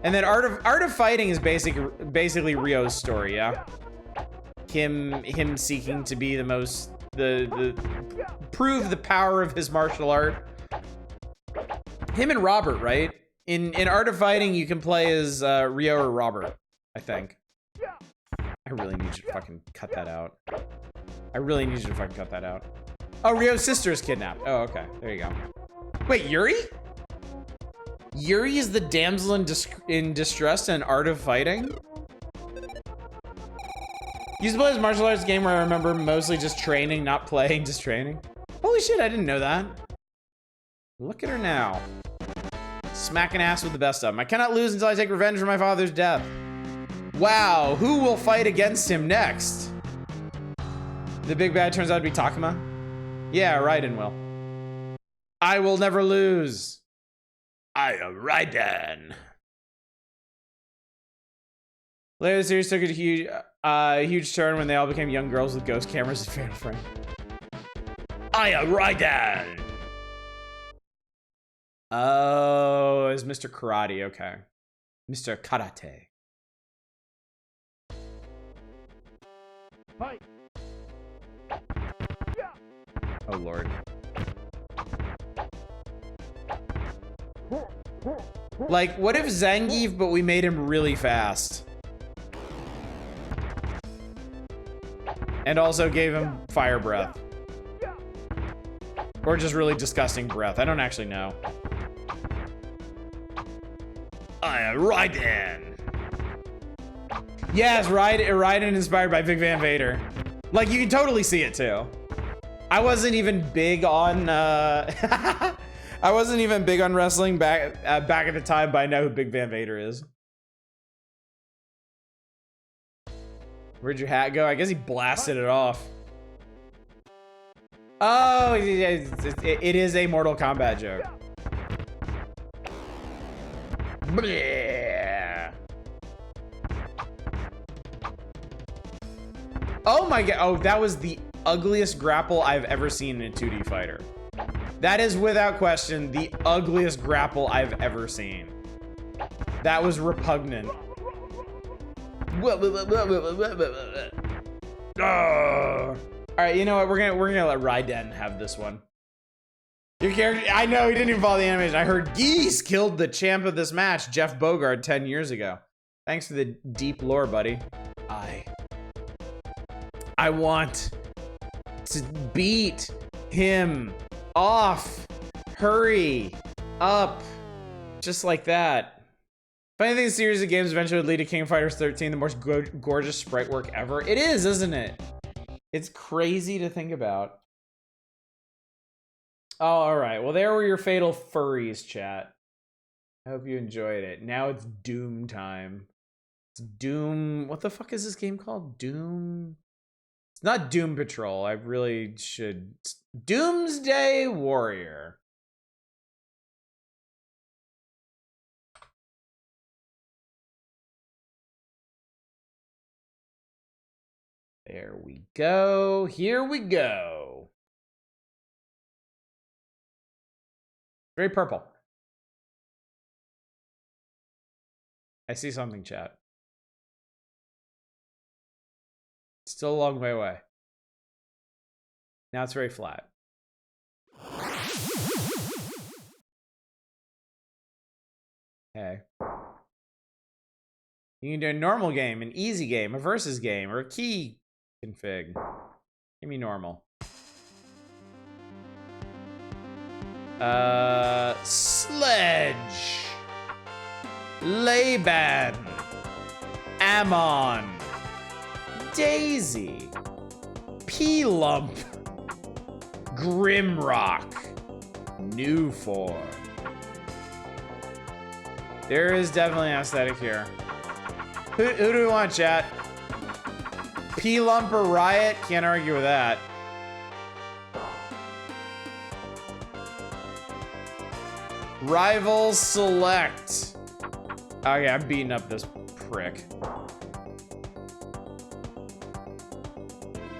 And then Art of Fighting is basically Ryo's story, yeah. Him seeking to be the most prove the power of his martial art. Him and Robert, right? In Art of Fighting, you can play as Ryo or Robert, I think. I really need you to fucking cut that out. I really need you to fucking cut that out. Oh, Ryo's sister is kidnapped. Oh, okay. There you go. Wait, Yuri? Yuri is the damsel in distress in Art of Fighting? You used to play this martial arts game where I remember mostly just training, not playing, just training. Holy shit, I didn't know that. Look at her now. Smacking ass with the best of them. I cannot lose until I take revenge for my father's death. Wow, who will fight against him next? The big bad turns out to be Takuma? Yeah, Raiden will. I will never lose. I am Raiden. Later, the series took a huge turn when they all became young girls with ghost cameras and Fatal Frame. I am Raiden. Oh, it's Mr. Karate, okay. Mr. Karate. Fight. Oh, Lord. Like, what if Zangief, but we made him really fast? And also gave him fire breath. Or just really disgusting breath. I don't actually know. I am Raiden. Yes, Raiden inspired by Big Van Vader. Like, you can totally see it too. I wasn't even big on I wasn't even big on wrestling back at the time, but I know who Big Van Vader is. Where'd your hat go? I guess he blasted it off. Oh, it is a Mortal Kombat joke. Bleh. Oh my god. Oh, that was the ugliest grapple I've ever seen in a 2D fighter. That is without question the ugliest grapple I've ever seen. That was repugnant. All right, you know what? We're gonna let Raiden have this one. Your character, I know he didn't even follow the animation. I heard Geese killed the champ of this match, Jeff Bogard, 10 years ago. Thanks for the deep lore, buddy. I want to beat him off. Hurry up. Just like that. Funny thing, the series of games eventually would lead to King of Fighters 13, the most gorgeous sprite work ever. It is, isn't it? It's crazy to think about. Oh, all right. Well, there were your fatal furries, chat. I hope you enjoyed it. Now it's Doom time. It's Doom. What the fuck is this game called? Doom. It's not Doom Patrol. I really should. It's Doomsday Warrior. There we go. Here we go. Very purple. I see something, chat. Still a long way away. Now it's very flat. Okay. You can do a normal game, an easy game, a versus game, or a key config. Give me normal. Sledge. Laban. Ammon. Daisy. P-Lump. Grimrock. New form. There is definitely an aesthetic here. Who do we want, chat? P-Lump or Riot? Can't argue with that. Rivals select. Okay, I'm beating up this prick.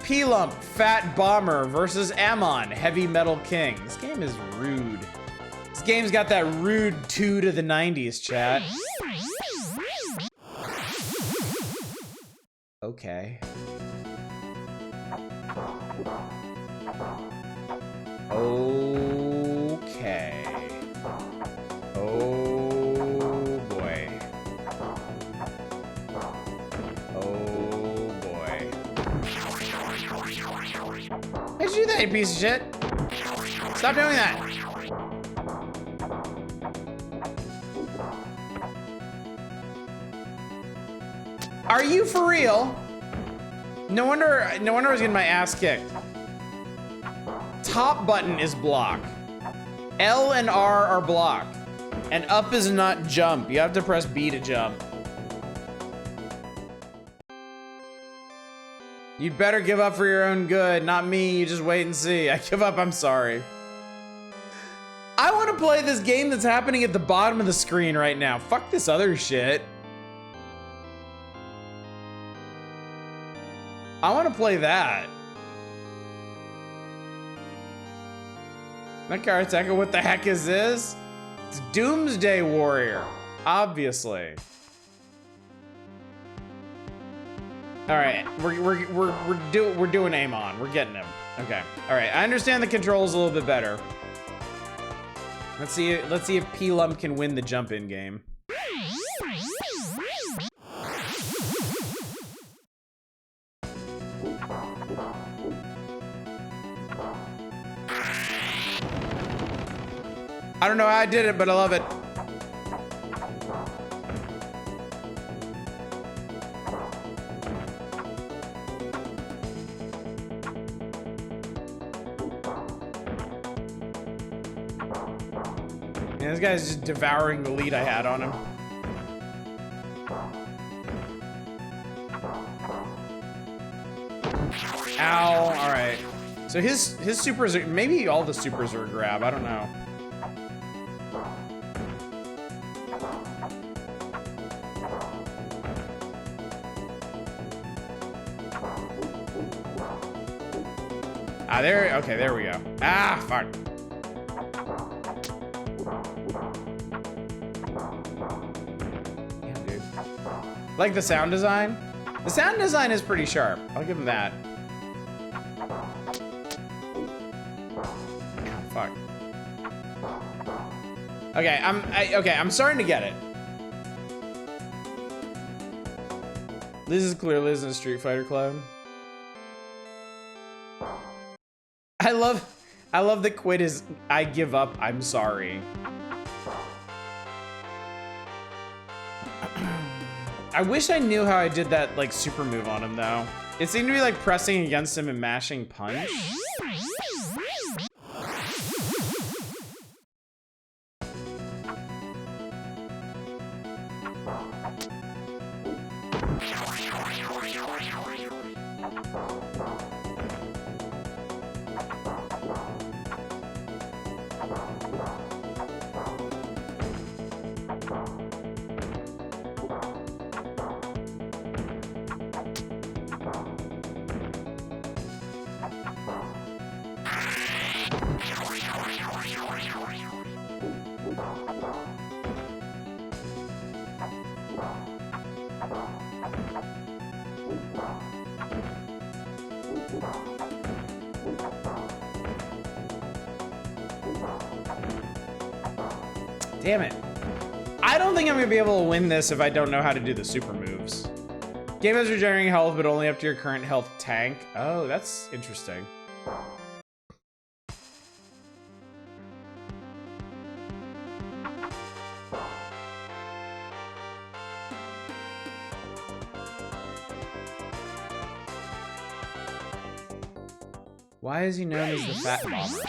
P-Lump, Fat Bomber versus Ammon, Heavy Metal King. This game is rude. This game's got that rude 2 to the 90s, chat. Okay. Okay. Oh boy. Oh boy. How'd you do that, you piece of shit? Stop doing that. Are you for real? No wonder I was getting my ass kicked. Top button is block. L and R are block. And up is not jump. You have to press B to jump. You'd better give up for your own good, not me. You just wait and see. I give up, I'm sorry. I want to play this game that's happening at the bottom of the screen right now. Fuck this other shit. I want to play that. Karateka, what the heck is this? It's Doomsday Warrior, obviously. All right, we're doing aim on. We're getting him. Okay. All right. I understand the controls a little bit better. Let's see if P-Lump can win the jump in game. I don't know how I did it, but I love it. Yeah, this guy's just devouring the lead I had on him. Ow, all right. So his supers are, maybe all the supers are a grab, I don't know. Ah, there, okay, there we go. Ah, fuck. Damn, dude. Like the sound design? The sound design is pretty sharp. I'll give him that. Ah, fuck. Okay, I'm starting to get it. This is clearly isn't a Street Fighter clone. I love the quit is I give up, I'm sorry. I wish I knew how I did that, like, super move on him, though. It seemed to be, like, pressing against him and mashing punch. Damn it. I don't think I'm gonna be able to win this if I don't know how to do the super moves. Game has regenerating health, but only up to your current health tank. Oh, that's interesting. Why is he known as the Fat Bomber?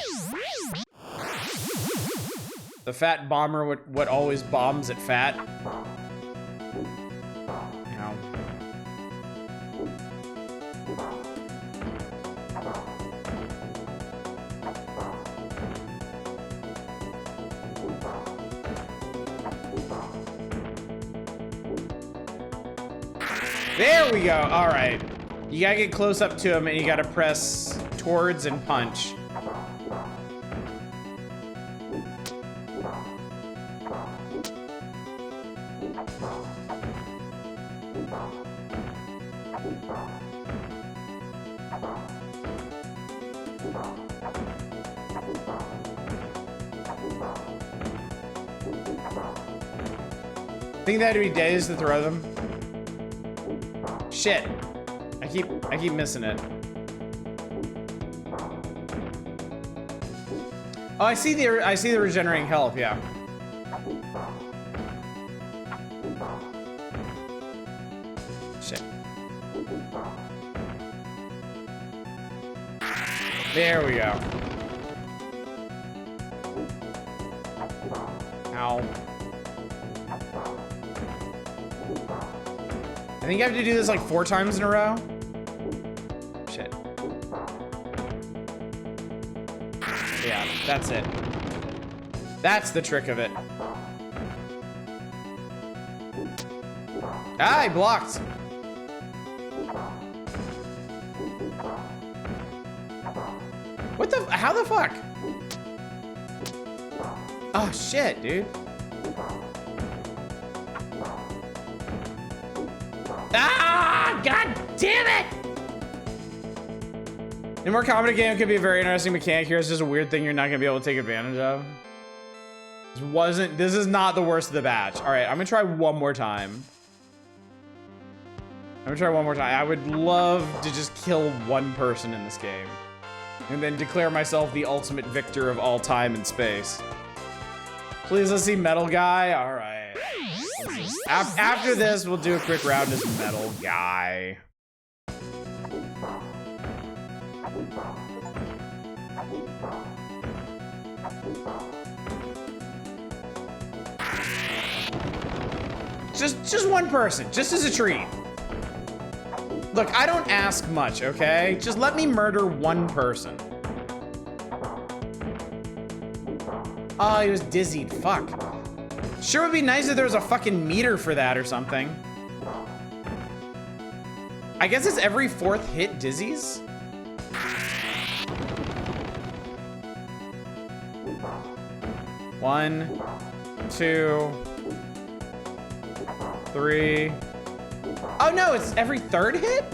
The Fat Bomber, what always bombs at fat? Ow. There we go. All right. You gotta get close up to him and you gotta press towards and punch. Think that'd be days to throw them. Shit. I keep missing it. Oh, I see the regenerating health, yeah. Shit. There we go. Ow. I think I have to do this like 4 times in a row. Shit. Yeah, that's it. That's the trick of it. Ah, I blocked. What the? How the fuck? Oh shit, dude. Ah! God damn it! A more competent game could be a very interesting mechanic. Here's just a weird thing you're not gonna be able to take advantage of. This is not the worst of the batch. All right, I'm gonna try one more time. I would love to just kill one person in this game. And then declare myself the ultimate victor of all time and space. Please, let's see Metal Guy. All right. After this, we'll do a quick round as Metal Guy. Just one person, just as a treat. Look, I don't ask much, okay? Just let me murder one person. Oh, he was dizzied, fuck. Sure would be nice if there was a fucking meter for that or something. I guess it's every 4th hit dizzies? One, 2, 3. Oh no, it's every 3rd hit?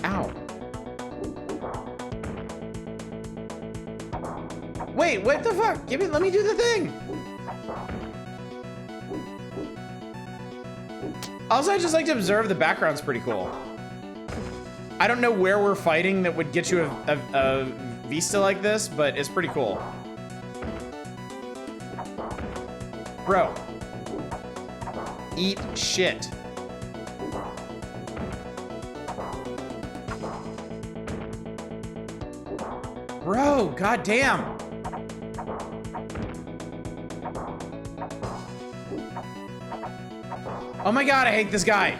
Ow. Wait, what the fuck? Let me do the thing. Also, I just like to observe the background's pretty cool. I don't know where we're fighting that would get you a vista like this, but it's pretty cool. Bro. Eat shit. Bro, goddamn. Oh my god, I hate this guy.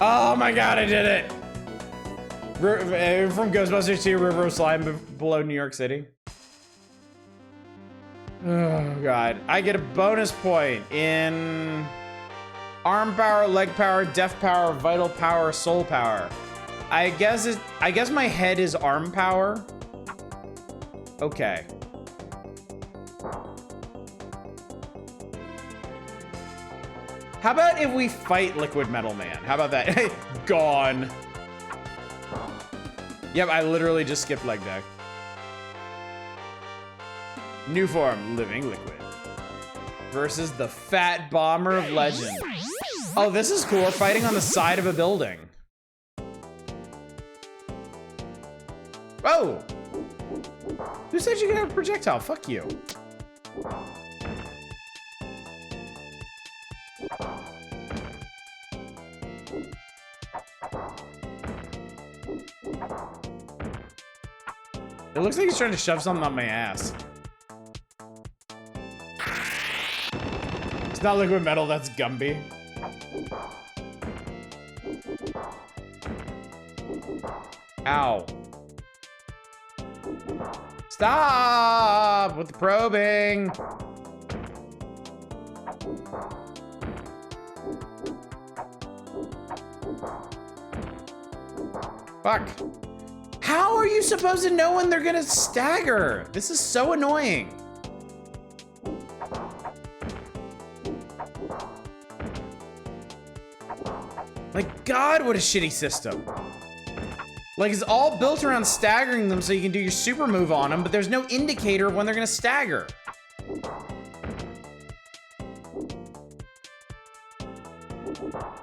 Oh my god, I did it! From Ghostbusters 2, River of Slime below New York City. Oh god. I get a bonus point in arm power, leg power, death power, vital power, soul power. I guess my head is arm power. Okay. How about if we fight Liquid Metal Man? How about that? Gone. Yep, I literally just skipped leg deck. New form, Living Liquid. Versus the Fat Bomber of Legend. Oh, this is cool. We're fighting on the side of a building. Oh! Who said you could have a projectile? Fuck you. It looks like he's trying to shove something up my ass. It's not liquid metal, that's Gumby. Ow. Stop with the probing. Fuck. How are you supposed to know when they're gonna stagger? This is so annoying. Like, God, what a shitty system. Like, it's all built around staggering them so you can do your super move on them, but there's no indicator of when they're gonna stagger.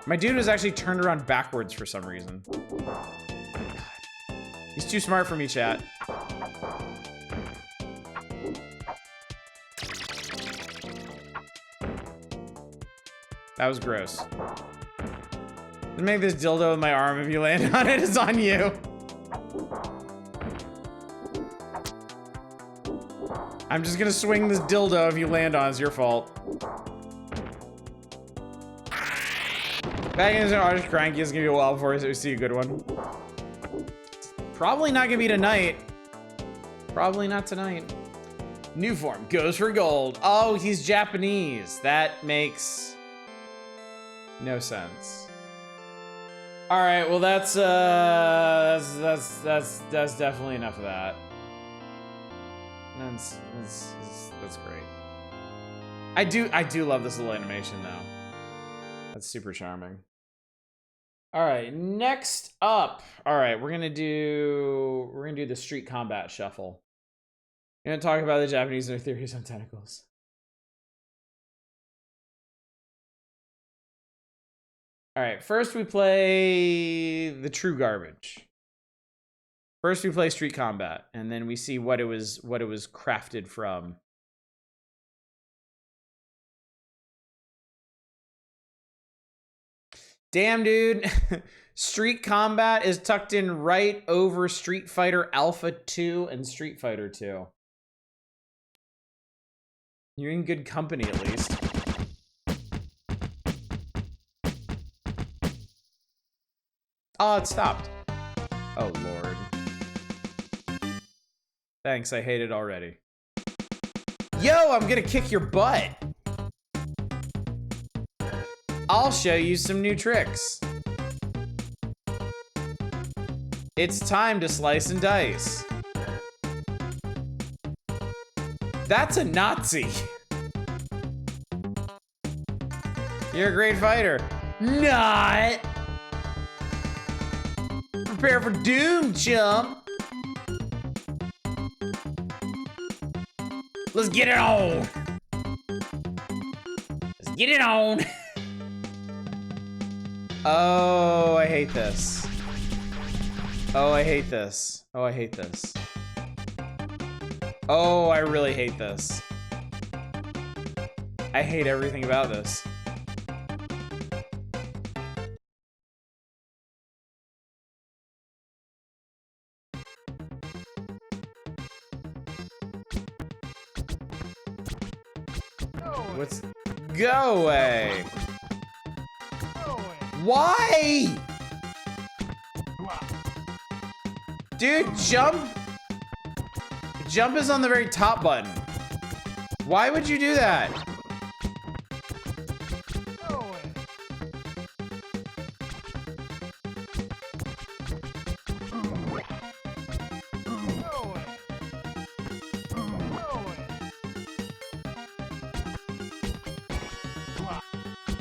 My dude was actually turned around backwards for some reason. He's too smart for me, chat. That was gross. Make this dildo with my arm. If you land on it, it's on you. I'm just gonna swing this dildo. If you land on it, it's your fault. Back in the artist cranky is gonna be a while before we see a good one. Probably not gonna be tonight. Probably not tonight. New form goes for gold. Oh, he's Japanese. That makes no sense. All right, well that's definitely enough of that. That's great. I do love this little animation though. That's super charming. All right, next up. All right, we're gonna do the street combat shuffle. We're gonna talk about the Japanese and their theories on tentacles. All right, first we play the true garbage. First we play street combat, and then we see what it was crafted from. Damn, dude. Street Combat is tucked in right over Street Fighter Alpha 2 and Street Fighter 2. You're in good company, at least. Oh, it stopped. Oh, Lord. Thanks, I hate it already. Yo, I'm gonna kick your butt. I'll show you some new tricks. It's time to slice and dice. That's a Nazi. You're a great fighter. Not. Prepare for doom, chump. Let's get it on. Get it on! Oh, I hate this. Oh, I hate this. Oh, I hate this. Oh, I really hate this. I hate everything about this. What's... Go away! Why? Dude, jump! Jump is on the very top button. Why would you do that?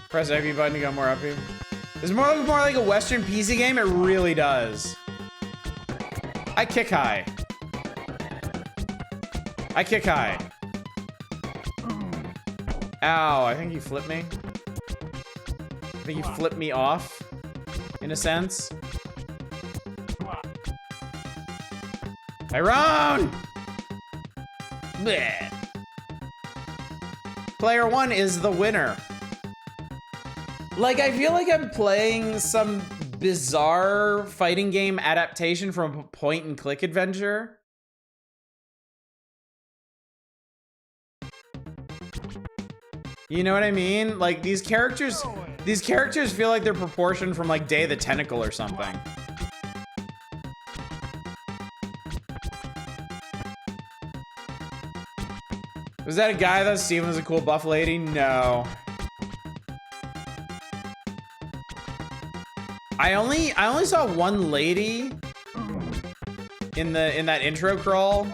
Press AB button to go more up here. It's more like a Western PC game. It really does. I kick high. I kick high. Ow, I think you flipped me. I think you flipped me off, in a sense. Tyrone! Bleh. Player 1 is the winner. Like, I feel like I'm playing some bizarre fighting game adaptation from a point-and-click adventure. You know what I mean? Like, these characters feel like they're proportioned from, like, Day of the Tentacle or something. Was that a guy that Steven was a cool buff lady? No. I only saw one lady in that intro crawl.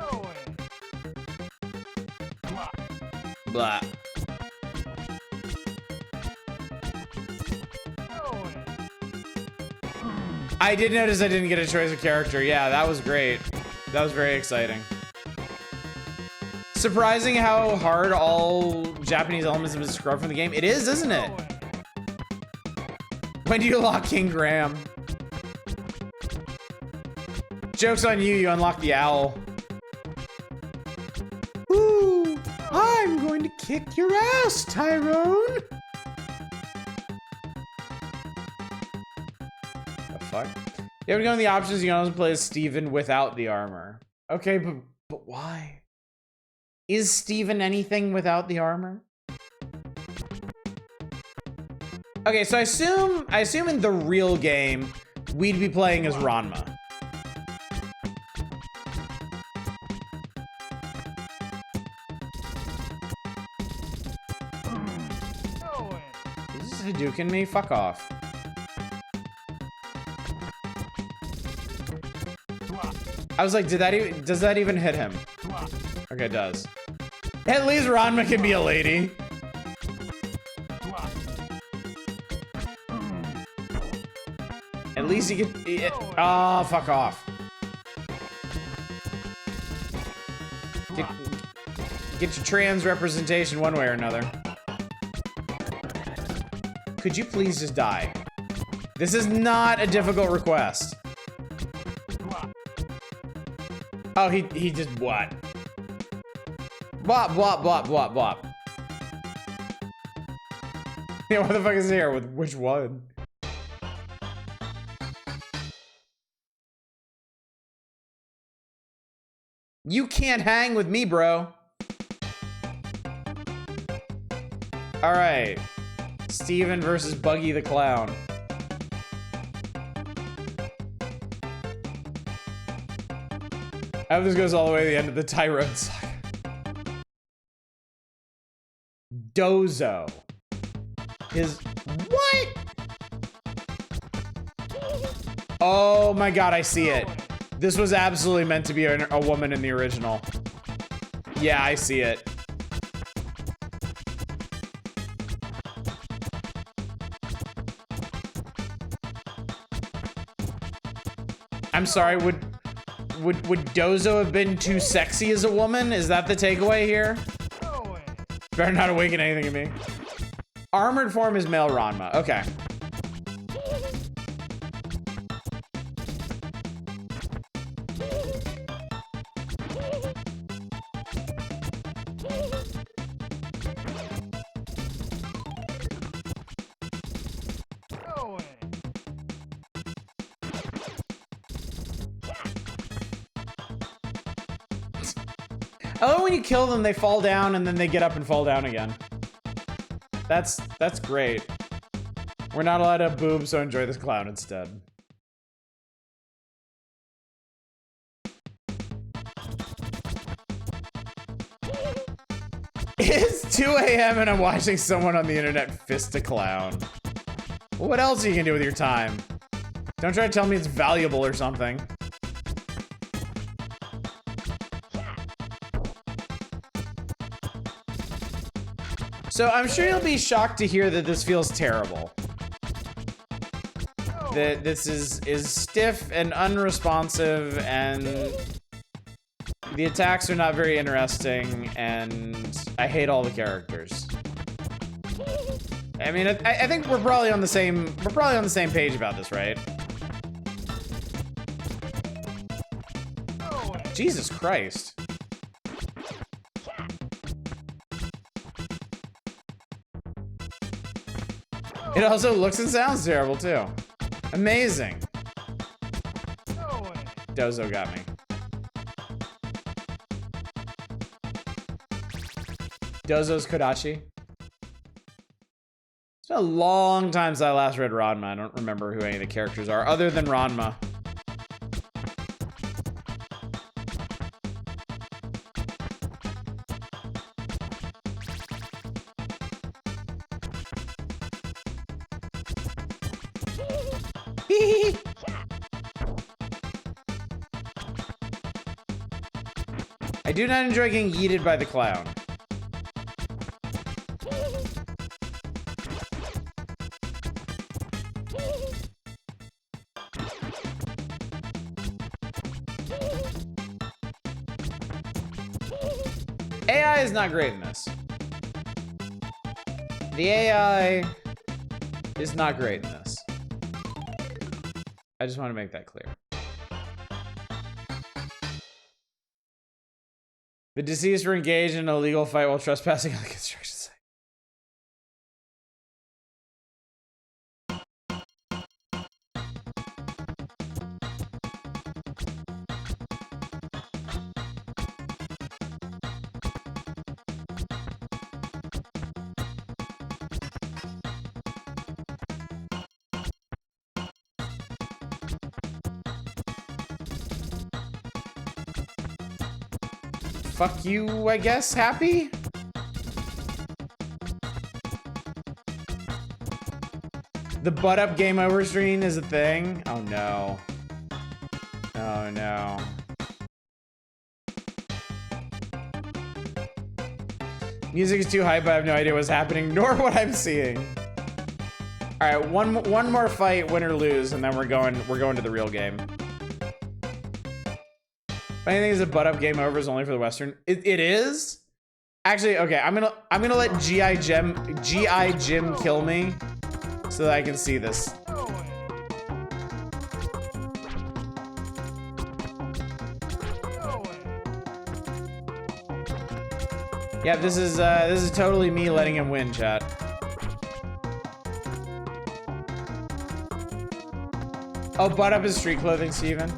Blah. I did notice I didn't get a choice of character. Yeah, that was great. That was very exciting. Surprising how hard all Japanese elements have been scrubbed from the game. It is, isn't it? When do you unlock King Graham? Joke's on you, you unlock the owl. Ooh, I'm going to kick your ass, Tyrone. The fuck? You ever go in the options, you can also play as Steven without the armor. Okay, but why? Is Steven anything without the armor? Okay, so I assume in the real game, we'd be playing as Ranma. Is this Hadouken me? Fuck off. I was like, does that even hit him? Okay, it does. At least Ranma can be a lady. At least you can. Oh, fuck off. Get your trans representation one way or another. Could you please just die? This is not a difficult request. Oh, he just what? Bop, bop, bop, bop, bop. Yeah, what the fuck is here? With which one? You can't hang with me, bro. All right. Steven versus Buggy the Clown. I hope this goes all the way to the end of the Tyrone saga. Dozo. His... What? Oh my god, I see it. This was absolutely meant to be a woman in the original. Yeah, I see it. I'm sorry, would Dozo have been too sexy as a woman? Is that the takeaway here? Better not awaken anything in me. Armored form is male Ranma. Okay. Oh, when you kill them, they fall down and then they get up and fall down again. That's great. We're not allowed to have boobs, so enjoy this clown instead. It's 2 a.m. and I'm watching someone on the internet fist a clown. What else are you gonna do with your time? Don't try to tell me it's valuable or something. So I'm sure you'll be shocked to hear that this feels terrible. That this is stiff and unresponsive, and the attacks are not very interesting, and I hate all the characters. I mean, I think we're probably on the same page about this, right? Jesus Christ. It also looks and sounds terrible, too. Amazing. Dozo got me. Dozo's Kodachi. It's been a long time since I last read Ranma. I don't remember who any of the characters are, other than Ranma. I do not enjoy getting yeeted by the clown. AI is not great in this. The AI is not great in this. I just want to make that clear. The deceased were engaged in an illegal fight while trespassing on the construction site. Fuck you, I guess, happy? The butt up game over screen is a thing? Oh no. Oh no. Music is too hype, but I have no idea what's happening, nor what I'm seeing. Alright, one more fight, win or lose, and then we're going to the real game. Funny thing is, the butt up game over is only for the Western. It is? Actually, okay, I'm gonna let G.I. Jim kill me so that I can see this. Yeah, this is totally me letting him win, chat. Oh, butt up is street clothing, Steven.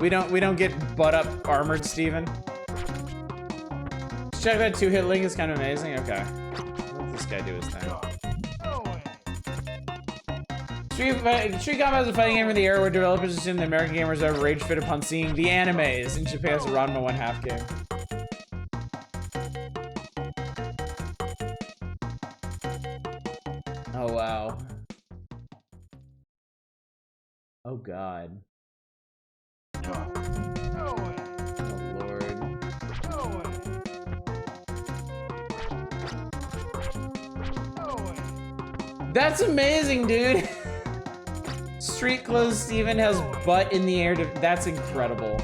We don't get butt up armored, Steven. Check that 2-hit link, is kind of amazing. Okay. Let this guy do his thing. Street Combat is a fighting game in the era where developers assume the American gamers are rage fit upon seeing the animes in Japan's Ranma 1/2 game. Oh wow. Oh god. Oh lord. That's amazing, dude. Street clothes Steven has butt in the air to, that's incredible.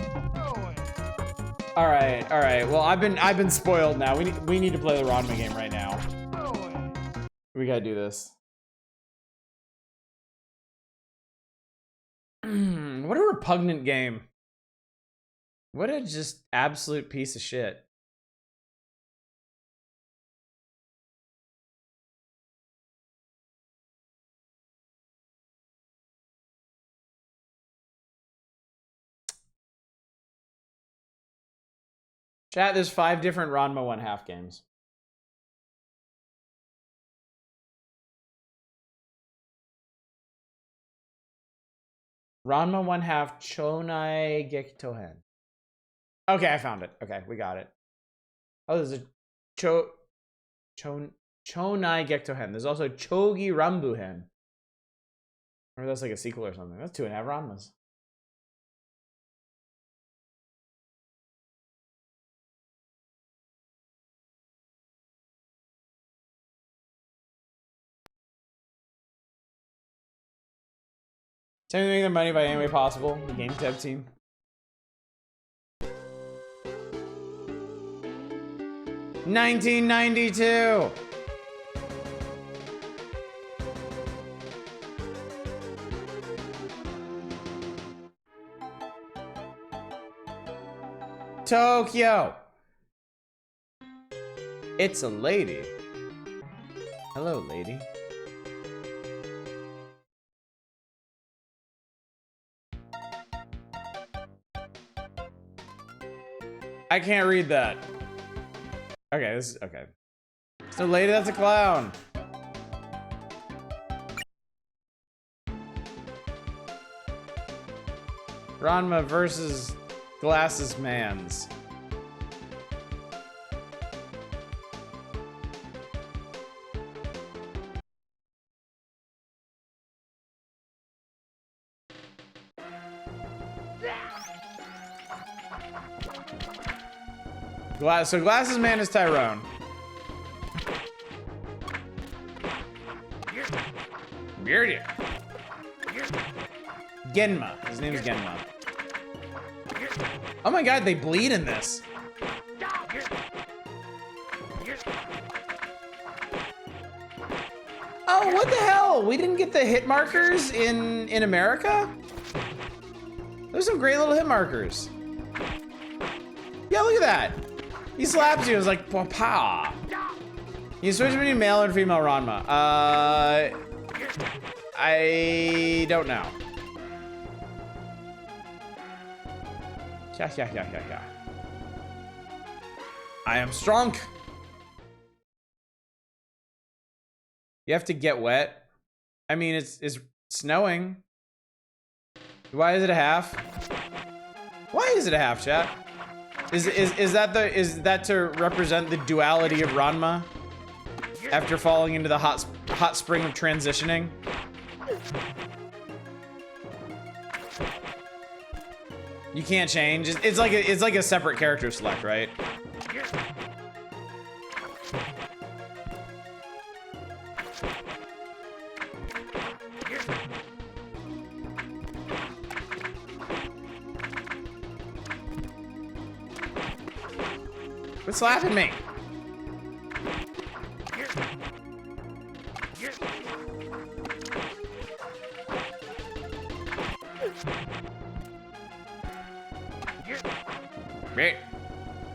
All right. Well, I've been spoiled now. We need to play the Ranma game right now. We gotta do this. What a repugnant game. What a just absolute piece of shit. Chat, there's 5 different Ranma 1/2 games. Ranma 1/2 Chonai Gekitohen. Okay, I found it. Okay, we got it. Oh, there's a Chonai Gekitohen. There's also Chogi Rambuhen. Or that's like a sequel or something. That's 2.5 Ranmas. Time to make their money by any way possible. The game dev team. $19.92. Tokyo. It's a lady. Hello, lady. I can't read that. Okay, this is okay. So, lady, that's a clown. Ranma versus Glasses Mans. So Glasses Man is Tyrone. Beardy. Genma. His name is Genma. Oh my god, they bleed in this. Oh, what the hell? We didn't get the hit markers in America? There's some great little hit markers. Yeah, look at that. He slaps you, it's like, pow. You switch between male and female Ranma. I don't know. Yeah. I am strong. You have to get wet. I mean, it's snowing. Why is it a half? Why is it a half, chat? Is that to represent the duality of Ranma after falling into the hot spring of transitioning? You can't change. It's like a separate character select, right? Quit slapping me.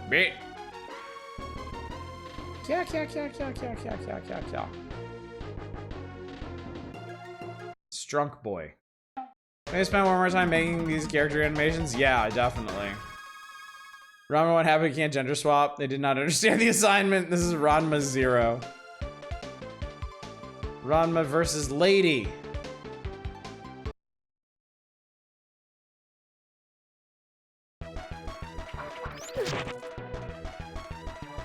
Bit. Kya. Strunk boy. Can I spend one more time making these character animations? Yeah, definitely. Ranma 1/2 can't gender swap. They did not understand the assignment. This is Ranma 0. Ranma versus Lady.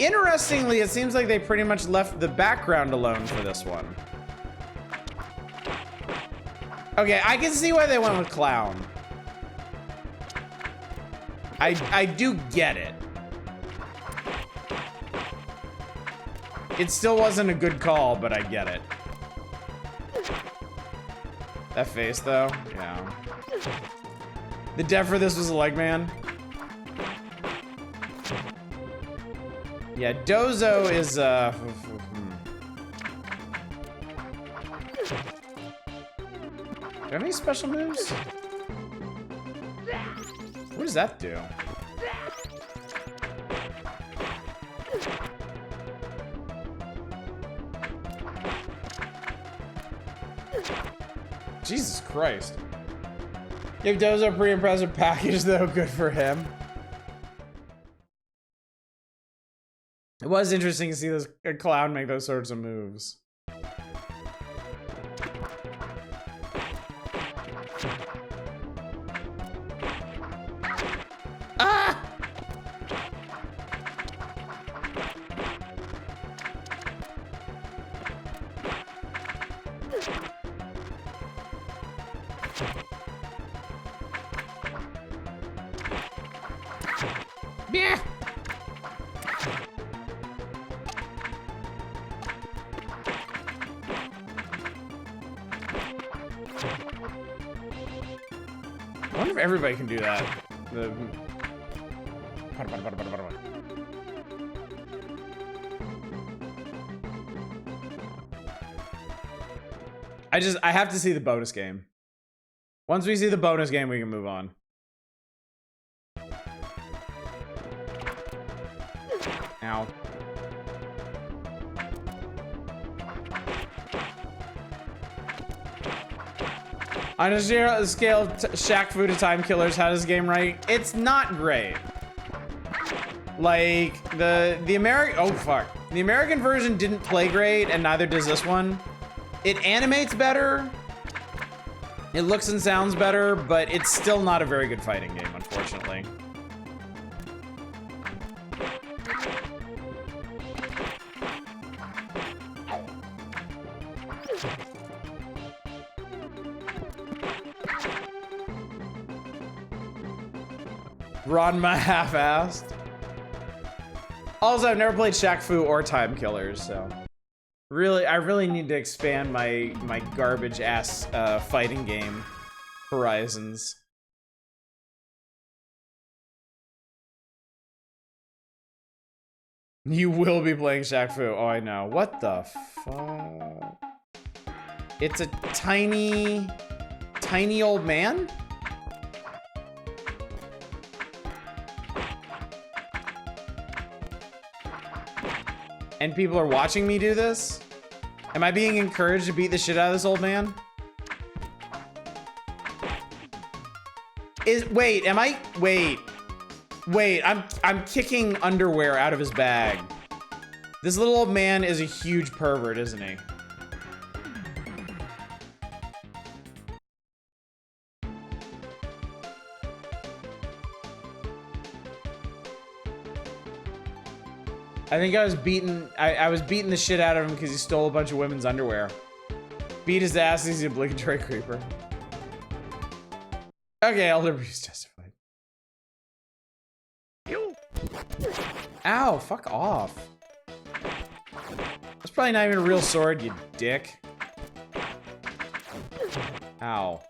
Interestingly, it seems like they pretty much left the background alone for this one. Okay, I can see why they went with clown. I do get it. It still wasn't a good call, but I get it. That face, though, yeah. The dev for this was a leg man. Yeah, Dozo is, I have any special moves? What does that do? Jesus Christ. Give Dozo a pretty impressive package, though. Good for him. It was interesting to see this clown make those sorts of moves. Ah! Yeah. I wonder if everybody can do that. I have to see the bonus game. Once we see the bonus game, we can move on. Ow. On a zero scale, Shaq Fu to Time Killers, how does this game rank? It's not great. Like, the American, oh fuck. The American version didn't play great, and neither does this one. It animates better. It looks and sounds better, but it's still not a very good fighting game, unfortunately. Ranma half-assed. Also, I've never played Shaq Fu or Time Killers, so I really need to expand my garbage ass fighting game horizons. You will be playing Shaq Fu. Oh, I know. What the fuck? It's a tiny old man? And people are watching me do this? Am I being encouraged to beat the shit out of this old man? Wait, I'm kicking underwear out of his bag. This little old man is a huge pervert, isn't he? I think I was beating the shit out of him because he stole a bunch of women's underwear. Beat his ass, he's the obligatory creeper. Okay, Elder Bruce testified. Ow, fuck off. That's probably not even a real sword, you dick. Ow.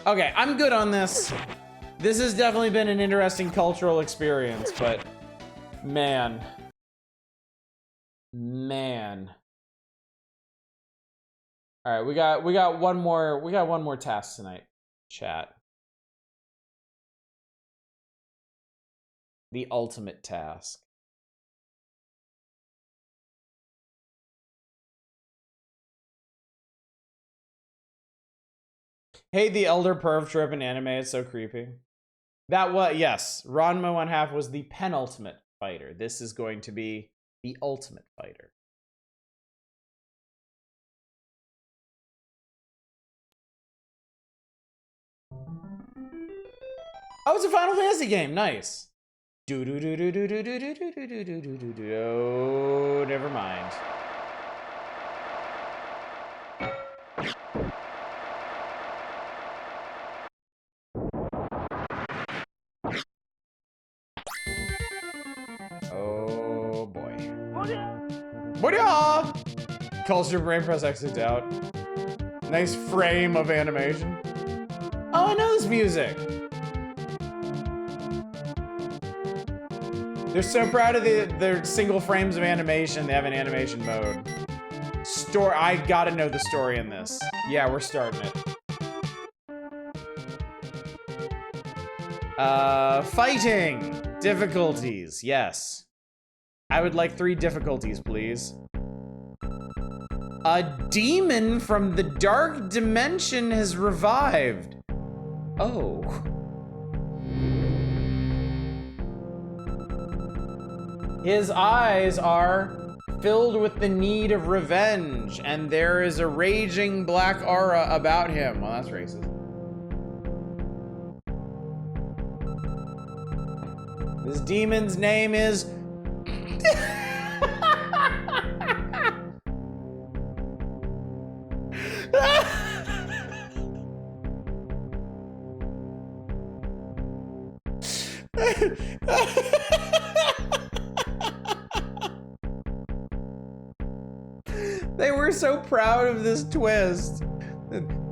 Okay, I'm good on this. This has definitely been an interesting cultural experience, but man. All right, we got one more task tonight, chat. The ultimate task. Hey, the Elder Perv trip in anime, it's so creepy. That was, yes, Ranma 1/2 was the penultimate fighter. This is going to be the ultimate fighter. Oh, it's a Final Fantasy game. Nice. Oh, never mind. Oh boy. Booyah! Culture brain press exit out. Nice frame of animation. Oh, I know this music. They're so proud of their single frames of animation. They have an animation mode. I gotta know the story in this. Yeah, we're starting it. Fighting! Difficulties, yes. I would like 3 difficulties, please. A demon from the dark dimension has revived. Oh. His eyes are filled with the need of revenge, and there is a raging black aura about him. Well, that's racist. This demon's name is... They were so proud of this twist.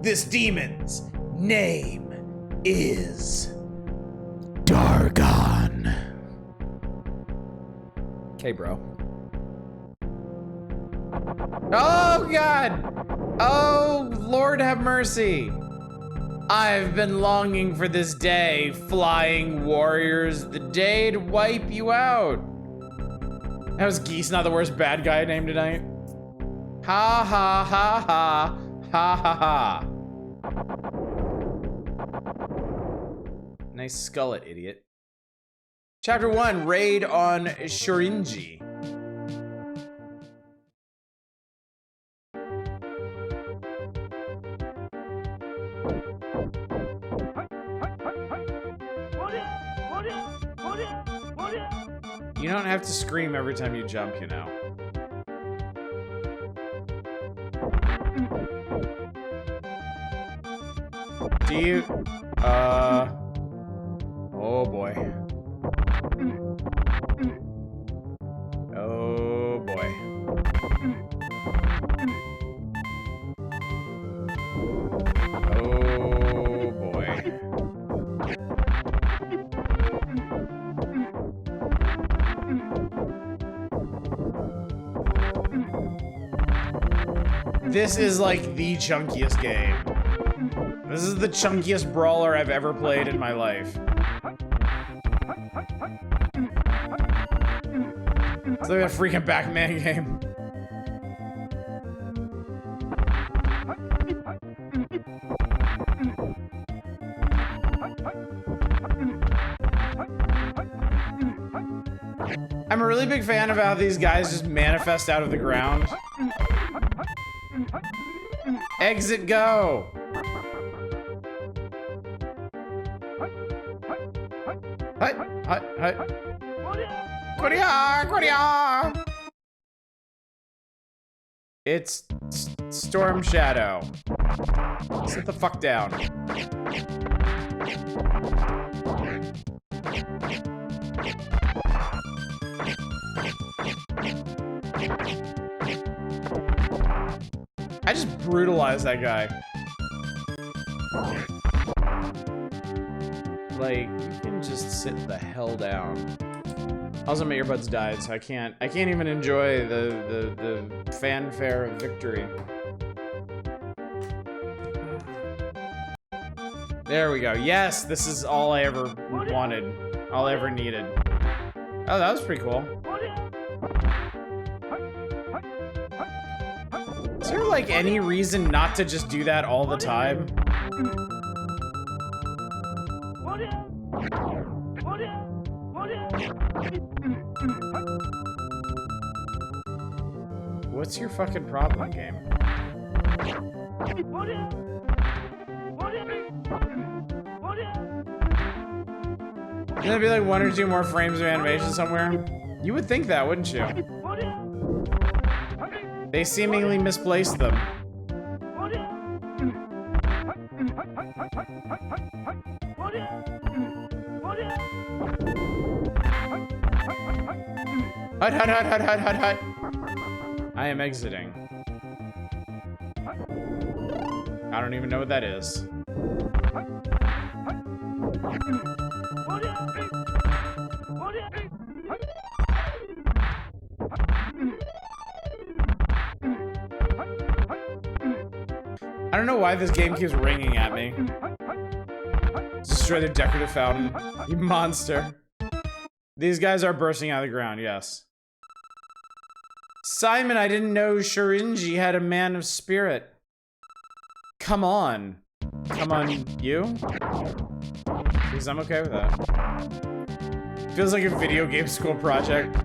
This demon's name is Dargon. Okay, bro. Oh, God. Oh, Lord have mercy. I've been longing for this day, flying warriors, the day to wipe you out. That was Geese, not the worst bad guy name tonight. Ha ha ha ha ha ha ha. Nice skullet, idiot. Chapter 1, Raid on Shorinji. You don't have to scream every time you jump, you know. Do you? Oh boy. Oh boy. Oh boy. This is like the chunkiest game. This is the chunkiest brawler I've ever played in my life. It's like a freaking Pac-Man game. I'm a really big fan of how these guys just manifest out of the ground. Exit go! Hut, hut, hut. Korea! It's Storm Shadow. Sit the fuck down. I just brutalized that guy. Like, you can just sit the hell down. Also, my earbuds died, so I can't even enjoy the fanfare of victory. There we go. Yes, this is all I ever wanted. All I ever needed. Oh, that was pretty cool. Is there, like, any reason not to just do that all the time? What's your fucking problem, game? Can there be like 1 or 2 more frames of animation somewhere? You would think that, wouldn't you? They seemingly misplaced them. Hut, hut, hut, hut, hut, hut, hut. I am exiting. I don't even know what that is. I don't know why this game keeps ringing at me. It's destroy the decorative fountain. You monster. These guys are bursting out of the ground, yes. Simon, I didn't know Shorinji had a man of spirit. Come on. Come on, you? Because I'm okay with that. Feels like a video game school project.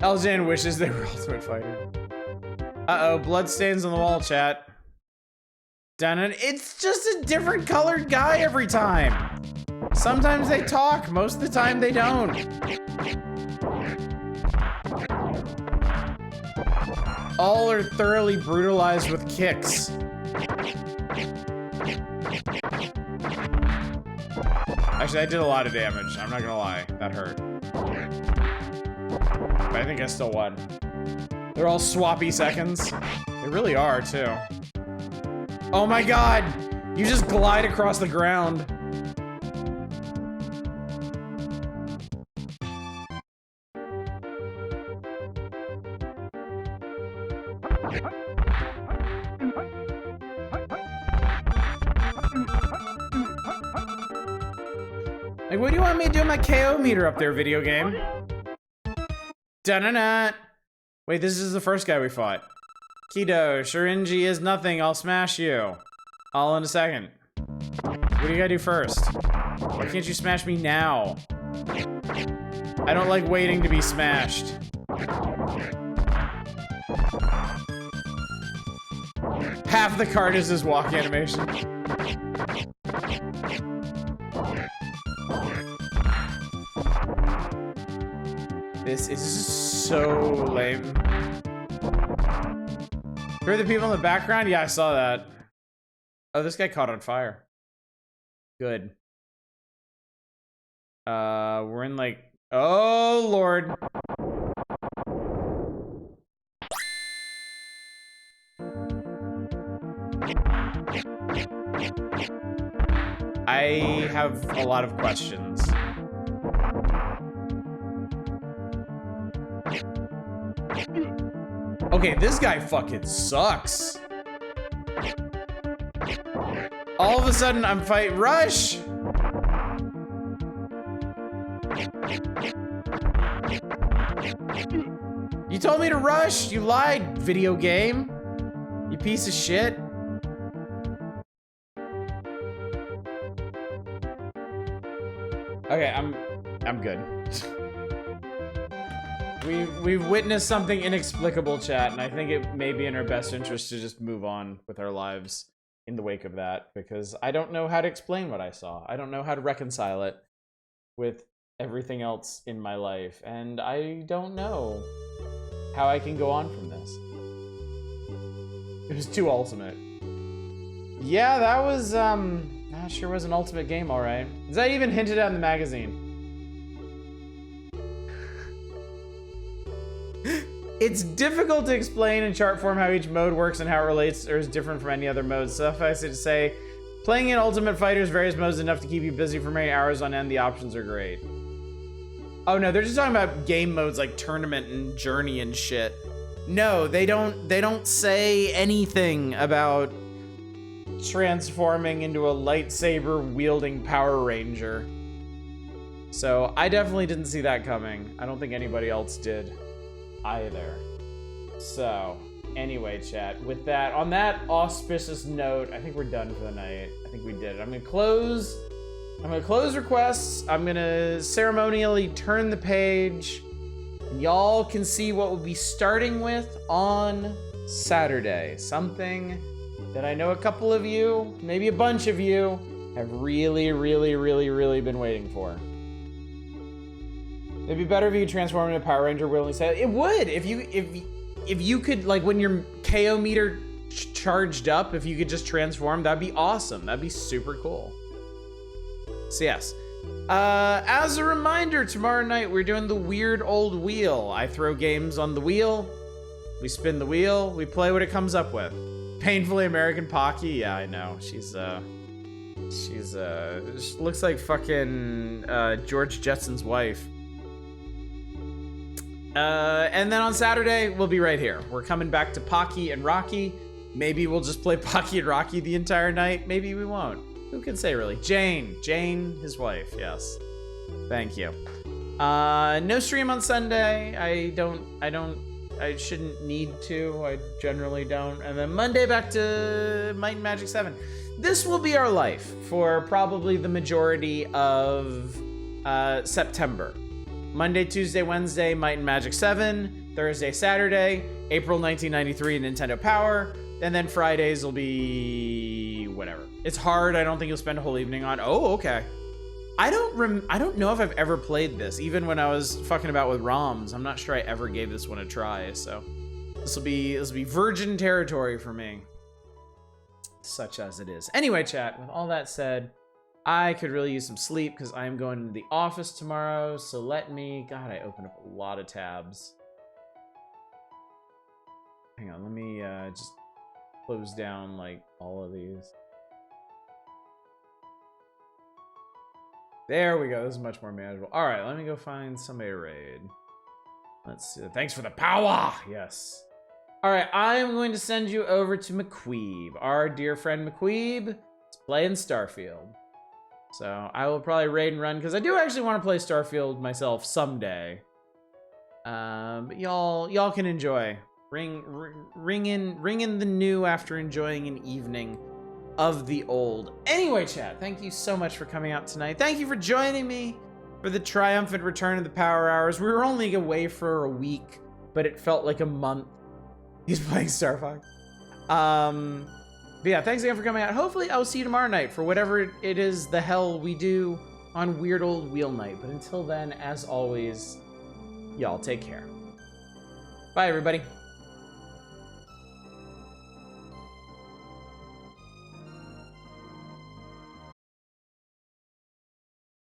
Eljan wishes they were Ultimate Fighter. Uh-oh, bloodstains on the wall, chat. Done it. It's just a different colored guy every time. Sometimes they talk, most of the time they don't. All are thoroughly brutalized with kicks. Actually, I did a lot of damage. I'm not gonna lie. That hurt. But I think I still won. They're all swappy seconds. They really are, too. Oh my god! You just glide across the ground. Like, what do you want me to do with my KO meter up there, video game? Dun-dun-dun. Wait, this is the first guy we fought. Kido, Shorinji is nothing, I'll smash you. All in a second. What do you gotta do first? Why can't you smash me now? I don't like waiting to be smashed. Half the card is his walk animation. This is so lame. Hear the people in the background? Yeah, I saw that. Oh, this guy caught on fire. Good. We're in like... Oh, Lord. I have a lot of questions. Okay, this guy fucking sucks. All of a sudden, I'm fighting Rush. You told me to rush. You lied, video game. You piece of shit. Okay, I'm good. We've witnessed something inexplicable, chat, and I think it may be in our best interest to just move on with our lives in the wake of that, because I don't know how to explain what I saw. I don't know how to reconcile it with everything else in my life, and I don't know how I can go on from this. It was too ultimate. Yeah, that was, that sure was an ultimate game, alright. Is that even hinted at in the magazine? It's difficult to explain in chart form how each mode works and how it relates or is different from any other mode. Suffice it to say, playing in Ultimate Fighter's various modes is enough to keep you busy for many hours on end. The options are great. Oh no, they're just talking about game modes like tournament and journey and shit. No, they don't say anything about transforming into a lightsaber wielding Power Ranger. So I definitely didn't see that coming. I don't think anybody else did either. So anyway, chat, with that, on that auspicious note, I think we're done for the night. I think we did it. I'm gonna close requests. I'm gonna ceremonially turn the page, and y'all can see what we'll be starting with on Saturday. Something that I know a couple of you, maybe a bunch of you, have really been waiting for. It'd be better if you could transform into a Power Ranger willingly. Say it would if you could, like, when your KO meter charged up, if you could just transform, that'd be awesome. That'd be super cool. So yes, as a reminder, tomorrow night we're doing the Weird Old Wheel. I throw games on the wheel, We spin the wheel. We play what it comes up with. Painfully American Pocky. Yeah, I know. She looks like fucking George Jetson's wife. And then on Saturday, we'll be right here. We're coming back to Pocky and Rocky. Maybe we'll just play Pocky and Rocky the entire night. Maybe we won't. Who can say, really? Jane, his wife, yes. Thank you. No stream on Sunday. I shouldn't need to. I generally don't. And then Monday back to Might and Magic 7. This will be our life for probably the majority of September. Monday, Tuesday, Wednesday, Might and Magic 7. Thursday, Saturday, April 1993 Nintendo Power. And then Fridays will be whatever. It's hard. I don't think you'll spend a whole evening on. Oh, okay. I don't know if I've ever played this, even when I was fucking about with ROMs. I'm not sure I ever gave this one a try, so this will be virgin territory for me. Such as it is. Anyway, chat, with all that said, I could really use some sleep because I am going to the office tomorrow, so let me... God, I opened up a lot of tabs. Hang on, let me just close down, like, all of these. There we go. This is much more manageable. All right, let me go find somebody to raid. Let's see. Thanks for the power. Yes. All right, I am going to send you over to McQueeb. Our dear friend McQueeb is playing Starfield. So I will probably raid and run because I do actually want to play Starfield myself someday. But y'all can enjoy. Ring in the new after enjoying an evening of the old. Anyway, chat, thank you so much for coming out tonight. Thank you for joining me for the triumphant return of the Power Hours. We were only away for a week, but it felt like a month. He's playing Star Fox. But yeah, thanks again for coming out. Hopefully I'll see you tomorrow night for whatever it is the hell we do on Weird Old Wheel Night. But until then, as always, y'all take care. Bye, everybody.